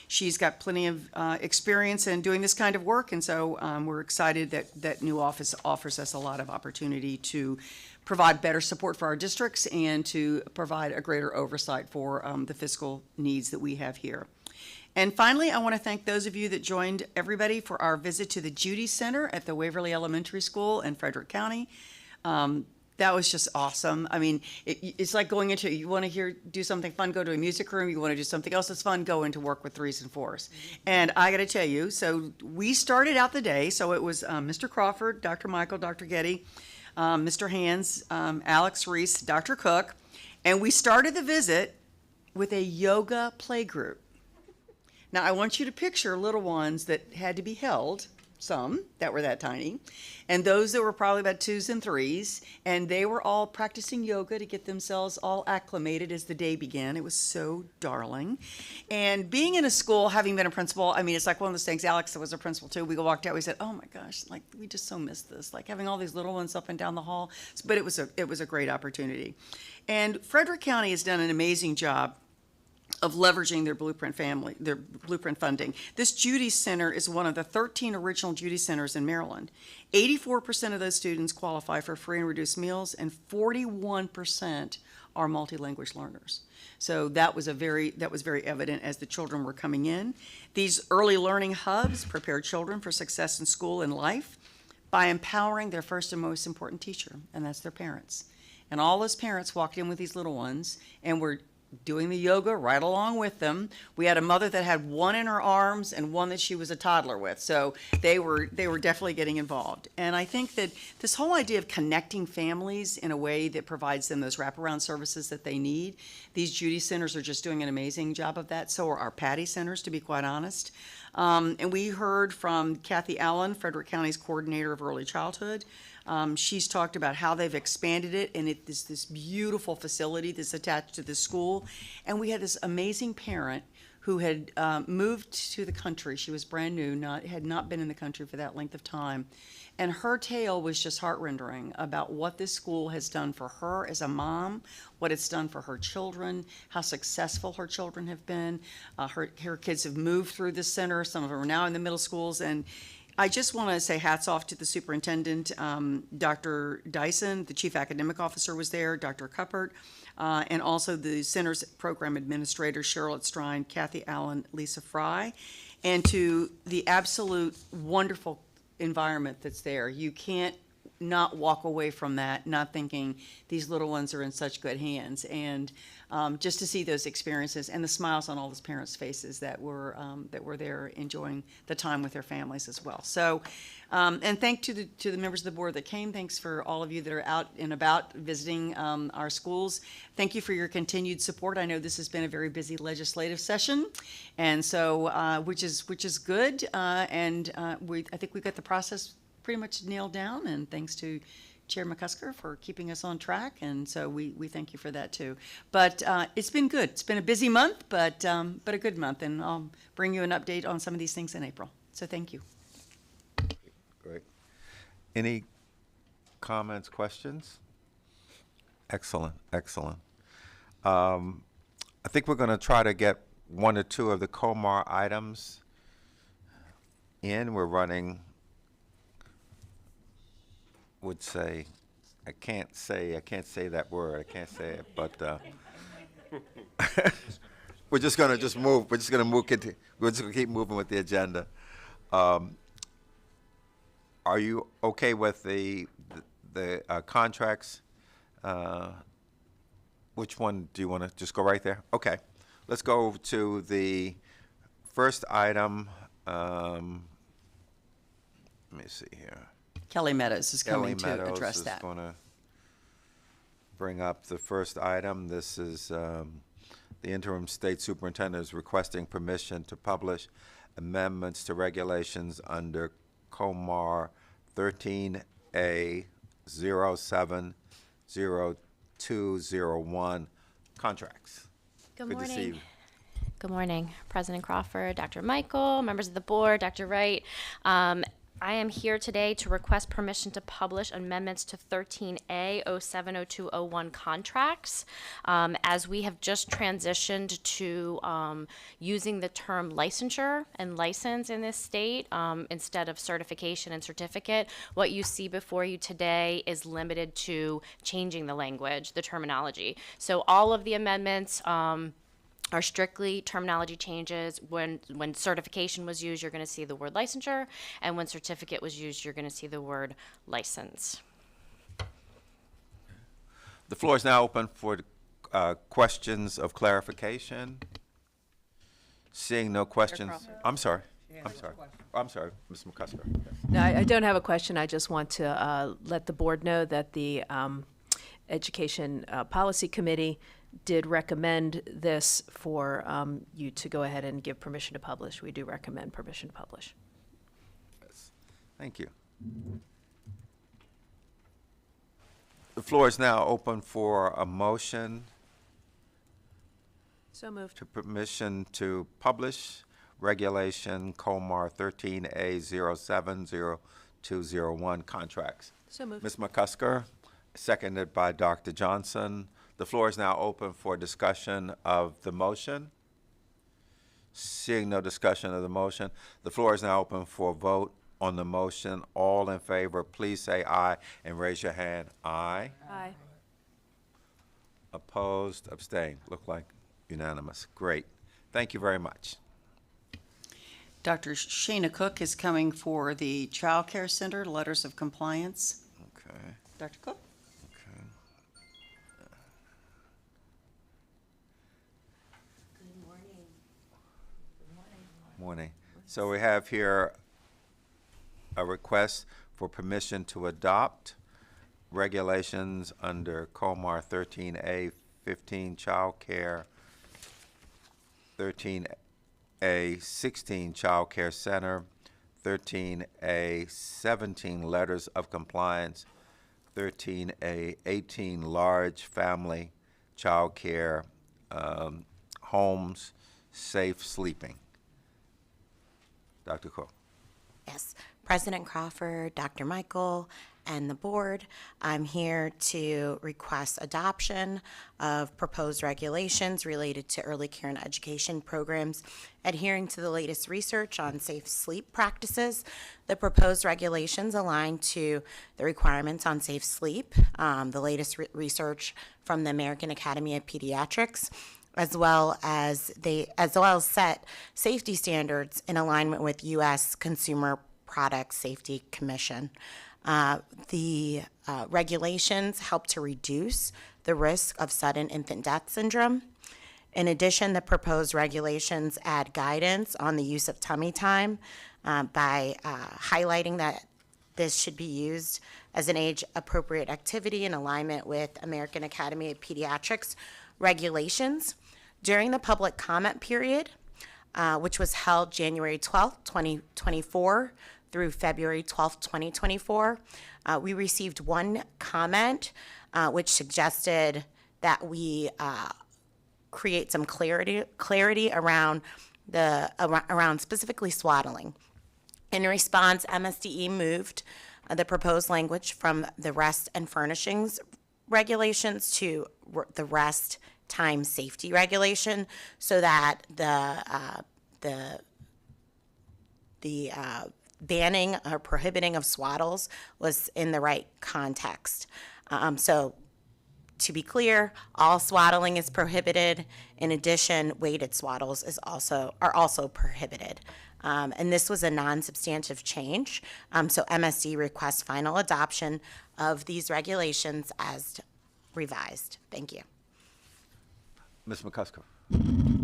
She's got plenty of experience in doing this kind of work, and so we're excited that that new office offers us a lot of opportunity to provide better support for our districts and to provide a greater oversight for the fiscal needs that we have here. And finally, I want to thank those of you that joined everybody for our visit to the Judy Center at the Waverly Elementary School in Frederick County. That was just awesome. I mean, it's like going into, you want to do something fun, go to a music room. You want to do something else that's fun, go into work with 3s and 4s. And I got to tell you, so we started out the day, so it was Mr. Crawford, Dr. Michael, Dr. Getty, Mr. Hands, Alex Reese, Dr. Cook, and we started the visit with a yoga playgroup. Now, I want you to picture little ones that had to be held, some that were that tiny, and those that were probably about 2s and 3s, and they were all practicing yoga to get themselves all acclimated as the day began. It was so darling. And being in a school, having been a principal, I mean, it's like one of those things. Alex was a principal too. We walked out, we said, oh my gosh, like we just so missed this, like having all these little ones up and down the hall. But it was a great opportunity. And Frederick County has done an amazing job of leveraging their Blueprint funding. This Judy Center is one of the 13 original Judy Centers in Maryland. 84% of those students qualify for free and reduced meals, and 41% are multilingual learners. So that was very evident as the children were coming in. These early learning hubs prepare children for success in school and life by empowering their first and most important teacher, and that's their parents. And all those parents walked in with these little ones and were doing the yoga right along with them. We had a mother that had one in her arms and one that she was a toddler with. So they were definitely getting involved. And I think that this whole idea of connecting families in a way that provides them those wraparound services that they need, these Judy centers are just doing an amazing job of that. So are our Patty centers, to be quite honest. And we heard from Kathy Allen, Frederick County's coordinator of early childhood. She's talked about how they've expanded it, and it is this beautiful facility that's attached to the school. And we had this amazing parent who had moved to the country. She was brand new, had not been in the country for that length of time. And her tale was just heart-rending about what this school has done for her as a mom, what it's done for her children, how successful her children have been. Her kids have moved through the center. Some of them are now in the middle schools. And I just want to say hats off to the superintendent, Dr. Dyson, the chief academic officer was there, Dr. Cuppert, and also the center's program administrators, Charlotte Strine, Kathy Allen, Lisa Fry, and to the absolute wonderful environment that's there. You can't not walk away from that, not thinking these little ones are in such good hands. And just to see those experiences and the smiles on all those parents' faces that were there enjoying the time with their families as well. So, and thank to the members of the board that came. Thanks for all of you that are out and about visiting our schools. Thank you for your continued support. I know this has been a very busy legislative session, and so which is good. I think we got the process pretty much nailed down, and thanks to Chair McCusker for keeping us on track, and so we thank you for that too. But it's been good. It's been a busy month, but a good month, and I'll bring you an update on some of these things in April. So thank you. Great. Any comments, questions? Excellent, excellent. I think we're going to try to get one or two of the COMAR items in. We're running, I can't say that word. I can't say it, but we're just gonna move. We're just gonna keep moving with the agenda. Are you okay with the contracts? Which one do you want to just go right there? Okay, let's go to the first item. Let me see here. Kelly Meadows is coming to address is that. going to bring up the first item. This is the interim state superintendent is requesting permission to publish amendments to regulations under COMAR 13A 070201 contracts. Good Good to see morning. you. Good morning, President Crawford, Dr. Michael, members of the board, Dr. Wright. I am here today to request permission to publish amendments to 13A 070201 contracts. As we have just transitioned to using the term licensure and license in this state instead of certification and certificate, what you see before you today is limited to changing the language, the terminology. So all of the amendments are strictly terminology changes. When certification was used, you're going to see the word licensure, and when certificate was used, you're going to see the word license. The floor is now open for questions of clarification. Seeing no questions. I'm sorry. I'm sorry, Ms. McCusker. No, I don't have a question. I just want to let the board know that the Education Policy Committee did recommend this for you to go ahead and give permission to publish. We do recommend permission to publish. Yes. Thank you. The floor is now open for a motion So moved. to permission to publish regulation COMAR 13A 070201 contracts. So moved. Ms. McCusker, seconded by Dr. Johnson. The floor is now open for discussion of the motion. Seeing no discussion of the motion, the floor is now open for a vote on the motion. All in favor, please say aye and raise your hand. Aye. Aye. Opposed, abstained. Look like unanimous. Great. Thank you very much. Dr. Shana Cook is coming for the Child Care Center, letters of compliance. Okay. Dr. Cook? Morning. So we have here a request for permission to adopt regulations under Comar 13A 15 child care, 13A 16 child care center, 13A 17 letters of compliance, 13A 18 large family child care homes, safe sleeping. Dr. Cole. Yes, President Crawford, Dr. Michael, and the board, I'm here to request adoption of proposed regulations related to early care and education programs adhering to the latest research on safe sleep practices. The proposed regulations align to the requirements on safe sleep, the latest research from the American Academy of Pediatrics, as well as set safety standards in alignment with U.S. Consumer Product Safety Commission. The regulations help to reduce the risk of sudden infant death syndrome. In addition, the proposed regulations add guidance on the use of tummy time by highlighting that this should be used as an age-appropriate activity in alignment with American Academy of Pediatrics regulations. During the public comment period, which was held January 12th, 2024 through February 12th, 2024, we received one comment which suggested that we create some clarity around around specifically swaddling. In response, MSDE moved the proposed language from the rest and furnishings regulations to the rest time safety regulation, so that the banning or prohibiting of swaddles was in the right context. So to be clear, all swaddling is prohibited. In addition, weighted swaddles are also prohibited. And this was a non-substantive change. So MSD requests final adoption of these regulations as revised. Thank you. Ms. McCusker.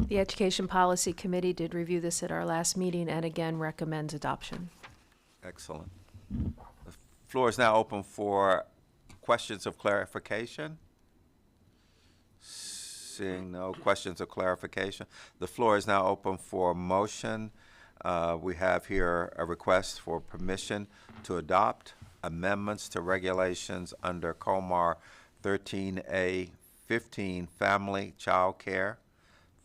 The Education Policy Committee did review this at our last meeting and again recommends adoption. Excellent. The floor is now open for questions of clarification. Seeing no questions of clarification, the floor is now open for motion. We have here a request for permission to adopt amendments to regulations under Comar 13A 15 family child care,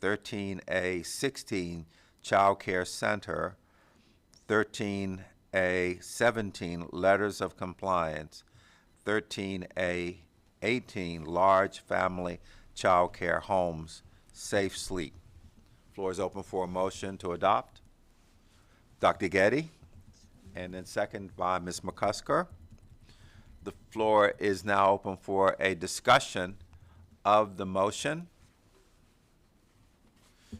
13A 16 child care center, 13A 17 letters of compliance, 13A 18 large family child care homes, safe sleep. Floor is open for a motion to adopt. Dr. Getty, and then second by Ms. McCusker. The floor is now open for a discussion of the motion.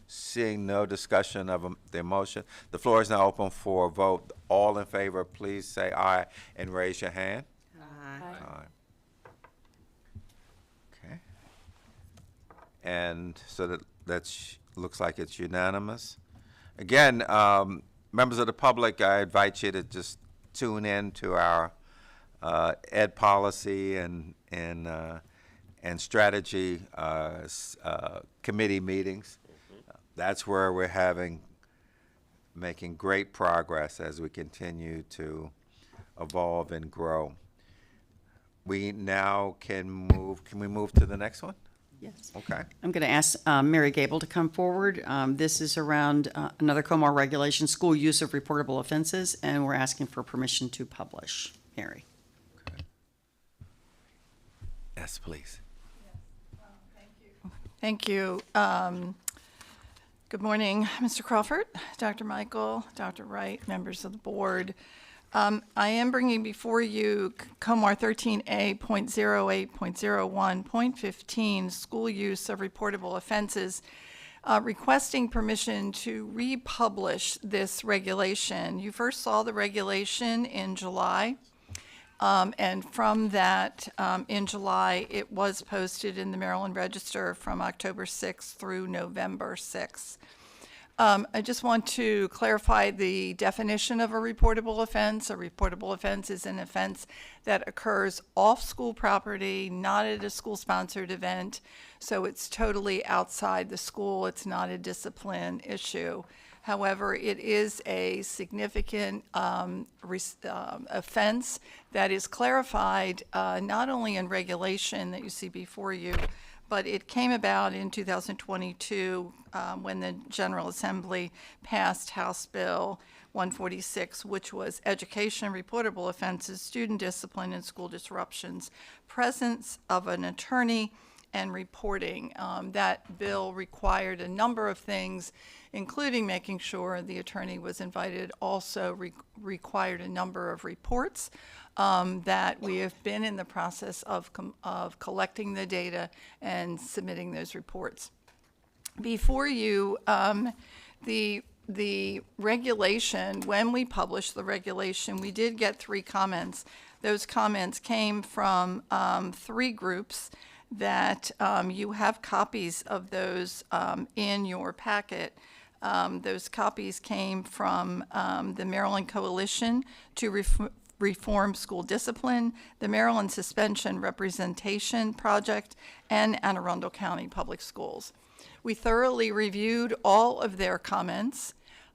Seeing no discussion of the motion, the floor is now open for a vote. All in favor, please say aye and raise your hand. Aye. Okay. And so that looks like it's unanimous. Again, members of the public, I invite you to just tune in to our ed policy and strategy committee meetings. That's where we're making great progress as we continue to evolve and grow. We now can we move to the next one? Yes. Okay. I'm going to ask Mary Gable to come forward. This is around another Comar regulation, school use of reportable offenses, and we're asking for permission to publish. Mary. Okay. Yes, please. Thank you. Good morning, Mr. Crawford, Dr. Michael, Dr. Wright, members of the board. I am bringing before you Comar 13A.08.01.15, school use of reportable offenses, requesting permission to republish this regulation. You first saw the regulation in July. And from that, in July, it was posted in the Maryland Register from October 6th through November 6th. I just want to clarify the definition of a reportable offense. A reportable offense is an offense that occurs off school property, not at a school-sponsored event. So it's totally outside the school. It's not a discipline issue. However, it is a significant offense that is clarified not only in regulation that you see before you, but it came about in 2022 when the General Assembly passed House Bill 146, which was Education Reportable Offenses, Student Discipline, and School Disruptions, Presence of an Attorney, and Reporting. That bill required a number of things, including making sure the attorney was invited, also required a number of reports that we have been in the process of collecting the data and submitting those reports. Before you, the regulation, when we published the regulation, we did get 3 comments. Those comments came from 3 groups that you have copies of those in your packet. Those copies came from the Maryland Coalition to Reform School Discipline, the Maryland Suspension Representation Project, and Anne Arundel County Public Schools. We thoroughly reviewed all of their comments,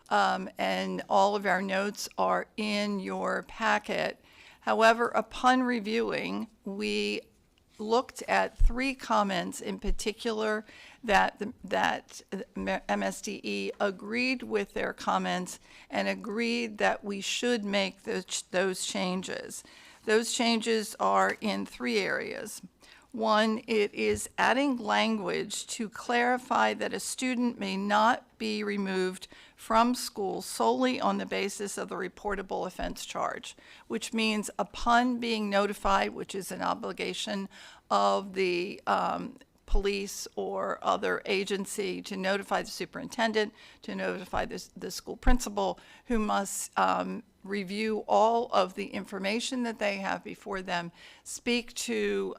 and all of our notes are in your packet. However, upon reviewing, we looked at 3 comments in particular that MSDE agreed with their comments and agreed that we should make those changes. Those changes are in 3 areas. 1, it is adding language to clarify that a student may not be removed from school solely on the basis of the reportable offense charge, which means upon being notified, which is an obligation of the police or other agency to notify the superintendent, to notify the school principal, who must review all of the information that they have before them, speak to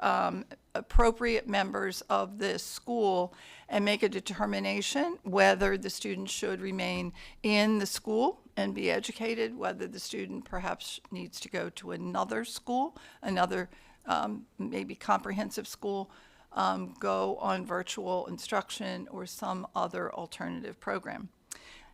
appropriate members of the school, and make a determination whether the student should remain in the school and be educated, whether the student perhaps needs to go to another school, another maybe comprehensive school, go on virtual instruction or some other alternative program.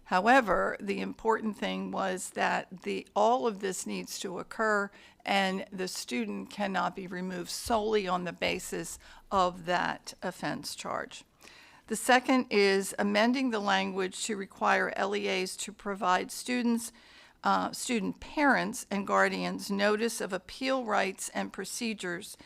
However, the important thing was that all of this needs to occur, and the student cannot be removed solely on the basis of that offense charge. The second is amending the language to require LEAs to provide student parents and guardians notice of appeal rights and procedures.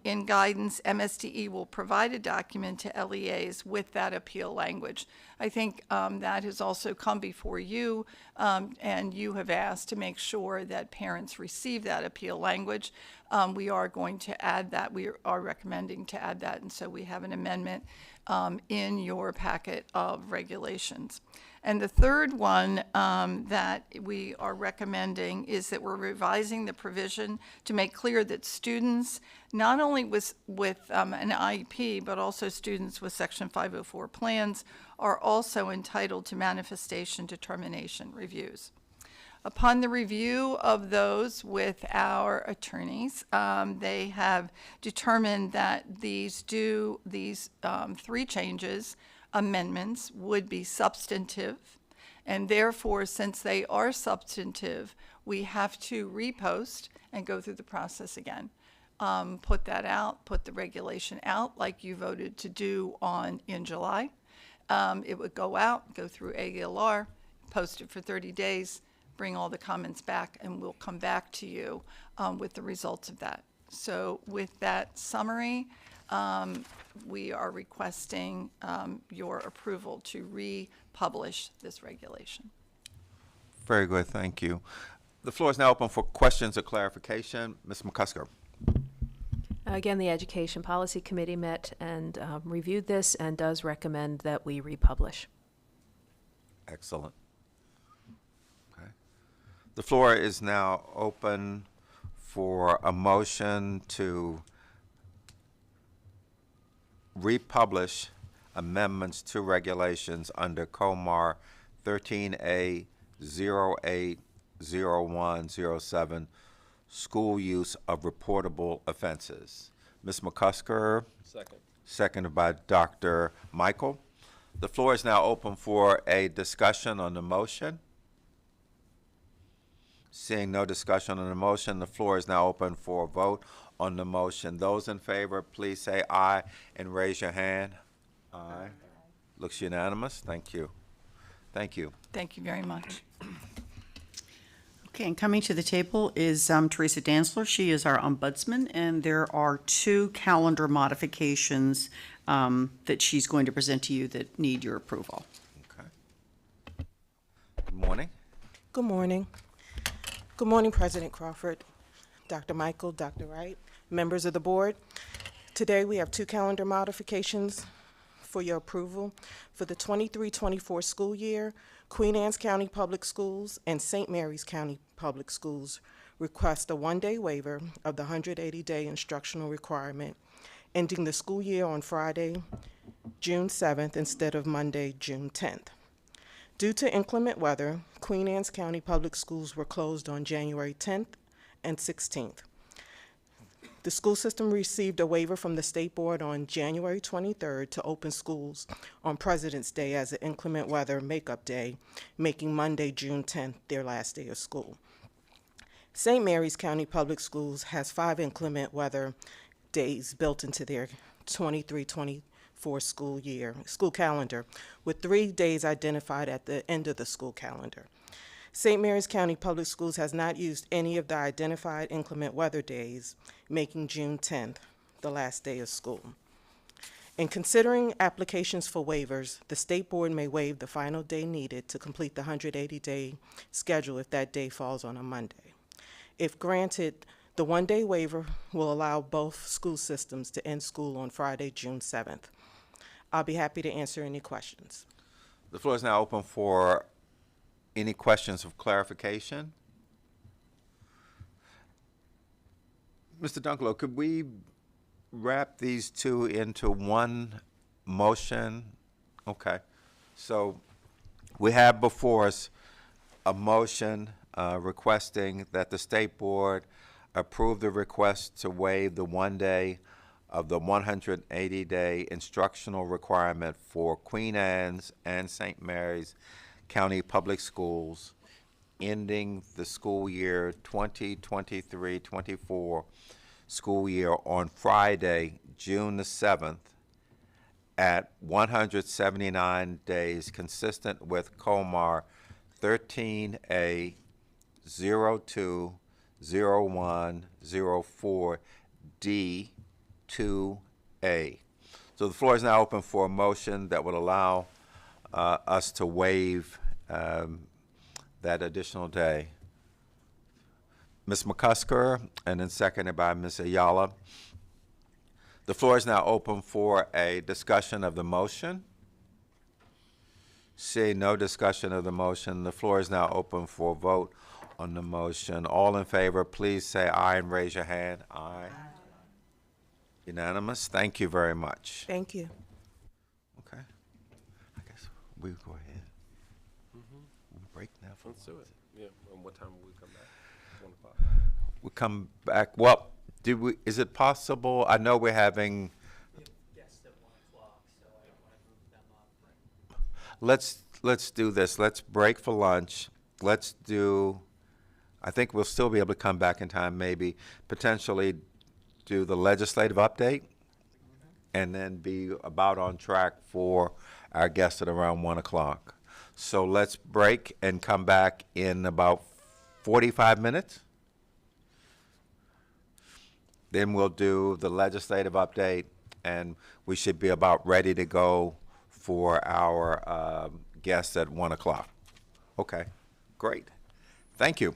In guidance, MSDE will provide a document to LEAs with that appeal language. I think that has also come before you, and you have asked to make sure that parents receive that appeal language. We are going to add that. We are recommending to add that, and so we have an amendment in your packet of regulations. And the third one that we are recommending is that we're revising the provision to make clear that students, not only with an IEP, but also students with Section 504 plans, are also entitled to manifestation determination reviews. Upon the review of those with our attorneys, they have determined that these 3 changes, amendments, would be substantive, and therefore, since they are substantive, we have to repost and go through the process again. Put that out, put the regulation out like you voted to do in July. It would go out, go through AELR, post it for 30 days, bring all the comments back, and we'll come back to you with the results of that. So with that summary, we are requesting your approval to republish this regulation. Very good, thank you. The floor is now open for questions or clarification. Ms. McCusker. Again, the Education Policy Committee met and reviewed this and does recommend that we republish. Excellent. Okay. The floor is now open for a motion to republish amendments to regulations under Comar 13A 080107, school use of reportable offenses. Ms. McCusker? Second. Seconded by Dr. Michael. The floor is now open for a discussion on the motion. Seeing no discussion on the motion, the floor is now open for a vote on the motion. Those in favor, please say aye and raise your hand. Aye. Looks unanimous. Thank you. Thank you. Thank you very much. Okay, and coming to the table is Teresa Dantzler. She is our ombudsman, and there are 2 calendar modifications that she's going to present to you that need your approval. Okay. Good morning. Good morning. Good morning, President Crawford, Dr. Michael, Dr. Wright, members of the board. Today we have 2 calendar modifications for your approval. For the 23-24 school year, Queen Anne's County Public Schools and St. Mary's County Public Schools request a 1-day waiver of the 180-day instructional requirement, ending the school year on Friday, June 7th instead of Monday, June 10th. Due to inclement weather, Queen Anne's County Public Schools were closed on January 10th and 16th. The school system received a waiver from the State Board on January 23rd to open schools on President's Day as an inclement weather makeup day, making Monday, June 10th, their last day of school. St. Mary's County Public Schools has 5 inclement weather days built into their 23-24 school calendar, with 3 days identified at the end of the school calendar. St. Mary's County Public Schools has not used any of the identified inclement weather days, making June 10th the last day of school. In considering applications for waivers, the State Board may waive the final day needed to complete the 180-day schedule if that day falls on a Monday. If granted, the 1-day waiver will allow both school systems to end school on Friday, June 7th. I'll be happy to answer any questions. The floor is now open for any questions of clarification. Mr. Dunklo, could we wrap these 2 into one motion? Okay. So we have before us a motion requesting that the State Board approve the request to waive the 1 day of the 180-day instructional requirement for Queen Anne's and St. Mary's County Public Schools, ending the school year 2023-24 school year on Friday, June the 7th at 179 days, consistent with Comar 13A 020104 D 2A. So the floor is now open for a motion that would allow us to waive that additional day. Ms. McCusker, and then seconded by Ms. Ayala. The floor is now open for a discussion of the motion. Seeing no discussion of the motion, the floor is now open for a vote on the motion. All in favor, please say aye and raise your hand. Aye. Unanimous. Thank you very much. Thank you. Okay. I guess we go ahead. We'll break now for Let's do it. Yeah. And what time will we come back? 1 o'clock. We come back. Well, is it possible? I know we're having. Let's do this. Let's break for lunch. Let's do. I think we'll still be able to come back in time. Maybe potentially do the legislative update, and then be about on track for our guests at around 1 o'clock. So let's break and come back in about 45 minutes. Then we'll do the legislative update, and we should be about ready to go for our guests at 1 o'clock. Okay, great. Thank you.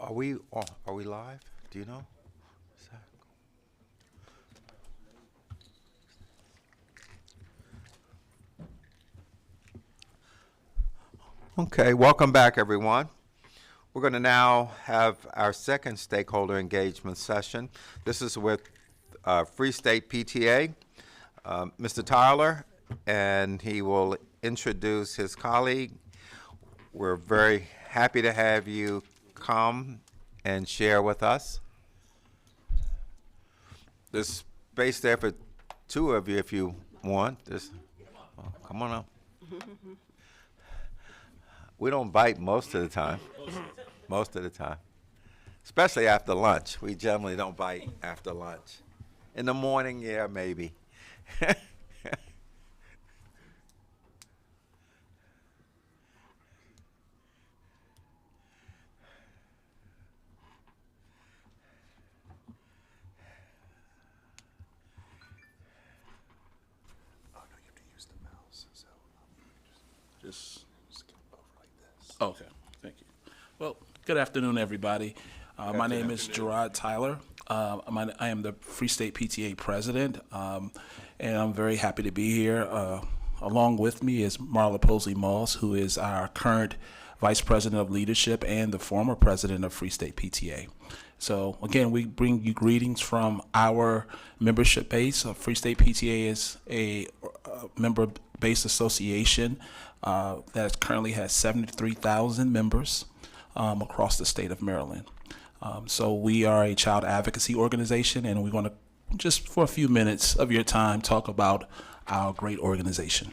Are we live? Do you know? Is that- Okay, welcome back, everyone. We're going to now have our second stakeholder engagement session. This is with Free State PTA, Mr. Tyler, and he will introduce his colleague. We're very happy to have you come and share with us. There's space there for two of you if you want. Come on up. We don't bite most of the time. Most of the time. Especially after lunch. We generally don't bite after lunch. In the morning, yeah, maybe. Just okay, thank you. Well, good afternoon, everybody. My name is Gerard Tyler. I am the Free State PTA president, and I'm very happy to be here. Along with me is Marla Posley Moss, who is our current vice president of leadership and the former president of Free State PTA. So again, we bring you greetings from our membership base. Free State PTA is a member-based association that currently has 73,000 members across the state of Maryland. So we are a child advocacy organization, and we want to, just for a few minutes of your time, talk about our great organization.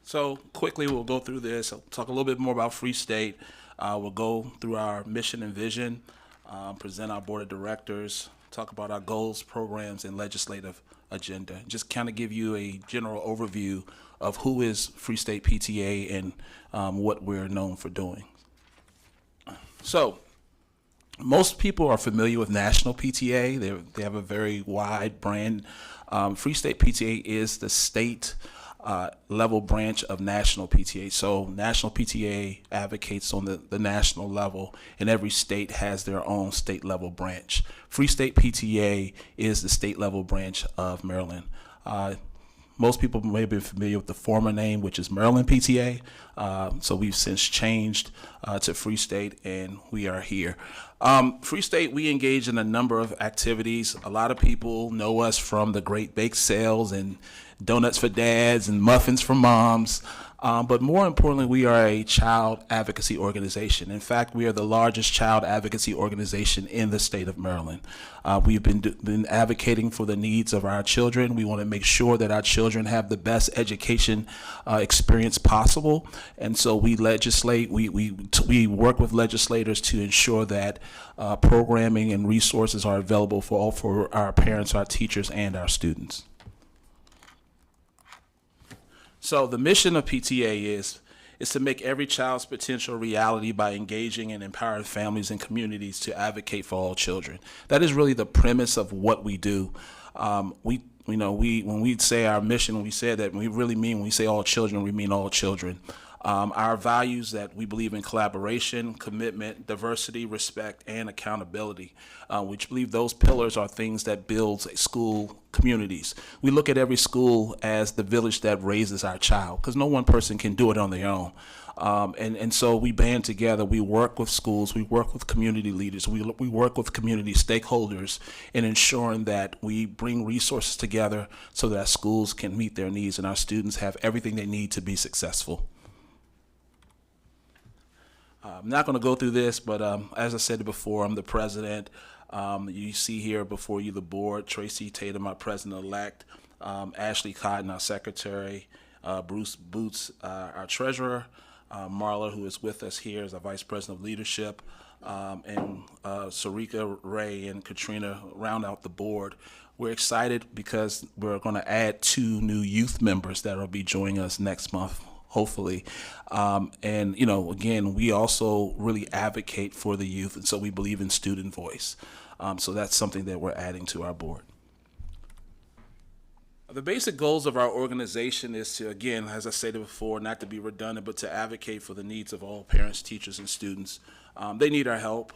So quickly, we'll go through this. I'll talk a little bit more about Free State. We'll go through our mission and vision, present our board of directors, talk about our goals, programs, and legislative agenda. Just kind of give you a general overview of who is Free State PTA and what we're known for doing. So most people are familiar with National PTA. They have a very wide brand. Free State PTA is the state level branch of National PTA. So National PTA advocates on the national level, and every state has their own state level branch. Free State PTA is the state level branch of Maryland. Most people may be familiar with the former name, which is Maryland PTA. So we've since changed to Free State, and we are here. Free State, we engage in a number of activities. A lot of people know us from the Great Bake Sales and Donuts for Dads and Muffins for Moms. But more importantly, we are a child advocacy organization. In fact, we are the largest child advocacy organization in the state of Maryland. We've been advocating for the needs of our children. We want to make sure that our children have the best education experience possible. And so we legislate, we work with legislators to ensure that programming and resources are available for our parents, our teachers, and our students. So the mission of PTA is to make every child's potential reality by engaging and empowering families and communities to advocate for all children. That is really the premise of what we do. When we say our mission, we say that we really mean, when we say all children, we mean all children. Our values that we believe in: collaboration, commitment, diversity, respect, and accountability. We believe those pillars are things that builds school communities. We look at every school as the village that raises our child, because no one person can do it on their own. And so we band together, we work with schools, we work with community leaders, we work with community stakeholders in ensuring that we bring resources together so that schools can meet their needs and our students have everything they need to be successful. I'm not going to go through this, but as I said before, I'm the president. You see here before you the board: Tracy Tatum, our president-elect, Ashley Cotton, our secretary, Bruce Boots, our treasurer, Marla, who is with us here, is our vice president of leadership, and Sarika, Ray, and Katrina round out the board. We're excited because we're going to add 2 new youth members that will be joining us next month, hopefully. And, again, we also really advocate for the youth, and so we believe in student voice. So that's something that we're adding to our board. The basic goals of our organization is to, again, as I stated before, not to be redundant, but to advocate for the needs of all parents, teachers, and students. They need our help.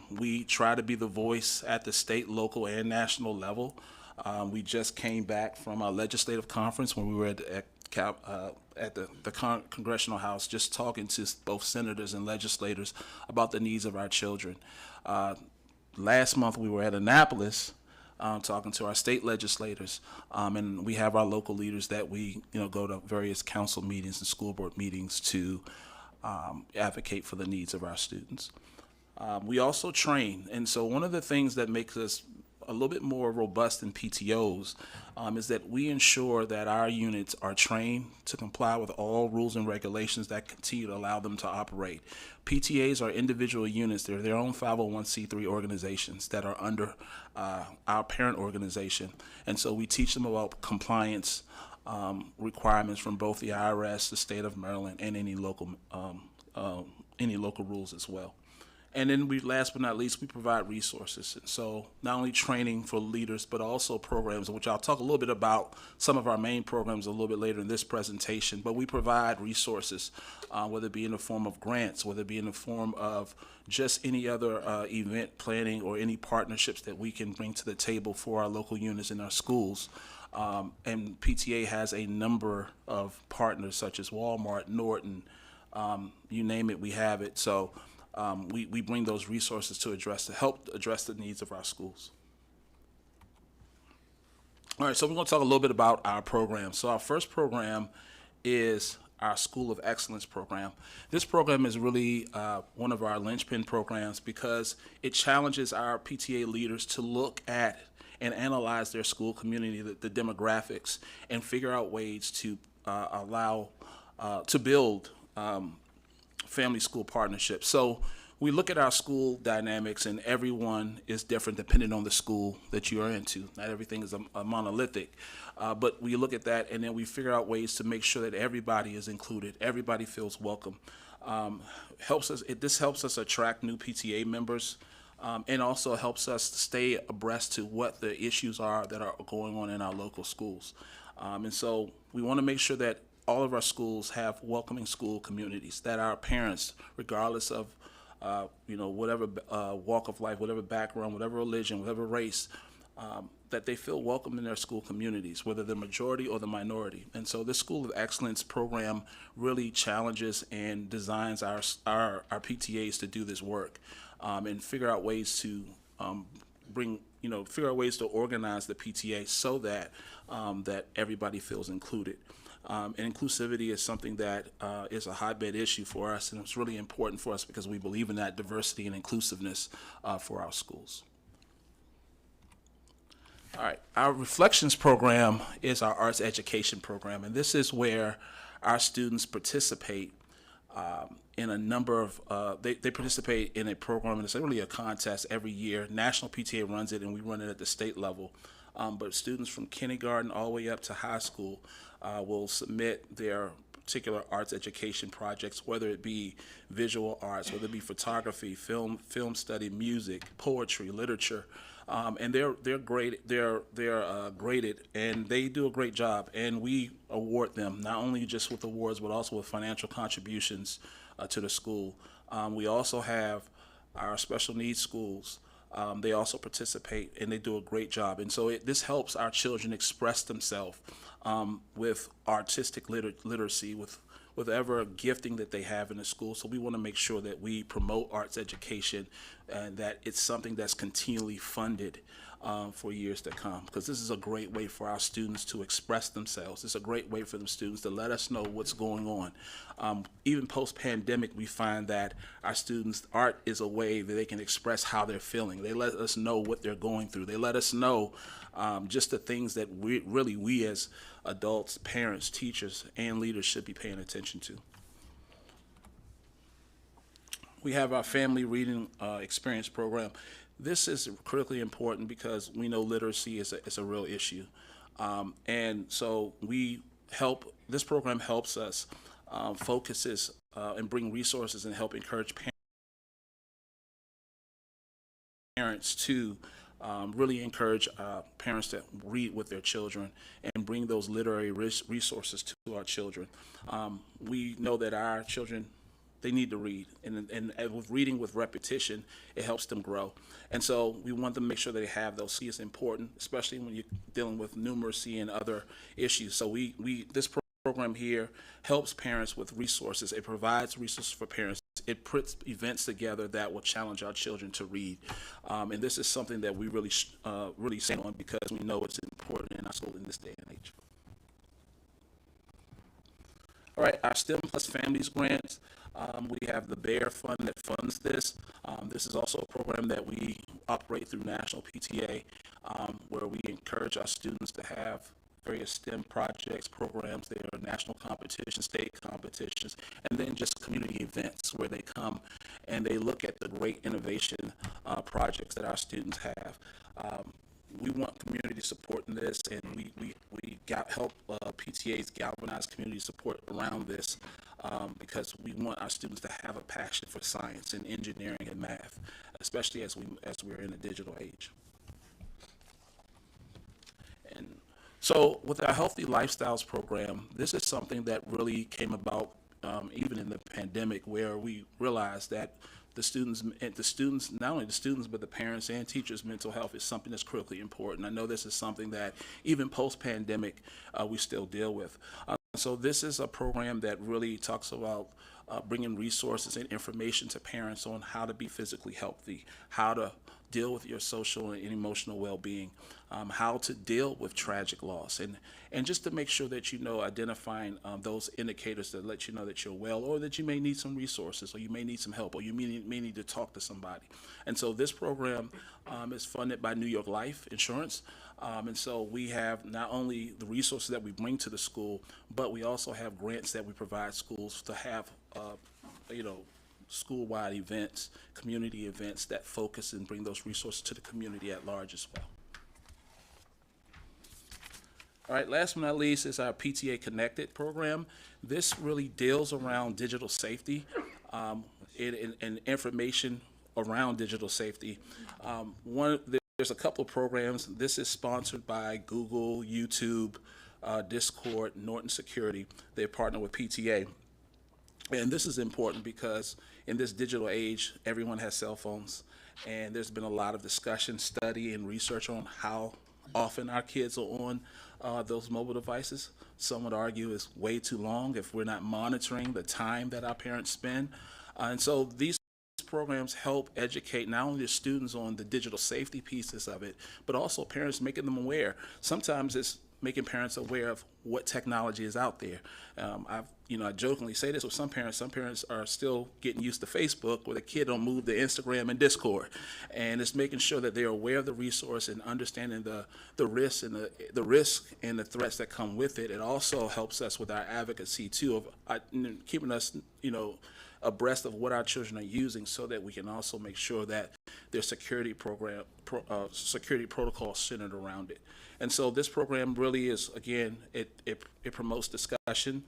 We try to be the voice at the state, local, and national level. We just came back from our legislative conference when we were at the Congressional House, just talking to both senators and legislators about the needs of our children. Last month we were at Annapolis, talking to our state legislators, and we have our local leaders that we go to various council meetings and school board meetings to advocate for the needs of our students. We also train, and so one of the things that makes us a little bit more robust than PTOs is that we ensure that our units are trained to comply with all rules and regulations that continue to allow them to operate. PTAs are individual units. They're their own 501c3 organizations that are under our parent organization. And so we teach them about compliance requirements from both the IRS, the state of Maryland, and any local rules as well. And then last but not least, we provide resources. And so not only training for leaders, but also programs, which I'll talk a little bit about some of our main programs a little bit later in this presentation, but we provide resources, whether it be in the form of grants, whether it be in the form of just any other event planning or any partnerships that we can bring to the table for our local units in our schools. And PTA has a number of partners such as Walmart, Norton, you name it, we have it. So we bring those resources to help address the needs of our schools. All right, so we're going to talk a little bit about our program. So our first program is our School of Excellence program. This program is really one of our linchpin programs because it challenges our PTA leaders to look at and analyze their school community, the demographics, and figure out ways to to build family school partnerships. So we look at our school dynamics, and everyone is different depending on the school that you are into. Not everything is a monolithic, but we look at that and then we figure out ways to make sure that everybody is included, everybody feels welcome. This helps us attract new PTA members, and also helps us to stay abreast to what the issues are that are going on in our local schools. And so we want to make sure that all of our schools have welcoming school communities, that our parents, regardless of whatever walk of life, whatever background, whatever religion, whatever race, that they feel welcome in their school communities, whether they're majority or the minority. And so this School of Excellence program really challenges and designs our PTAs to do this work, and figure out ways to figure out ways to organize the PTA so that that everybody feels included. And inclusivity is something that is a hotbed issue for us, and it's really important for us because we believe in that diversity and inclusiveness for our schools. All right, our Reflections program is our arts education program, and this is where our students participate in a number of, they participate in a program, and it's really a contest every year. National PTA runs it, and we run it at the state level. But students from kindergarten all the way up to high school will submit their particular arts education projects, whether it be visual arts, whether it be photography, film study, music, poetry, literature, and they're graded. They're graded, and they do a great job. And we award them not only just with awards, but also with financial contributions to the school. We also have our special needs schools. They also participate, and they do a great job. And so this helps our children express themselves with artistic literacy, with whatever gifting that they have in the school. So we want to make sure that we promote arts education and that it's something that's continually funded for years to come, because this is a great way for our students to express themselves. It's a great way for the students to let us know what's going on. Even post-pandemic, we find that our students' art is a way that they can express how they're feeling. They let us know what they're going through. They let us know just the things that we as adults, parents, teachers, and leaders should be paying attention to. We have our family reading experience program. This is critically important because we know literacy is a real issue. And so this program helps us, focuses and bring resources and help encourage parents to really encourage parents to read with their children and bring those literary resources to our children. We know that our children, they need to read, and with reading with repetition, it helps them grow. And so we want them to make sure that they have those. See, it's important, especially when you're dealing with numeracy and other issues. So this program here helps parents with resources. It provides resources for parents. It puts events together that will challenge our children to read. And this is something that we really stand on because we know it's important in our school in this day and age. All right, our STEM Plus Families Grants. We have the BEAR Fund that funds this. This is also a program that we operate through National PTA, where we encourage our students to have various STEM projects, programs. There are national competitions, state competitions, and then just community events where they come and they look at the great innovation projects that our students have. We want community support in this, and we help PTAs galvanize community support around this because we want our students to have a passion for science and engineering and math, especially as we're in a digital age. And so with our Healthy Lifestyles program, this is something that really came about even in the pandemic, where we realized that the students, not only the students, but the parents and teachers' mental health is something that's critically important. I know this is something that even post-pandemic we still deal with. So this is a program that really talks about bringing resources and information to parents on how to be physically healthy, how to deal with your social and emotional well-being, how to deal with tragic loss, and just to make sure that you know, identifying those indicators that let you know that you're well, or that you may need some resources, or you may need some help, or you may need to talk to somebody. And so this program is funded by New York Life Insurance. And so we have not only the resources that we bring to the school, but we also have grants that we provide schools to have, school-wide events, community events that focus and bring those resources to the community at large as well. All right, last but not least is our PTA Connected program. This really deals around digital safety and information around digital safety. There's a couple of programs. This is sponsored by Google, YouTube, Discord, Norton Security. They partner with PTA. And this is important because in this digital age, everyone has cell phones, and there's been a lot of discussion, study, and research on how often our kids are on those mobile devices. Some would argue it's way too long if we're not monitoring the time that our parents spend. And so these programs help educate not only the students on the digital safety pieces of it, but also parents, making them aware. Sometimes it's making parents aware of what technology is out there. I jokingly say this with some parents are still getting used to Facebook, where the kid don't move to Instagram and Discord. And it's making sure that they're aware of the resource and understanding the risks and the risk and the threats that come with it. It also helps us with our advocacy too, of keeping us, abreast of what our children are using, so that we can also make sure that their security protocol centered around it. And so this program really is, again, it promotes discussion,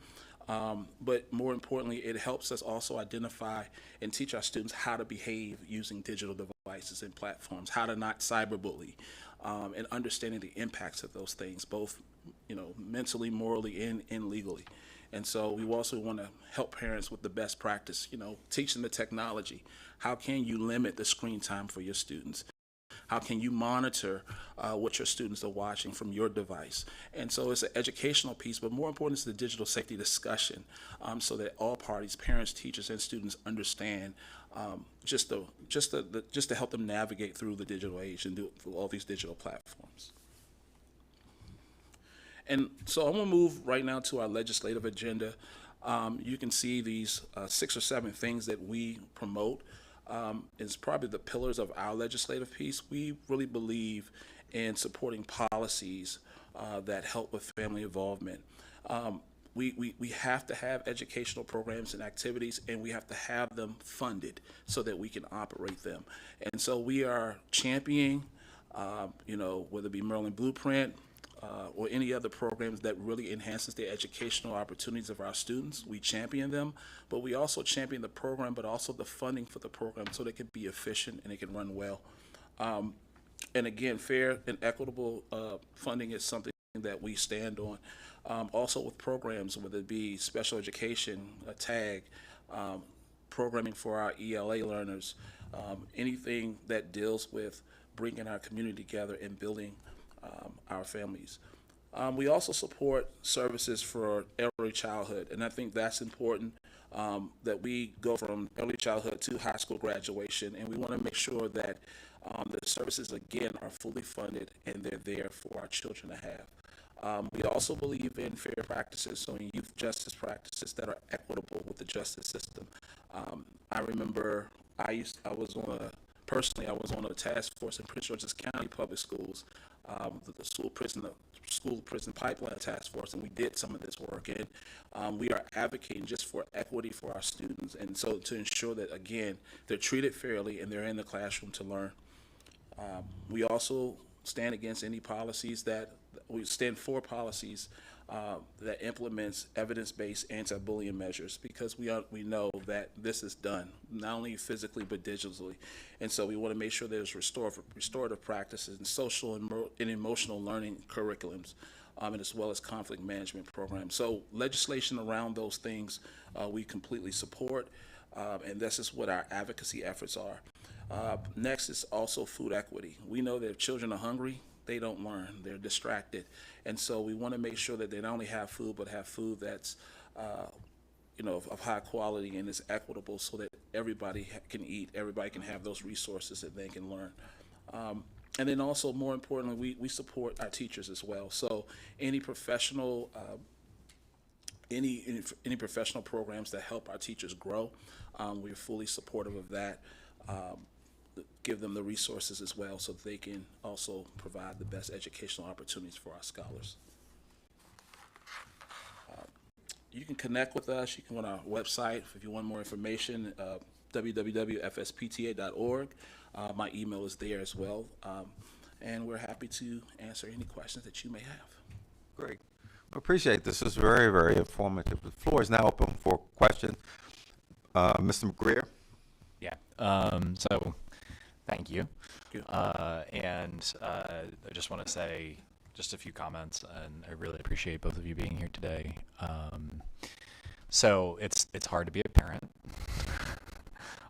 but more importantly, it helps us also identify and teach our students how to behave using digital devices and platforms, how to not cyberbully, and understanding the impacts of those things, both mentally, morally, and legally. And so we also want to help parents with the best practice, teach them the technology. How can you limit the screen time for your students? How can you monitor what your students are watching from your device? And so it's an educational piece, but more important is the digital safety discussion, so that all parties, parents, teachers, and students understand just to help them navigate through the digital age and do through all these digital platforms. And so I'm going to move right now to our legislative agenda. You can see these 6 or 7 things that we promote. Is probably the pillars of our legislative piece. We really believe in supporting policies that help with family involvement. We have to have educational programs and activities, and we have to have them funded so that we can operate them. And so we are championing, whether it be Maryland Blueprint, or any other programs that really enhances the educational opportunities of our students. We champion them, but we also champion the program, but also the funding for the program, so they can be efficient and they can run well. And again, fair and equitable funding is something that we stand on. Also with programs, whether it be special education, a TAG, programming for our ELA learners, anything that deals with bringing our community together and building our families. We also support services for early childhood, and I think that's important, that we go from early childhood to high school graduation, and we want to make sure that the services, again, are fully funded and they're there for our children to have. We also believe in fair practices, so in youth justice practices that are equitable with the justice system. I remember I was on a task force in Prince George's County Public Schools, the school prison pipeline task force, and we did some of this work. And we are advocating just for equity for our students, and so to ensure that, again, they're treated fairly and they're in the classroom to learn. We also stand against any policies we stand for policies that implements evidence-based anti-bullying measures, because we know that this is done not only physically but digitally, and so we want to make sure there's restorative practices and social and emotional learning curriculums, and as well as conflict management programs. So legislation around those things we completely support, and this is what our advocacy efforts are. Next is also food equity. We know that if children are hungry, they don't learn, they're distracted. And so we want to make sure that they not only have food, but have food that's, of high quality and is equitable, so that everybody can eat, everybody can have those resources that they can learn. And then also, more importantly, we support our teachers as well. So any professional, any professional programs that help our teachers grow, we're fully supportive of that. Give them the resources as well, so that they can also provide the best educational opportunities for our scholars. You can connect with us. You can go on our website if you want more information, www.fspta.org. My email is there as well, and we're happy to answer any questions that you may have. Great. I appreciate this. This is very, very informative. The floor is now open for questions. Mr. McGreer? Yeah. So thank you. And I just want to say just a few comments, and I really appreciate both of you being here today. So it's hard to be a parent.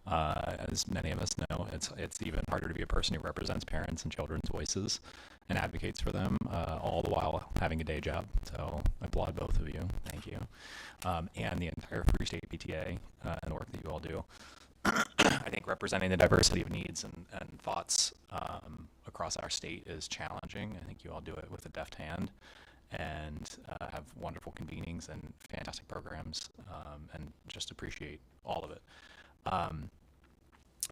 As many of us know, it's even harder to be a person who represents parents and children's voices and advocates for them, all the while having a day job. So I applaud both of you. Thank you. And the entire Free State PTA and the work that you all do. I think representing the diversity of needs and thoughts across our state is challenging. I think you all do it with a deft hand, and have wonderful convenings and fantastic programs, and just appreciate all of it.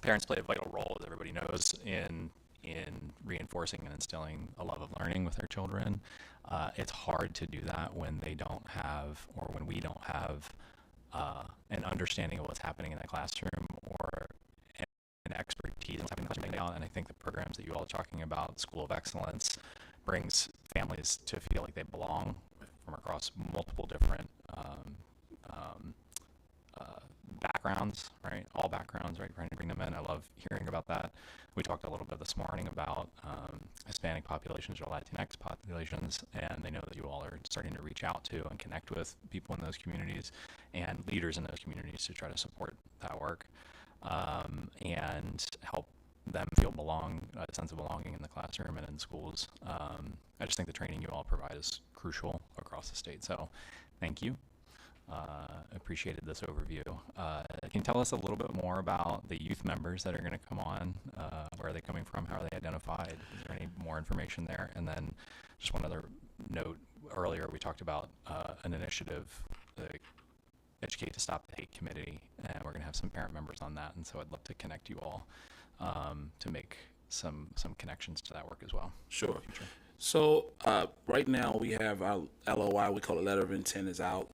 Parents play a vital role, as everybody knows, in reinforcing and instilling a love of learning with their children. It's hard to do that when they don't have, or when we don't have, an understanding of what's happening in the classroom, or an expertise in what's happening in the classroom. And I think the programs that you all are talking about, School of Excellence, brings families to feel like they belong from across multiple different backgrounds, right? All backgrounds, right? Trying to bring them in. I love hearing about that. We talked a little bit this morning about Hispanic populations or Latinx populations, and I know that you all are starting to reach out to and connect with people in those communities and leaders in those communities to try to support that work, and help them feel a sense of belonging in the classroom and in schools. I just think the training you all provide is crucial across the state. So thank you. Appreciated this overview. Can you tell us a little bit more about the youth members that are going to come on? Where are they coming from? How are they identified? Is there any more information there? And then just one other note. Earlier we talked about an initiative, the Educate to Stop the Hate Committee, and we're going to have some parent members on that. And so I'd love to connect you all to make some connections to that work as well. Sure. So right now we have our LOI, we call it Letter of Intent, is out,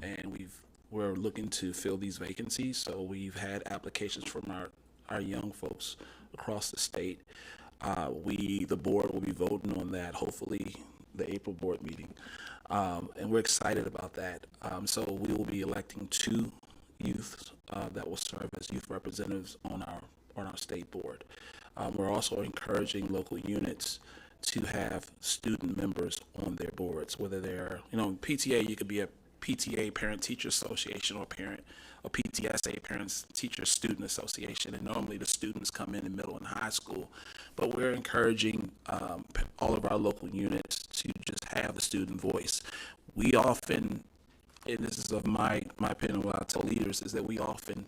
and we're looking to fill these vacancies. So we've had applications from our young folks across the state. The board will be voting on that, hopefully the April board meeting, and we're excited about that. So we will be electing 2 youth that will serve as youth representatives on our state board. We're also encouraging local units to have student members on their boards, whether they're, PTA, you could be a PTA, Parent Teacher Association, or a PTSA, Parents Teacher Student Association, and normally the students come in middle and high school. But we're encouraging all of our local units to just have the student voice. We often, and this is of my opinion, what I tell leaders is that we often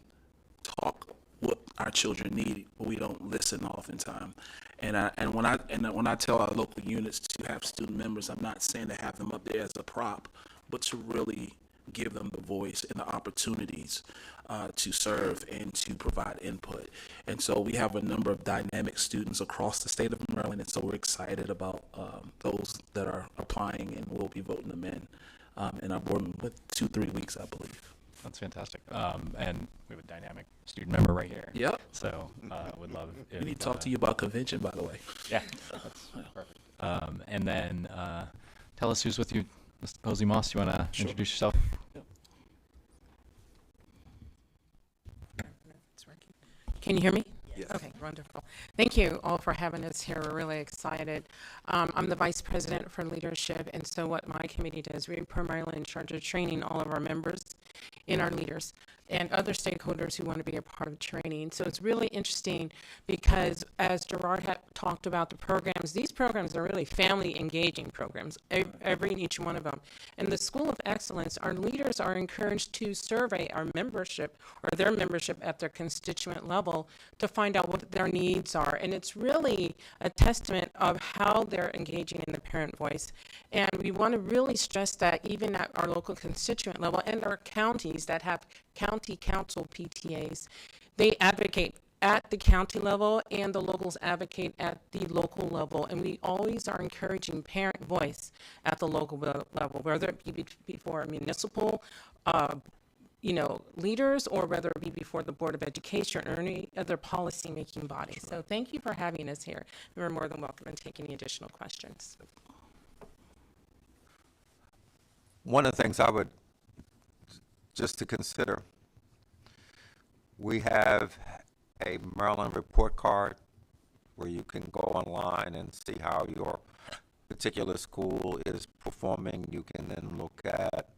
talk what our children need, but we don't listen oftentimes. And when I tell our local units to have student members, I'm not saying to have them up there as a prop, but to really give them the voice and the opportunities to serve and to provide input. And so we have a number of dynamic students across the state of Maryland, and so we're excited about those that are applying, and we'll be voting them in our board meeting with 2-3 weeks, I believe. That's fantastic. And we have a dynamic student member right here. Yep. So would love if We need to talk to you about convention, by the way. Yeah, that's perfect. And then tell us who's with you, Mr. Posey Moss. You want to introduce yourself? Can you hear me? Yes. Okay, wonderful. Thank you all for having us here. We're really excited. I'm the Vice President for Leadership, and so what my committee does, we're primarily in charge of training all of our members and our leaders and other stakeholders who want to be a part of training. So it's really interesting because as Gerard had talked about the programs, these programs are really family engaging programs, every and each one of them. In the School of Excellence, our leaders are encouraged to survey our membership or their membership at their constituent level to find out what their needs are. And it's really a testament of how they're engaging in the parent voice. And we want to really stress that even at our local constituent level and our counties that have county council PTAs, they advocate at the county level and the locals advocate at the local level. And we always are encouraging parent voice at the local level, whether it be before municipal leaders or whether it be before the Board of Education or any other policy-making body. So thank you for having us here. We're more than welcome to take any additional questions. One of the things I would just to consider, we have a Maryland report card where you can go online and see how your particular school is performing. You can then look at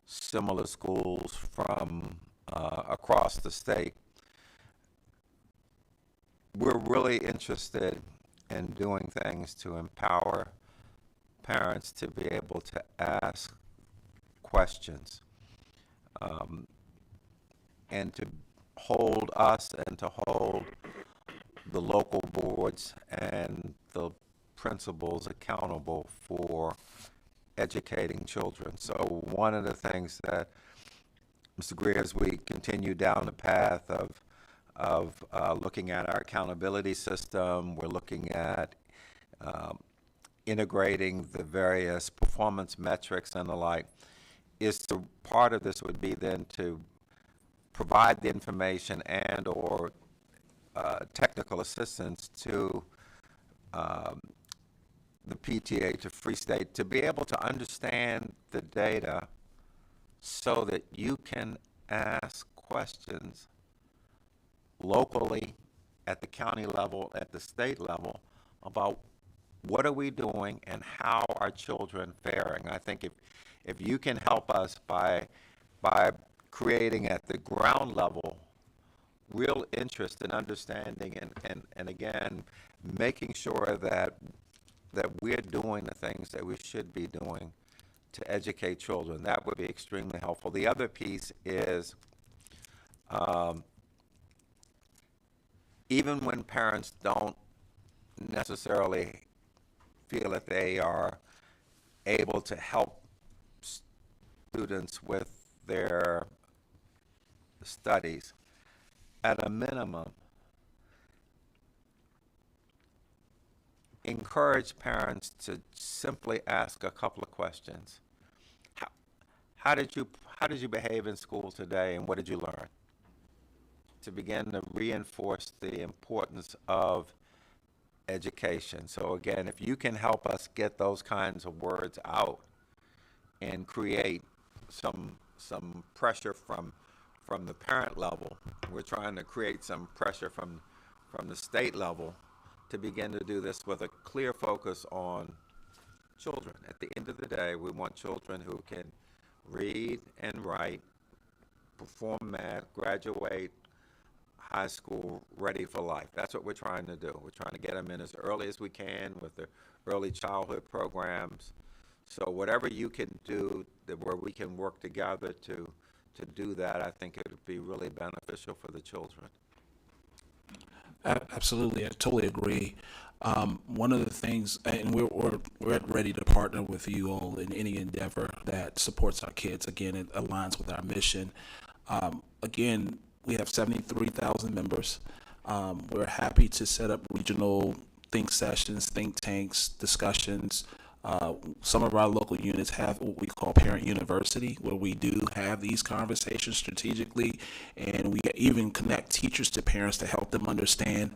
similar schools from across the state. We're really interested in doing things to empower parents to be able to ask questions and to hold us and to hold the local boards and the principals accountable for educating children. So one of the things that, Mr. Greer, as we continue down the path of looking at our accountability system, we're looking at integrating the various performance metrics and the like, is to part of this would be then to provide the information and or technical assistance to the PTA, to Free State, to be able to understand the data so that you can ask questions locally at the county level, at the state level, about what are we doing and how are children faring. I think if you can help us by creating at the ground level real interest in understanding and again making sure that we're doing the things that we should be doing to educate children, that would be extremely helpful. The other piece is even when parents don't necessarily feel that they are able to help students with their studies, at a minimum, encourage parents to simply ask a couple of questions. How did you behave in school today, and what did you learn? To begin to reinforce the importance of education. So again, if you can help us get those kinds of words out and create some pressure from the parent level, we're trying to create some pressure from from the state level to begin to do this with a clear focus on children. At the end of the day, we want children who can read and write, perform math, graduate high school ready for life. That's what we're trying to do. We're trying to get them in as early as we can with the early childhood programs. So whatever you can do where we can work together to do that, I think it would be really beneficial for the children. Absolutely, I totally agree. One of the things, and we're ready to partner with you all in any endeavor that supports our kids. Again, it aligns with our mission. Again, we have 73,000 members. We're happy to set up regional think sessions, think tanks, discussions. Some of our local units have what we call Parent University, where we do have these conversations strategically, and we even connect teachers to parents to help them understand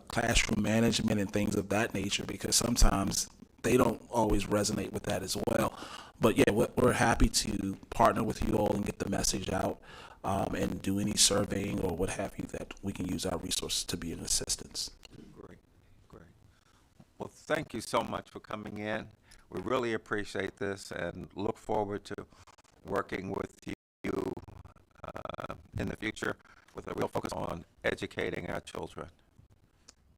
classroom management and things of that nature, because sometimes they don't always resonate with that as well. But yeah, we're happy to partner with you all and get the message out, and do any surveying or what have you that we can use our resources to be an assistance. Great. Well, thank you so much for coming in. We really appreciate this and look forward to working with you in the future with a real focus on educating our children.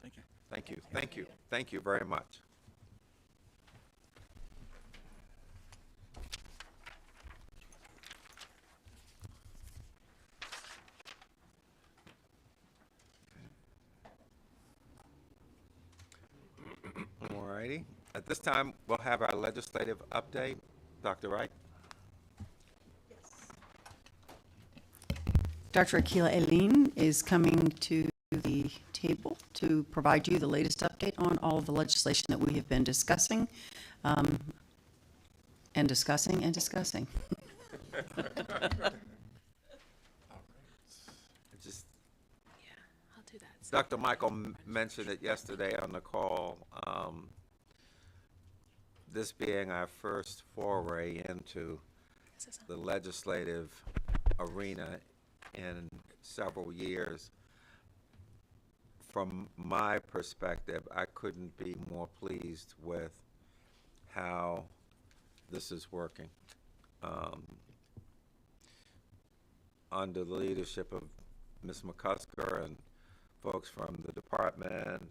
Thank you. Thank you. Thank you. Thank you very much. All righty. At this time, we'll have our legislative update. Dr. Wright? Dr. Akila Eline is coming to the table to provide you the latest update on all of the legislation that we have been discussing, and discussing. Dr. Michael mentioned it yesterday on the call. This being our first foray into the legislative arena in several years, from my perspective, I couldn't be more pleased with how this is working. Under the leadership of Ms. McCusker and folks from the department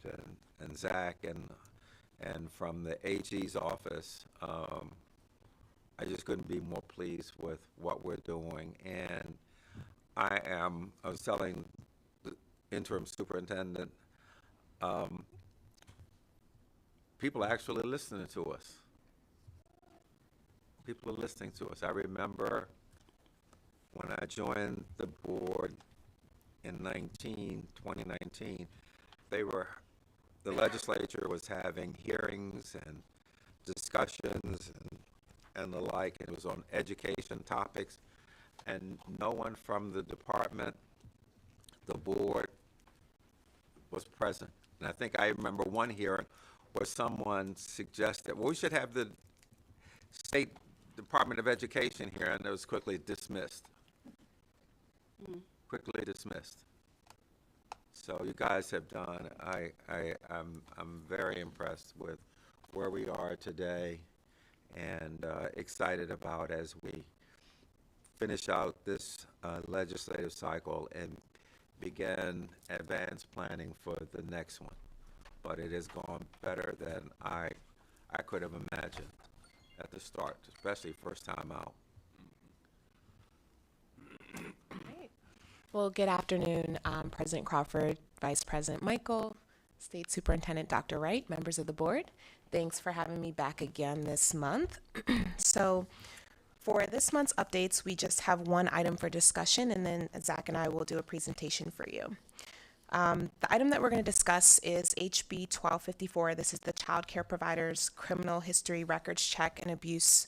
and Zach and from the AG's office, I just couldn't be more pleased with what we're doing. And I was telling the interim superintendent, people are actually listening to us. People are listening to us. I remember when I joined the board in 2019, the legislature was having hearings and discussions and the like, and it was on education topics, and no one from the department, the board, was present. And I think I remember one hearing where someone suggested, well, we should have the State Department of Education here, and it was quickly dismissed. Quickly dismissed. So you guys have done, I'm very impressed with where we are today, and excited about as we finish out this legislative cycle and begin advanced planning for the next one. But it has gone better than I could have imagined at the start, especially first time out. Well, good afternoon, President Crawford, Vice President Michael, State Superintendent Dr. Wright, members of the board. Thanks for having me back again this month. So for this month's updates, we just have one item for discussion, and then Zach and I will do a presentation for you. The item that we're going to discuss is HB 1254. This is the Child Care Providers Criminal History Records Check and Abuse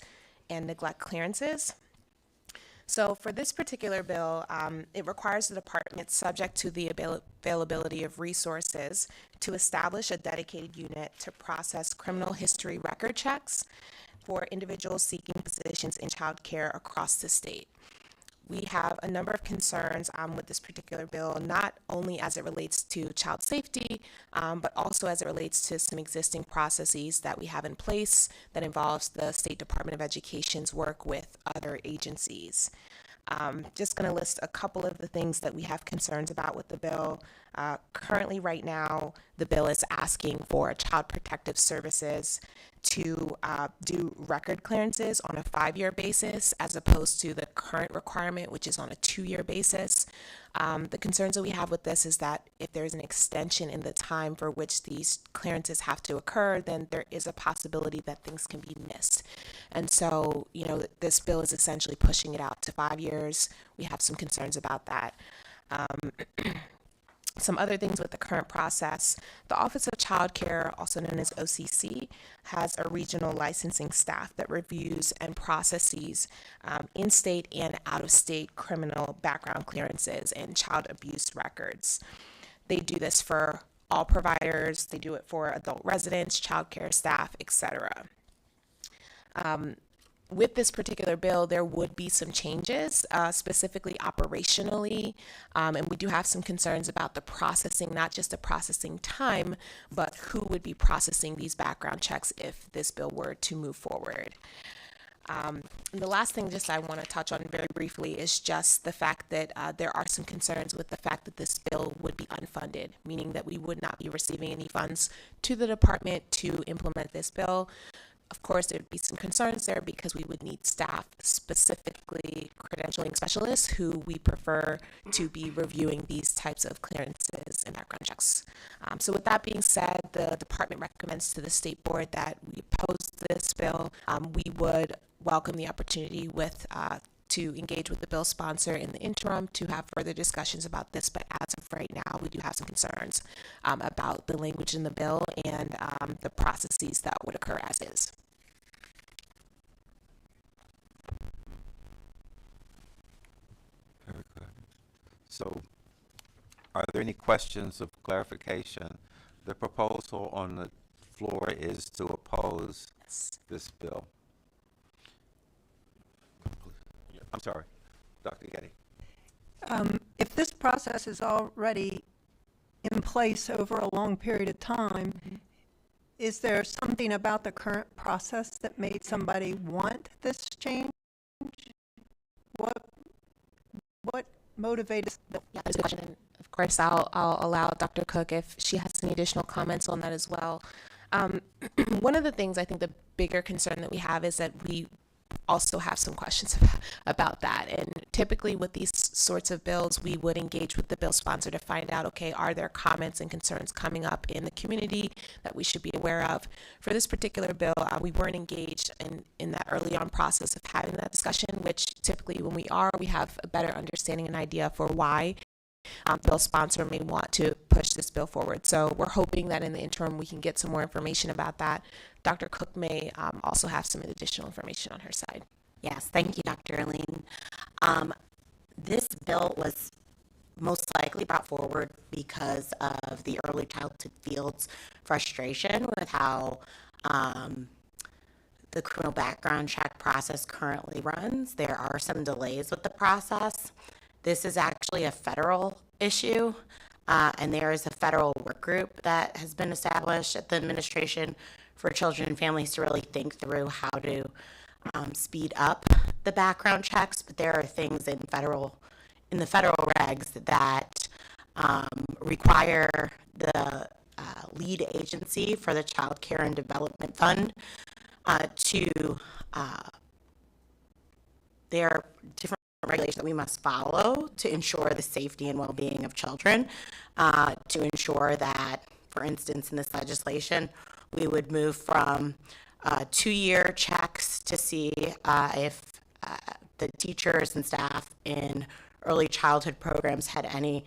and Neglect Clearances. So for this particular bill, it requires the department, subject to the availability of resources, to establish a dedicated unit to process criminal history record checks for individuals seeking positions in child care across the state. we have a number of concerns with this particular bill, not only as it relates to child safety, but also as it relates to some existing processes that we have in place that involves the State Department of Education's work with other agencies. Just going to list a couple of the things that we have concerns about with the bill. Currently, right now, the bill is asking for Child Protective Services to do record clearances on a 5-year basis as opposed to the current requirement, which is on a 2-year basis. The concerns that we have with this is that if there's an extension in the time for which these clearances have to occur, then there is a possibility that things can be missed. And so, you know, this bill is essentially pushing it out to 5 years. We have some concerns about that. Some other things with the current process, the Office of Child Care, also known as OCC, has a regional licensing staff that reviews and processes in-state and out-of-state criminal background clearances and child abuse records. They do this for all providers. They do it for adult residents, child care staff, etc. With this particular bill, there would be some changes, specifically operationally, and we do have some concerns about the processing, not just the processing time, but who would be processing these background checks if this bill were to move forward. And the last thing just I want to touch on very briefly is just the fact that there are some concerns with the fact that this bill would be unfunded, meaning that we would not be receiving any funds to the department to implement this bill. Of course, there would be some concerns there because we would need staff, specifically credentialing specialists, who we prefer to be reviewing these types of clearances and background checks. So with that being said, the department recommends to the state board that we oppose this bill. We would welcome the opportunity to engage with the bill sponsor in the interim to have further discussions about this, but as of right now, we do have some concerns about the language in the bill and the processes that would occur as is. Very good. So, are there any questions of clarification? The proposal on the floor is to oppose this bill. I'm sorry, Dr. Getty. If this process is already in place over a long period of time, is there something about the current process that made somebody want this change? What motivated? Yeah, there's a question. And of course, I'll allow Dr. Cook if she has any additional comments on that as well. One of the things I think the bigger concern that we have is that we also have some questions about that. And typically with these sorts of bills, we would engage with the bill sponsor to find out, okay, are there comments and concerns coming up in the community that we should be aware of? For this particular bill, we weren't engaged in that early on process of having that discussion, which typically when we have a better understanding and idea for why bill sponsor may want to push this bill forward. So we're hoping that in the interim we can get some more information about that. Dr. Cook may also have some additional information on her side. Yes, thank you, Dr. Arlene. This bill was most likely brought forward because of the early childhood field's frustration with how the criminal background check process currently runs. There are some delays with the process. This is actually a federal issue, and there is a federal work group that has been established at the Administration for Children and Families to really think through how to speed up the background checks. But there are things in the federal regs that require the lead agency for the Child Care and Development Fund there are different regulations that we must follow to ensure the safety and well-being of children, to ensure that, for instance, in this legislation, we would move from 2-year checks to see if the teachers and staff in early childhood programs had any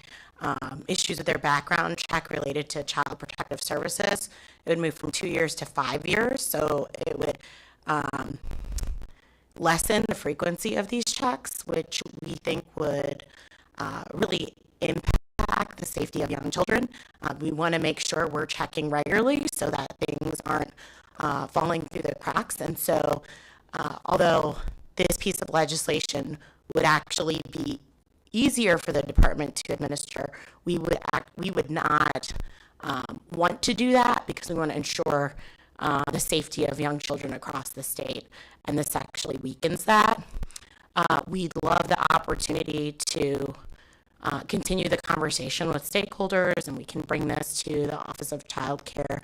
issues with their background check related to Child Protective Services. It would move from 2 years to 5 years, so it would lessen the frequency of these checks, which we think would really impact the safety of young children. We want to make sure we're checking regularly so that things aren't falling through the cracks. And so, although this piece of legislation would actually be easier for the department to administer, we would not want to do that because we want to ensure the safety of young children across the state, and this actually weakens that. We'd love the opportunity to continue the conversation with stakeholders, and we can bring this to the Office of Child Care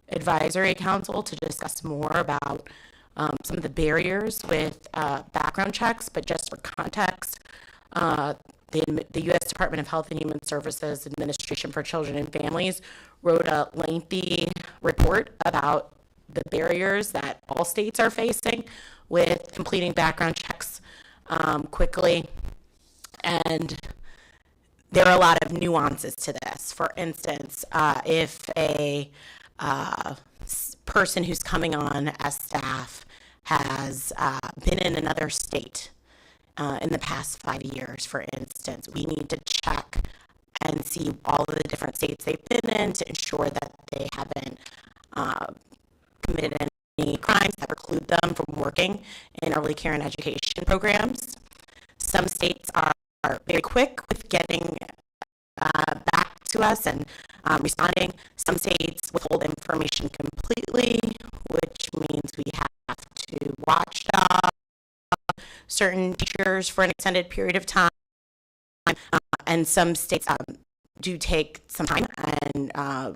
Advisory Council to discuss more about some of the barriers with background checks. But just for context, the U.S. Department of Health and Human Services Administration for Children and Families wrote a lengthy report about the barriers that all states are facing with completing background checks quickly. And there are a lot of nuances to this. For instance, if a person who's coming on as staff has been in another state in the past 5 years, for instance, we need to check and see all of the different states they've been in to ensure that they haven't committed any crimes that preclude them from working in early care and education programs. Some states are very quick with getting back to us and responding. Some states withhold information completely, which means we have to watchdog certain teachers for an extended period of time. And some states do take some time and have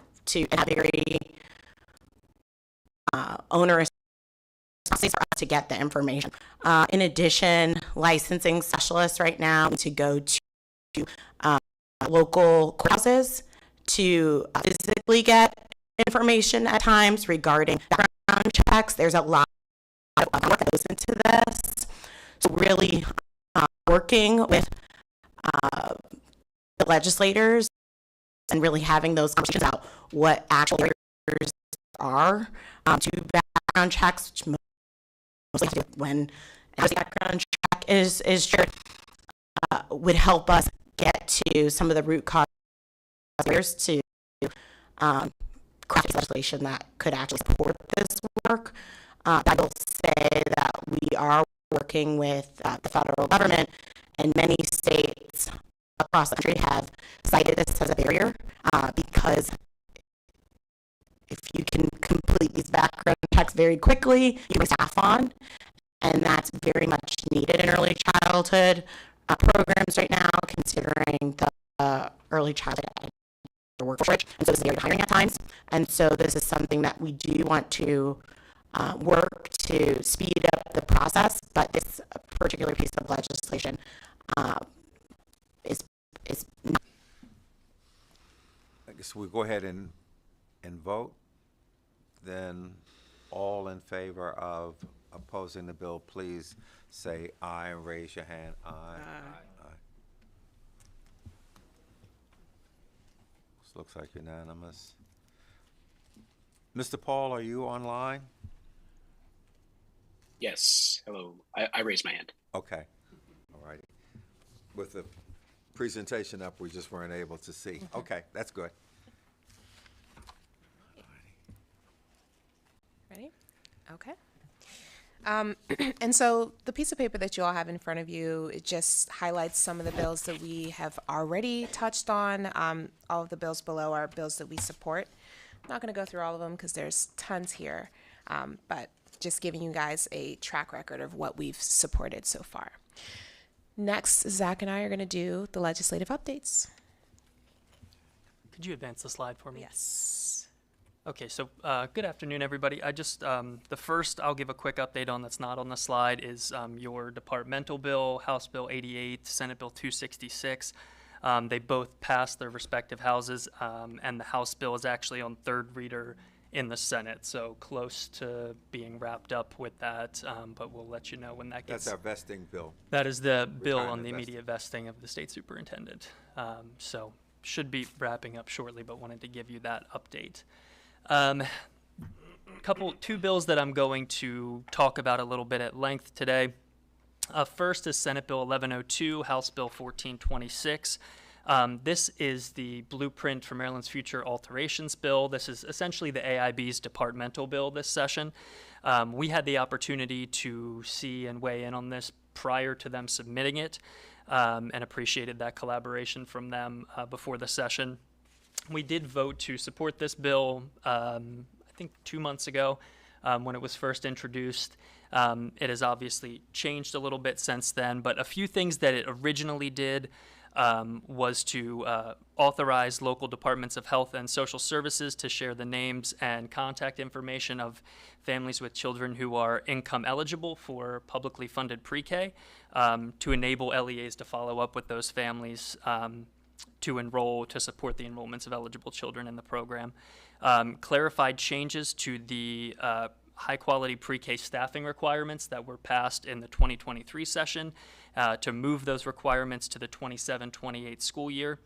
very onerous process for us to get the information. In addition, licensing specialists right now to go to local courthouses to physically get information at times regarding background checks. There's a lot of work that goes into this. So really working with the legislators and really having those conversations about what actual barriers are to background checks, which mostly have to do when the background check is shared, would help us get to some of the root cause barriers to craft legislation that could actually support this work. I will say that we are working with the federal government, and many states across the country have cited this as a barrier because if you can complete these background checks very quickly, you bring staff on, and that's very much needed in early childhood programs right now, considering the early childhood workforce, and so this is very hiring at times. And so this is something that we do want to work to speed up the process, but this particular piece of legislation is I guess we'll go ahead and vote. Then all in favor of opposing the bill, please say aye and raise your hand. Aye. Aye. This looks like unanimous. Mr. Paul, are you online? Yes. Hello. I raised my hand. Okay. All righty. With the presentation up, we just weren't able to see. Okay, that's good. Ready? Okay. And so the piece of paper that you all have in front of you, it just highlights some of the bills that we have already touched on. All of the bills below are bills that we support. I'm not going to go through all of them because there's tons here, but just giving you guys a track record of what we've supported so far. Next, Zach and I are going to do the legislative updates. Could you advance the slide for me? Yes. Okay, so good afternoon, everybody. I just, the first I'll give a quick update on that's not on the slide is your departmental bill, House Bill 88, Senate Bill 266. They both passed their respective houses, and the House bill is actually on third reader in the Senate, so close to being wrapped up with that, but we'll let you know when that gets. That's our vesting bill. That is the bill Retirement on the vesting. immediate vesting of the state superintendent. So should be wrapping up shortly, but wanted to give you that update. Two bills that I'm going to talk about a little bit at length today. First is Senate Bill 1102, House Bill 1426. This is the blueprint for Maryland's future alterations bill. This is essentially the AIB's departmental bill this session. We had the opportunity to see and weigh in on this prior to them submitting it, and appreciated that collaboration from them before the session. We did vote to support this bill, I think 2 months ago, when it was first introduced. It has obviously changed a little bit since then, but a few things that it originally did was to authorize local departments of health and social services to share the names and contact information of families with children who are income eligible for publicly funded pre-K, to enable LEAs to follow up with those families to support the enrollments of eligible children in the program. Clarified changes to the high-quality pre-K staffing requirements that were passed in the 2023 session to move those requirements to the 27-28 school year.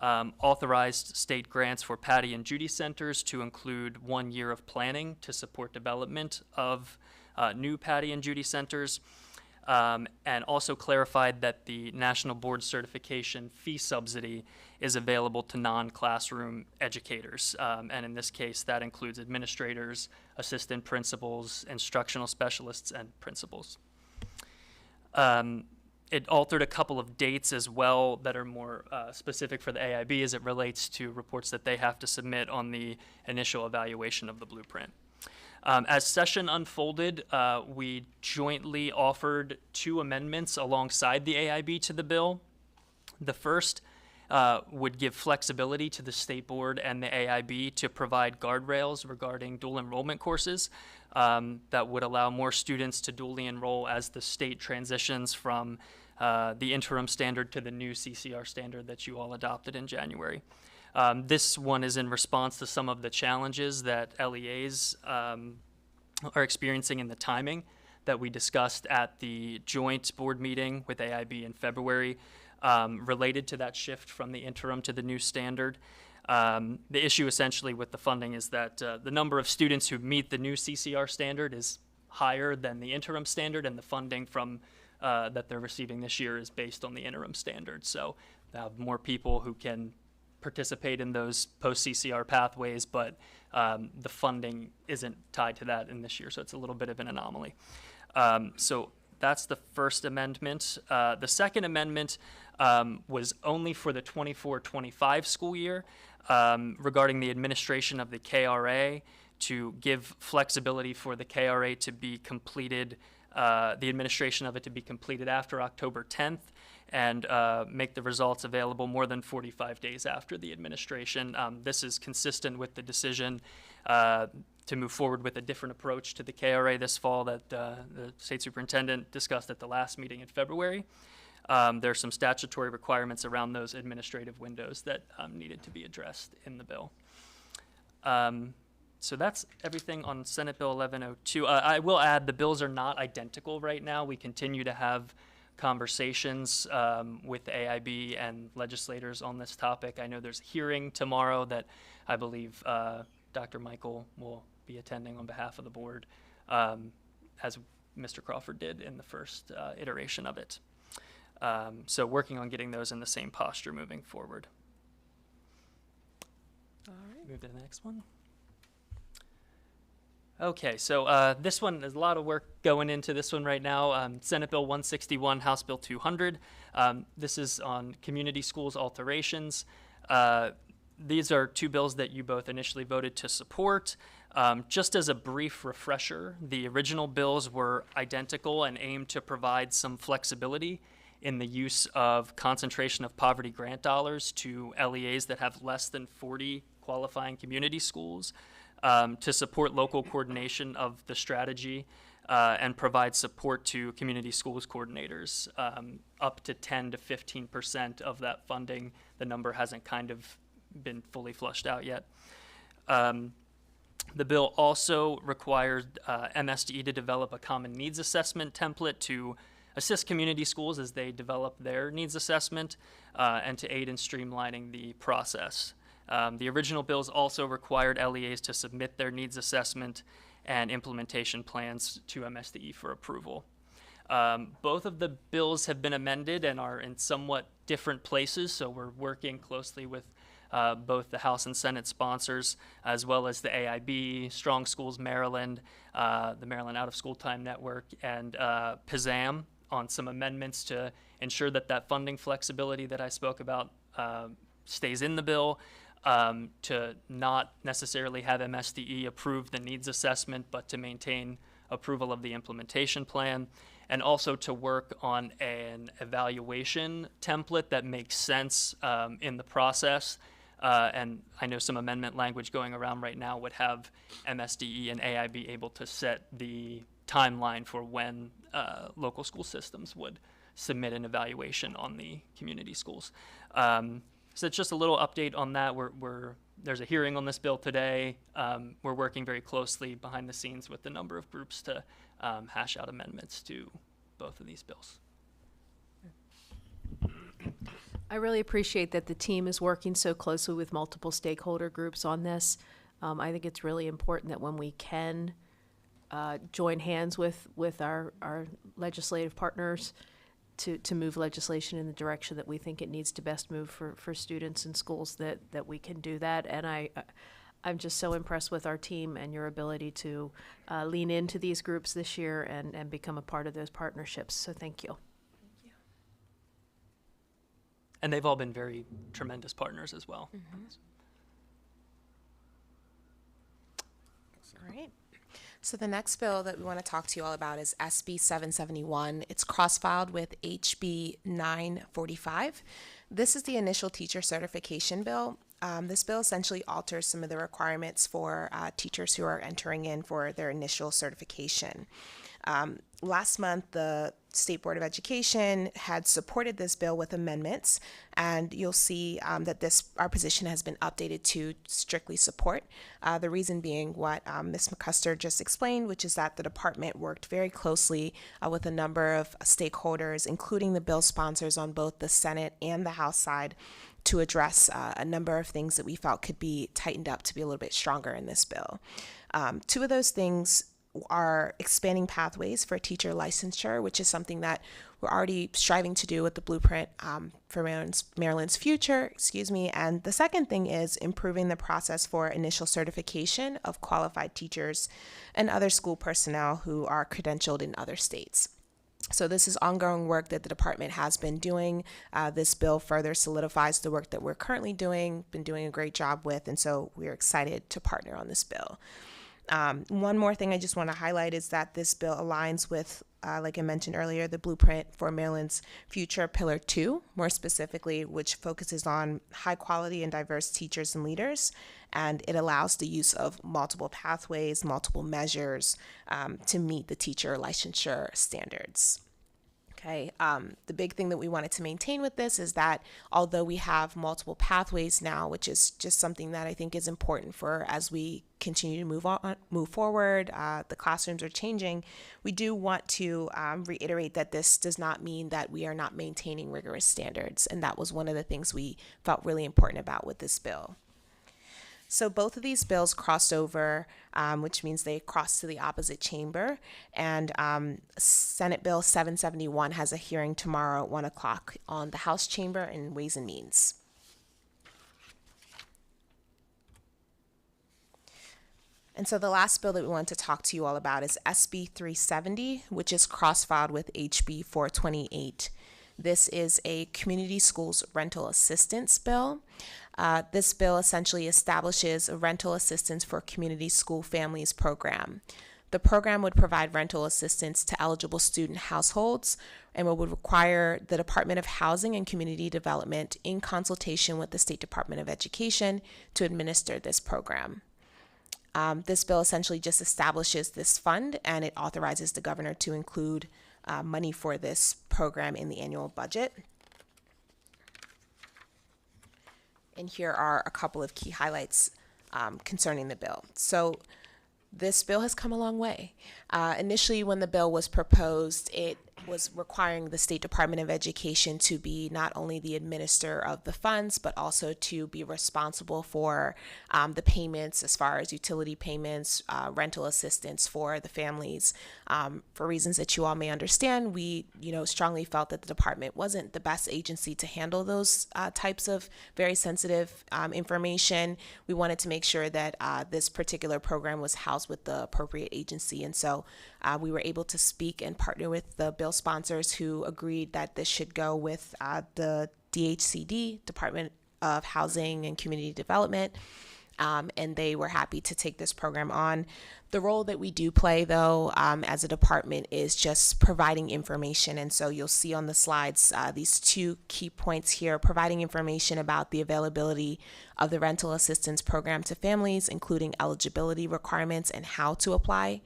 Authorized state grants for Patty and Judy centers to include 1 year of planning to support development of new Patty and Judy centers. And also clarified that the National Board Certification fee subsidy is available to non-classroom educators. And in this case, that includes administrators, assistant principals, instructional specialists, and principals. It altered a couple of dates as well that are more specific for the AIB as it relates to reports that they have to submit on the initial evaluation of the blueprint. As session unfolded, we jointly offered 2 amendments alongside the AIB to the bill. The first would give flexibility to the State Board and the AIB to provide guardrails regarding dual enrollment courses that would allow more students to dually enroll as the state transitions from the interim standard to the new CCR standard that you all adopted in January. This one is in response to some of the challenges that LEAs are experiencing in the timing that we discussed at the joint board meeting with AIB in February, related to that shift from the interim to the new standard. The issue essentially with the funding is that the number of students who meet the new CCR standard is higher than the interim standard, and the funding from that they're receiving this year is based on the interim standard. So they have more people who can participate in those post-CCR pathways, but the funding isn't tied to that in this year, so it's a little bit of an anomaly. So that's the first amendment. The second amendment was only for the 24-25 school year, regarding the administration of the KRA, to give flexibility for the KRA to be completed, the administration of it to be completed after October 10th, and make the results available more than 45 days after the administration. This is consistent with the decision to move forward with a different approach to the KRA this fall that the state superintendent discussed at the last meeting in February. There are some statutory requirements around those administrative windows that needed to be addressed in the bill. So that's everything on Senate Bill 1102. I will add the bills are not identical right now. We continue to have conversations with the AIB and legislators on this topic. I know there's a hearing tomorrow that I believe Dr. Michael will be attending on behalf of the board, as Mr. Crawford did in the first iteration of it. So working on getting those in the same posture moving forward. All right, move to the next one. Okay, so this one, there's a lot of work going into this one right now. Senate Bill 161, House Bill 200. This is on community schools alterations. These are 2 bills that you both initially voted to support. Just as a brief refresher, the original bills were identical and aimed to provide some flexibility in the use of concentration of poverty grant dollars to LEAs that have less than 40 qualifying community schools, to support local coordination of the strategy and provide support to community schools coordinators, up to 10 to 15% of that funding. The number hasn't kind of been fully flushed out yet. The bill also required MSDE to develop a common needs assessment template to assist community schools as they develop their needs assessment and to aid in streamlining the process. The original bills also required LEAs to submit their needs assessment and implementation plans to MSDE for approval. Both of the bills have been amended and are in somewhat different places, so we're working closely with both the House and Senate sponsors, as well as the AIB, Strong Schools Maryland, the Maryland Out of School Time Network, and PZAM on some amendments to ensure that that funding flexibility that I spoke about stays in the bill, to not necessarily have MSDE approve the needs assessment, but to maintain approval of the implementation plan, and also to work on an evaluation template that makes sense in the process. And I know some amendment language going around right now would have MSDE and AIB able to set the timeline for when local school systems would submit an evaluation on the community schools. So it's just a little update on that. There's a hearing on this bill today. We're working very closely behind the scenes with a number of groups to hash out amendments to both of these bills. I really appreciate that the team is working so closely with multiple stakeholder groups on this. I think it's really important that when we can join hands with our legislative partners to move legislation in the direction that we think it needs to best move for students and schools, that we can do that. And I'm just so impressed with our team and your ability to lean into these groups this year and become a part of those partnerships. So thank you. And they've all been very tremendous partners as well. All right. So the next bill that we want to talk to you all about is SB 771. It's cross-filed with HB 945. This is the initial teacher certification bill. This bill essentially alters some of the requirements for teachers who are entering in for their initial certification. Last month, the State Board of Education had supported this bill with amendments, and you'll see that our position has been updated to strictly support. The reason being what Ms. McCusker just explained, which is that the department worked very closely with a number of stakeholders, including the bill sponsors on both the Senate and the House side, to address a number of things that we felt could be tightened up to be a little bit stronger in this bill. Two of those things are expanding pathways for teacher licensure, which is something that we're already striving to do with the blueprint for Maryland's future, and the second thing is improving the process for initial certification of qualified teachers and other school personnel who are credentialed in other states. So this is ongoing work that the department has been doing. This bill further solidifies the work that we're currently doing, been doing a great job with, and so we're excited to partner on this bill. One more thing I just want to highlight is that this bill aligns with, like I mentioned earlier, the blueprint for Maryland's future Pillar 2, more specifically, which focuses on high quality and diverse teachers and leaders, and it allows the use of multiple pathways, multiple measures to meet the teacher licensure standards. Okay, the big thing that we wanted to maintain with this is that although we have multiple pathways now, which is just something that I think is important for as we continue to move forward, the classrooms are changing, we do want to reiterate that this does not mean that we are not maintaining rigorous standards, and that was one of the things we felt really important about with this bill. So both of these bills crossed over, which means they crossed to the opposite chamber, and Senate Bill 771 has a hearing tomorrow at 1 o'clock on the House chamber in Ways and Means. And so the last bill that we want to talk to you all about is SB 370, which is cross-filed with HB 428. This is a community schools rental assistance bill. This bill essentially establishes a rental assistance for community school families program. The program would provide rental assistance to eligible student households and would require the Department of Housing and Community Development, in consultation with the State Department of Education, to administer this program. This bill essentially just establishes this fund, and it authorizes the governor to include money for this program in the annual budget. And here are a couple of key highlights concerning the bill. So this bill has come a long way. Initially, when the bill was proposed, it was requiring the State Department of Education to be not only the administrator of the funds, but also to be responsible for the payments as far as utility payments, rental assistance for the families. For reasons that you all may understand, we strongly felt that the department wasn't the best agency to handle those types of very sensitive information. We wanted to make sure that this particular program was housed with the appropriate agency, and so we were able to speak and partner with the bill sponsors who agreed that this should go with the DHCD, Department of Housing and Community Development, and they were happy to take this program on. The role that we do play, though, as a department is just providing information. And so you'll see on the slides these two key points here, providing information about the availability of the rental assistance program to families, including eligibility requirements and how to apply.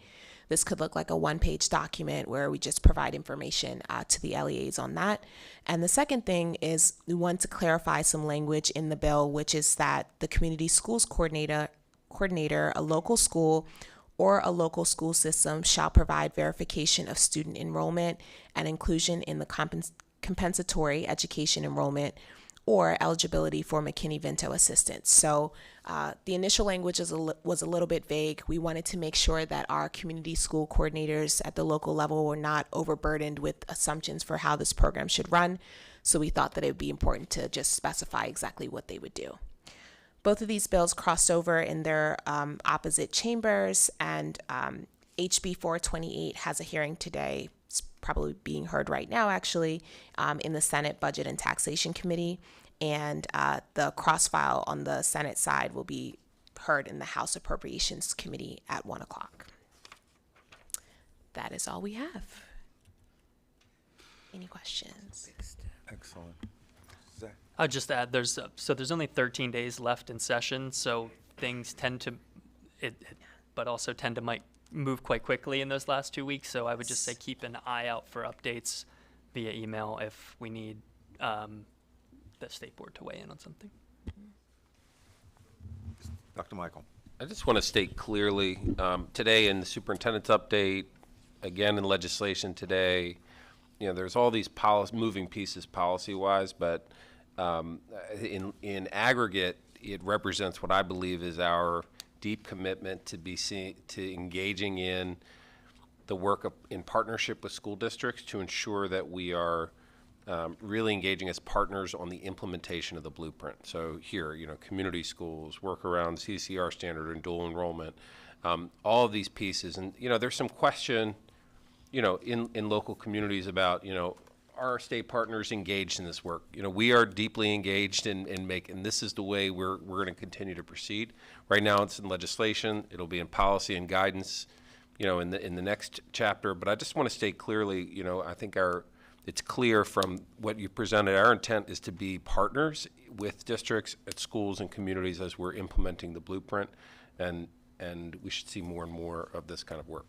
This could look like a one-page document where we just provide information to the LEAs on that. And the second thing is we want to clarify some language in the bill, which is that the community schools coordinator, a local school, or a local school system shall provide verification of student enrollment and inclusion in the compensatory education enrollment or eligibility for McKinney-Vento assistance. So the initial language was a little bit vague. We wanted to make sure that our community school coordinators at the local level were not overburdened with assumptions for how this program should run. So we thought that it would be important to just specify exactly what they would do. Both of these bills crossed over in their opposite chambers, and HB 428 has a hearing today. It's probably being heard right now, actually, in the Senate Budget and Taxation Committee, and the cross-file on the Senate side will be heard in the House Appropriations Committee at 1 o'clock. That is all we have. Any questions? Excellent. I'll just add, there's only 13 days left in session, so things tend to, but also tend to might move quite quickly in those last 2 weeks. So I would just say keep an eye out for updates via email if we need the state board to weigh in on something. Dr. Michael. I just want to state clearly, today in the superintendent's update, again in legislation today, there's all these moving pieces policy-wise, but in aggregate, it represents what I believe is our deep commitment to engaging in the work in partnership with school districts to ensure that we are really engaging as partners on the implementation of the blueprint. So here, community schools, work around CCR standard and dual enrollment, all of these pieces. And, there's some question, in local communities about, are our state partners engaged in this work? We are deeply engaged in and this is the way we're going to continue to proceed. Right now it's in legislation, it'll be in policy and guidance, in the next chapter. But I just want to state clearly, I think it's clear from what you presented, our intent is to be partners with districts at schools and communities as we're implementing the blueprint, and we should see more and more of this kind of work.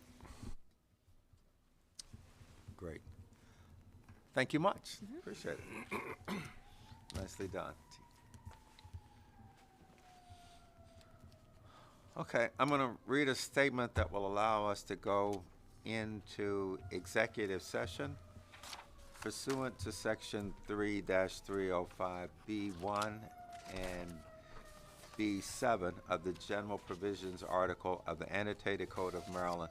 Great. Thank you much. Appreciate it. Nicely done. Okay, I'm going to read a statement that will allow us to go into executive session pursuant to Section 3-305B1 and B7 of the General Provisions Article of the Annotated Code of Maryland.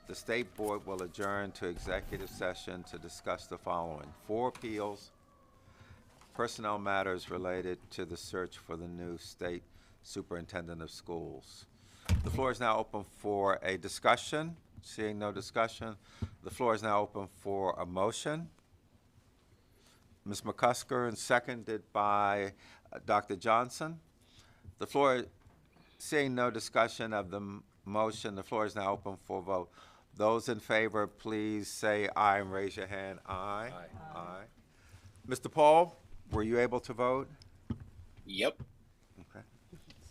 The State Board will adjourn to executive session to discuss the following: 4 appeals, personnel matters related to the search for the new state superintendent of schools. The floor is now open for a discussion. Seeing no discussion, the floor is now open for a motion. Ms. McCusker, and seconded by Dr. Johnson. The floor, seeing no discussion of the motion, the floor is now open for vote. Those in favor, please say aye and raise your hand. Aye. Aye. Aye. Mr. Paul, were you able to vote? Yep. Okay.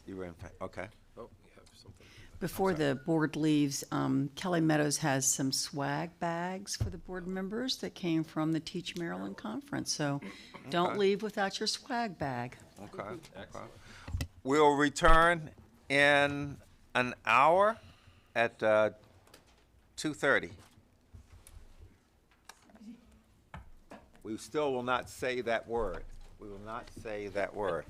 You were in favor. Okay. Oh, you have something. Before the board leaves, Kelly Meadows has some swag bags for the board members that came from the Teach Maryland conference. So don't leave without your swag bag. Okay. Okay. We'll return in an hour at 2:30. We still will not say that word. We will not say that word.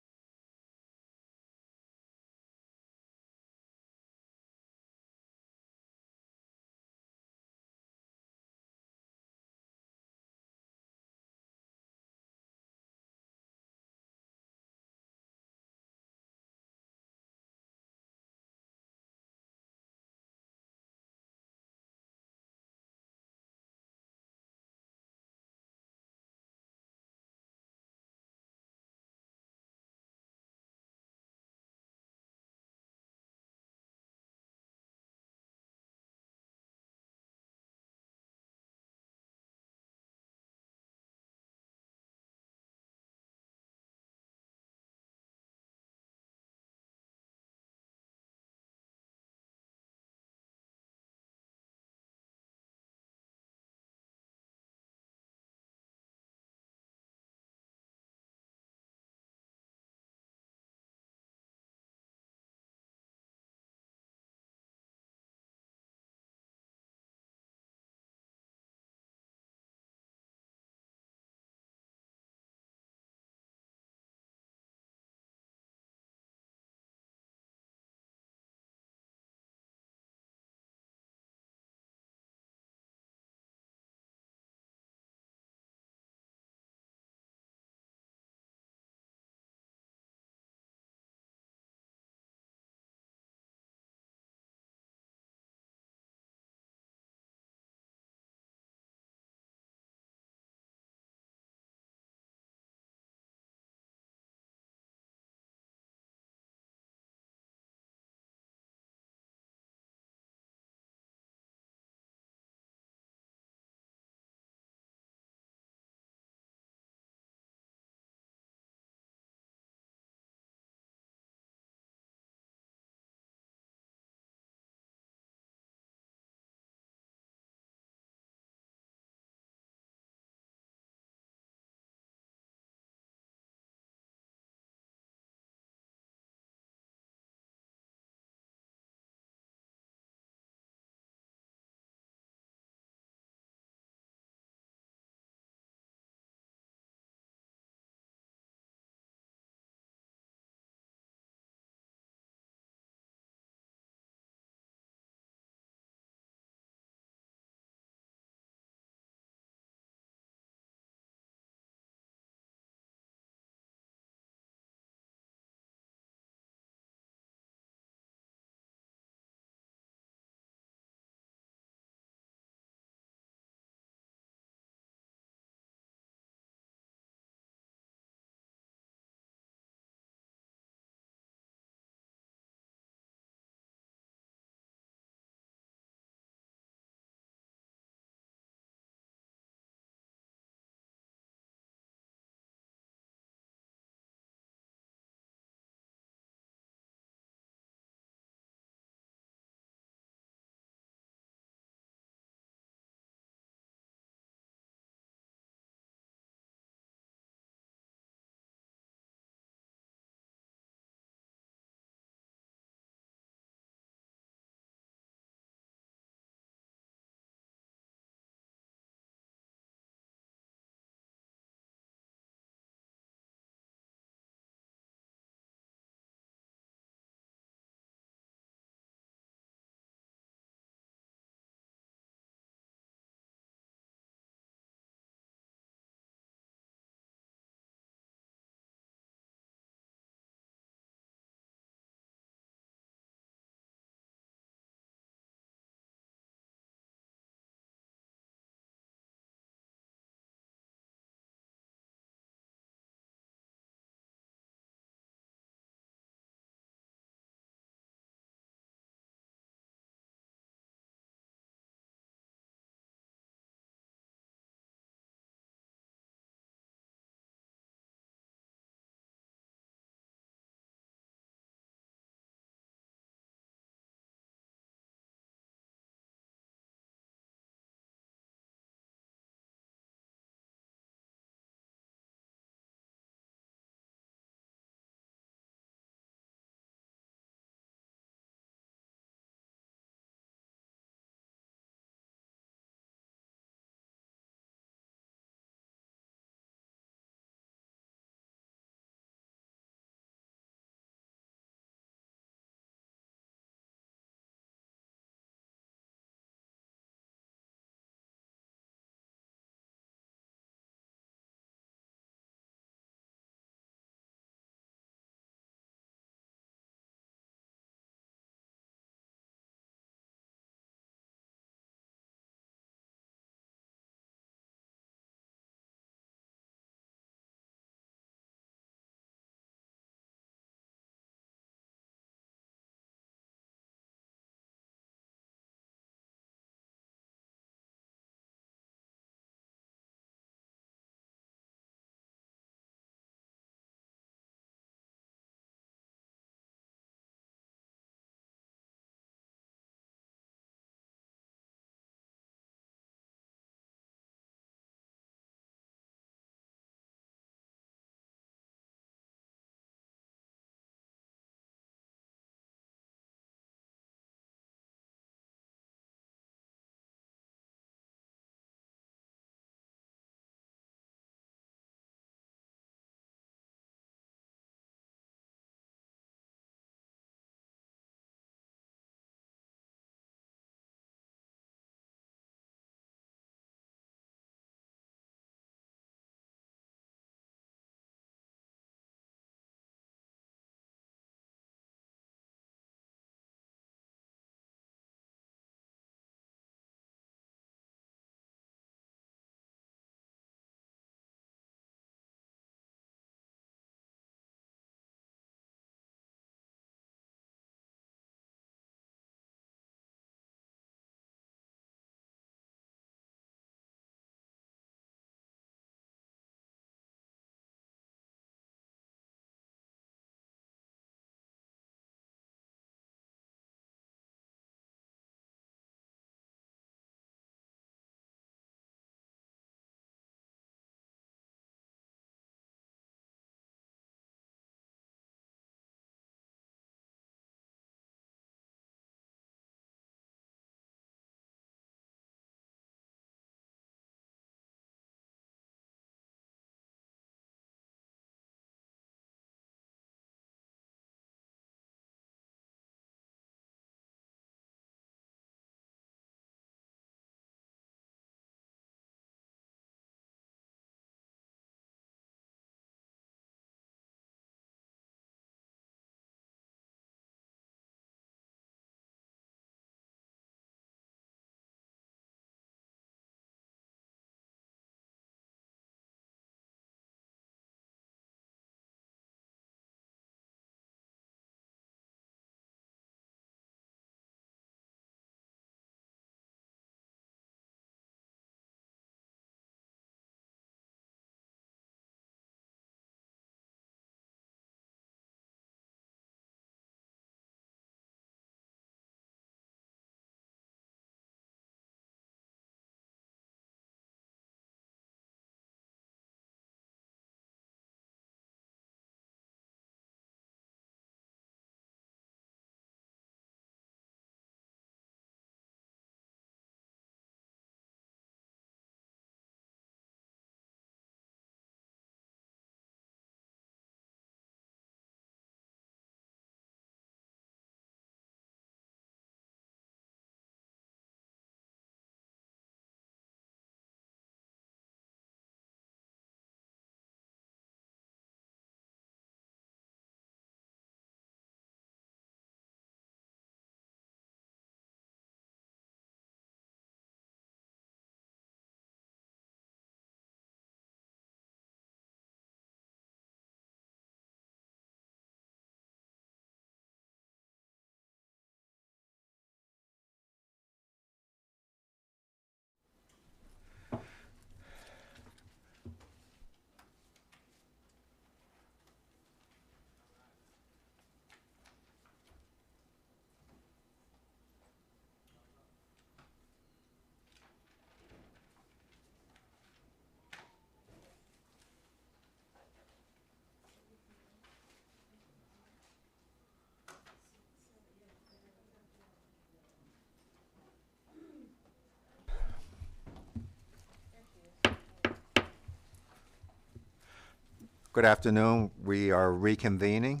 Good afternoon. We are reconvening.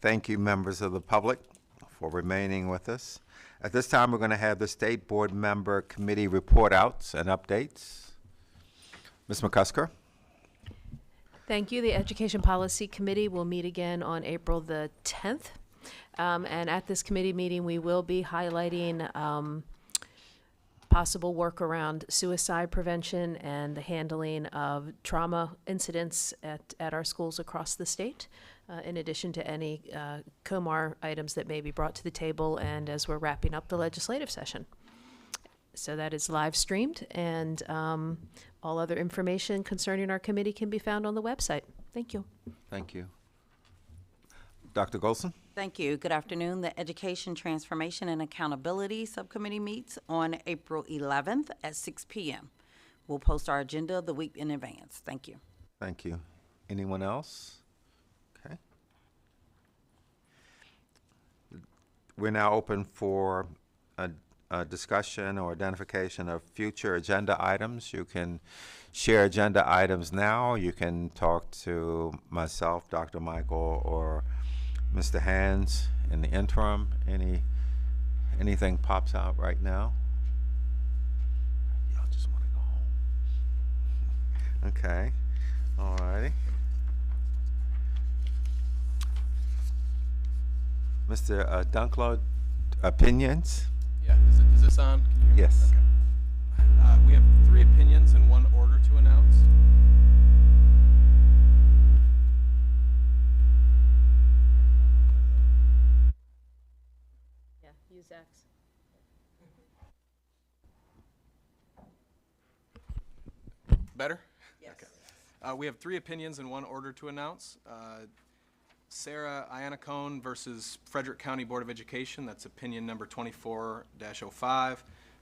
Thank you, members of the public, for remaining with us. At this time, we're going to have the State Board Member Committee report outs and updates. Ms. McCusker. Thank you. The Education Policy Committee will meet again on April the 10th. And at this committee meeting, we will be highlighting possible work around suicide prevention and the handling of trauma incidents at our schools across the state, in addition to any COMAR items that may be brought to the table and as we're wrapping up the legislative session. So that is live streamed, and all other information concerning our committee can be found on the website. Thank you. Thank you. Dr. Golson? Thank you. Good afternoon. The Education Transformation and Accountability Subcommittee meets on April 11th at 6 p.m. We'll post our agenda the week in advance. Thank you. Thank you. Anyone else? Okay. We're now open for a discussion or identification of future agenda items. You can share agenda items now. You can talk to myself, Dr. Michael, or Mr. Hands in the interim. Anything pops out right now? Y'all just want to go home. Okay. All righty. Mr. Dunklo, opinions? Yeah, is this on? Can you hear me? Yes. Okay. We have 3 opinions and 1 order to announce. Yeah, use X. Better? Yes. Okay. We have 3 opinions and 1 order to announce. Sarah Iannacone versus Frederick County Board of Education. That's opinion number 24-05.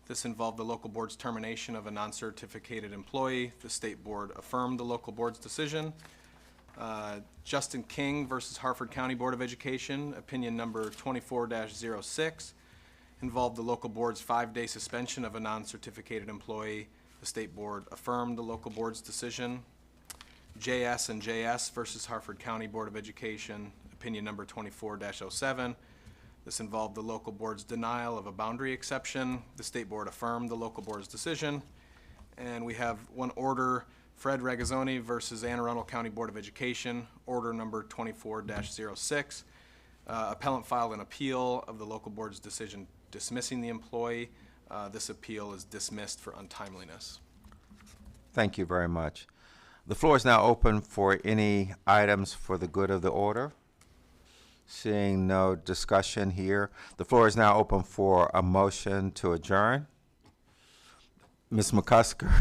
This involved the local board's termination of a non-certificated employee. The state board affirmed the local board's decision. Justin King versus Harford County Board of Education, opinion number 24-06, involved the local board's 5-day suspension of a non-certificated employee. The state board affirmed the local board's decision. JS and JS versus Harford County Board of Education, opinion number 24-07. This involved the local board's denial of a boundary exception. The state board affirmed the local board's decision. And we have 1 order, Fred Regazzoni versus Anne Arundel County Board of Education, order number 24-06. Appellant filed an appeal of the local board's decision dismissing the employee. This appeal is dismissed for untimeliness. Thank you very much. The floor is now open for any items for the good of the order. Seeing no discussion here, the floor is now open for a motion to adjourn. Ms. McCusker,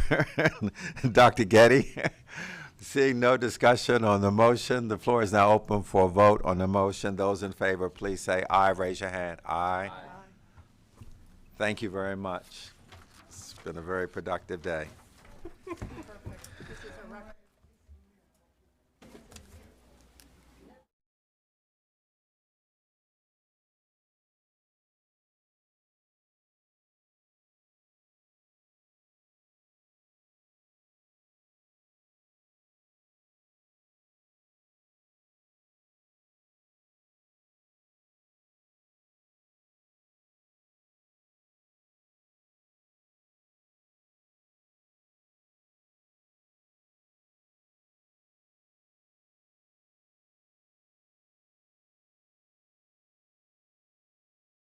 Dr. Getty, seeing no discussion on the motion, the floor is now open for a vote on the motion. Those in favor, please say aye. Raise your hand. Aye. Aye. Thank you very much. It's been a very productive day.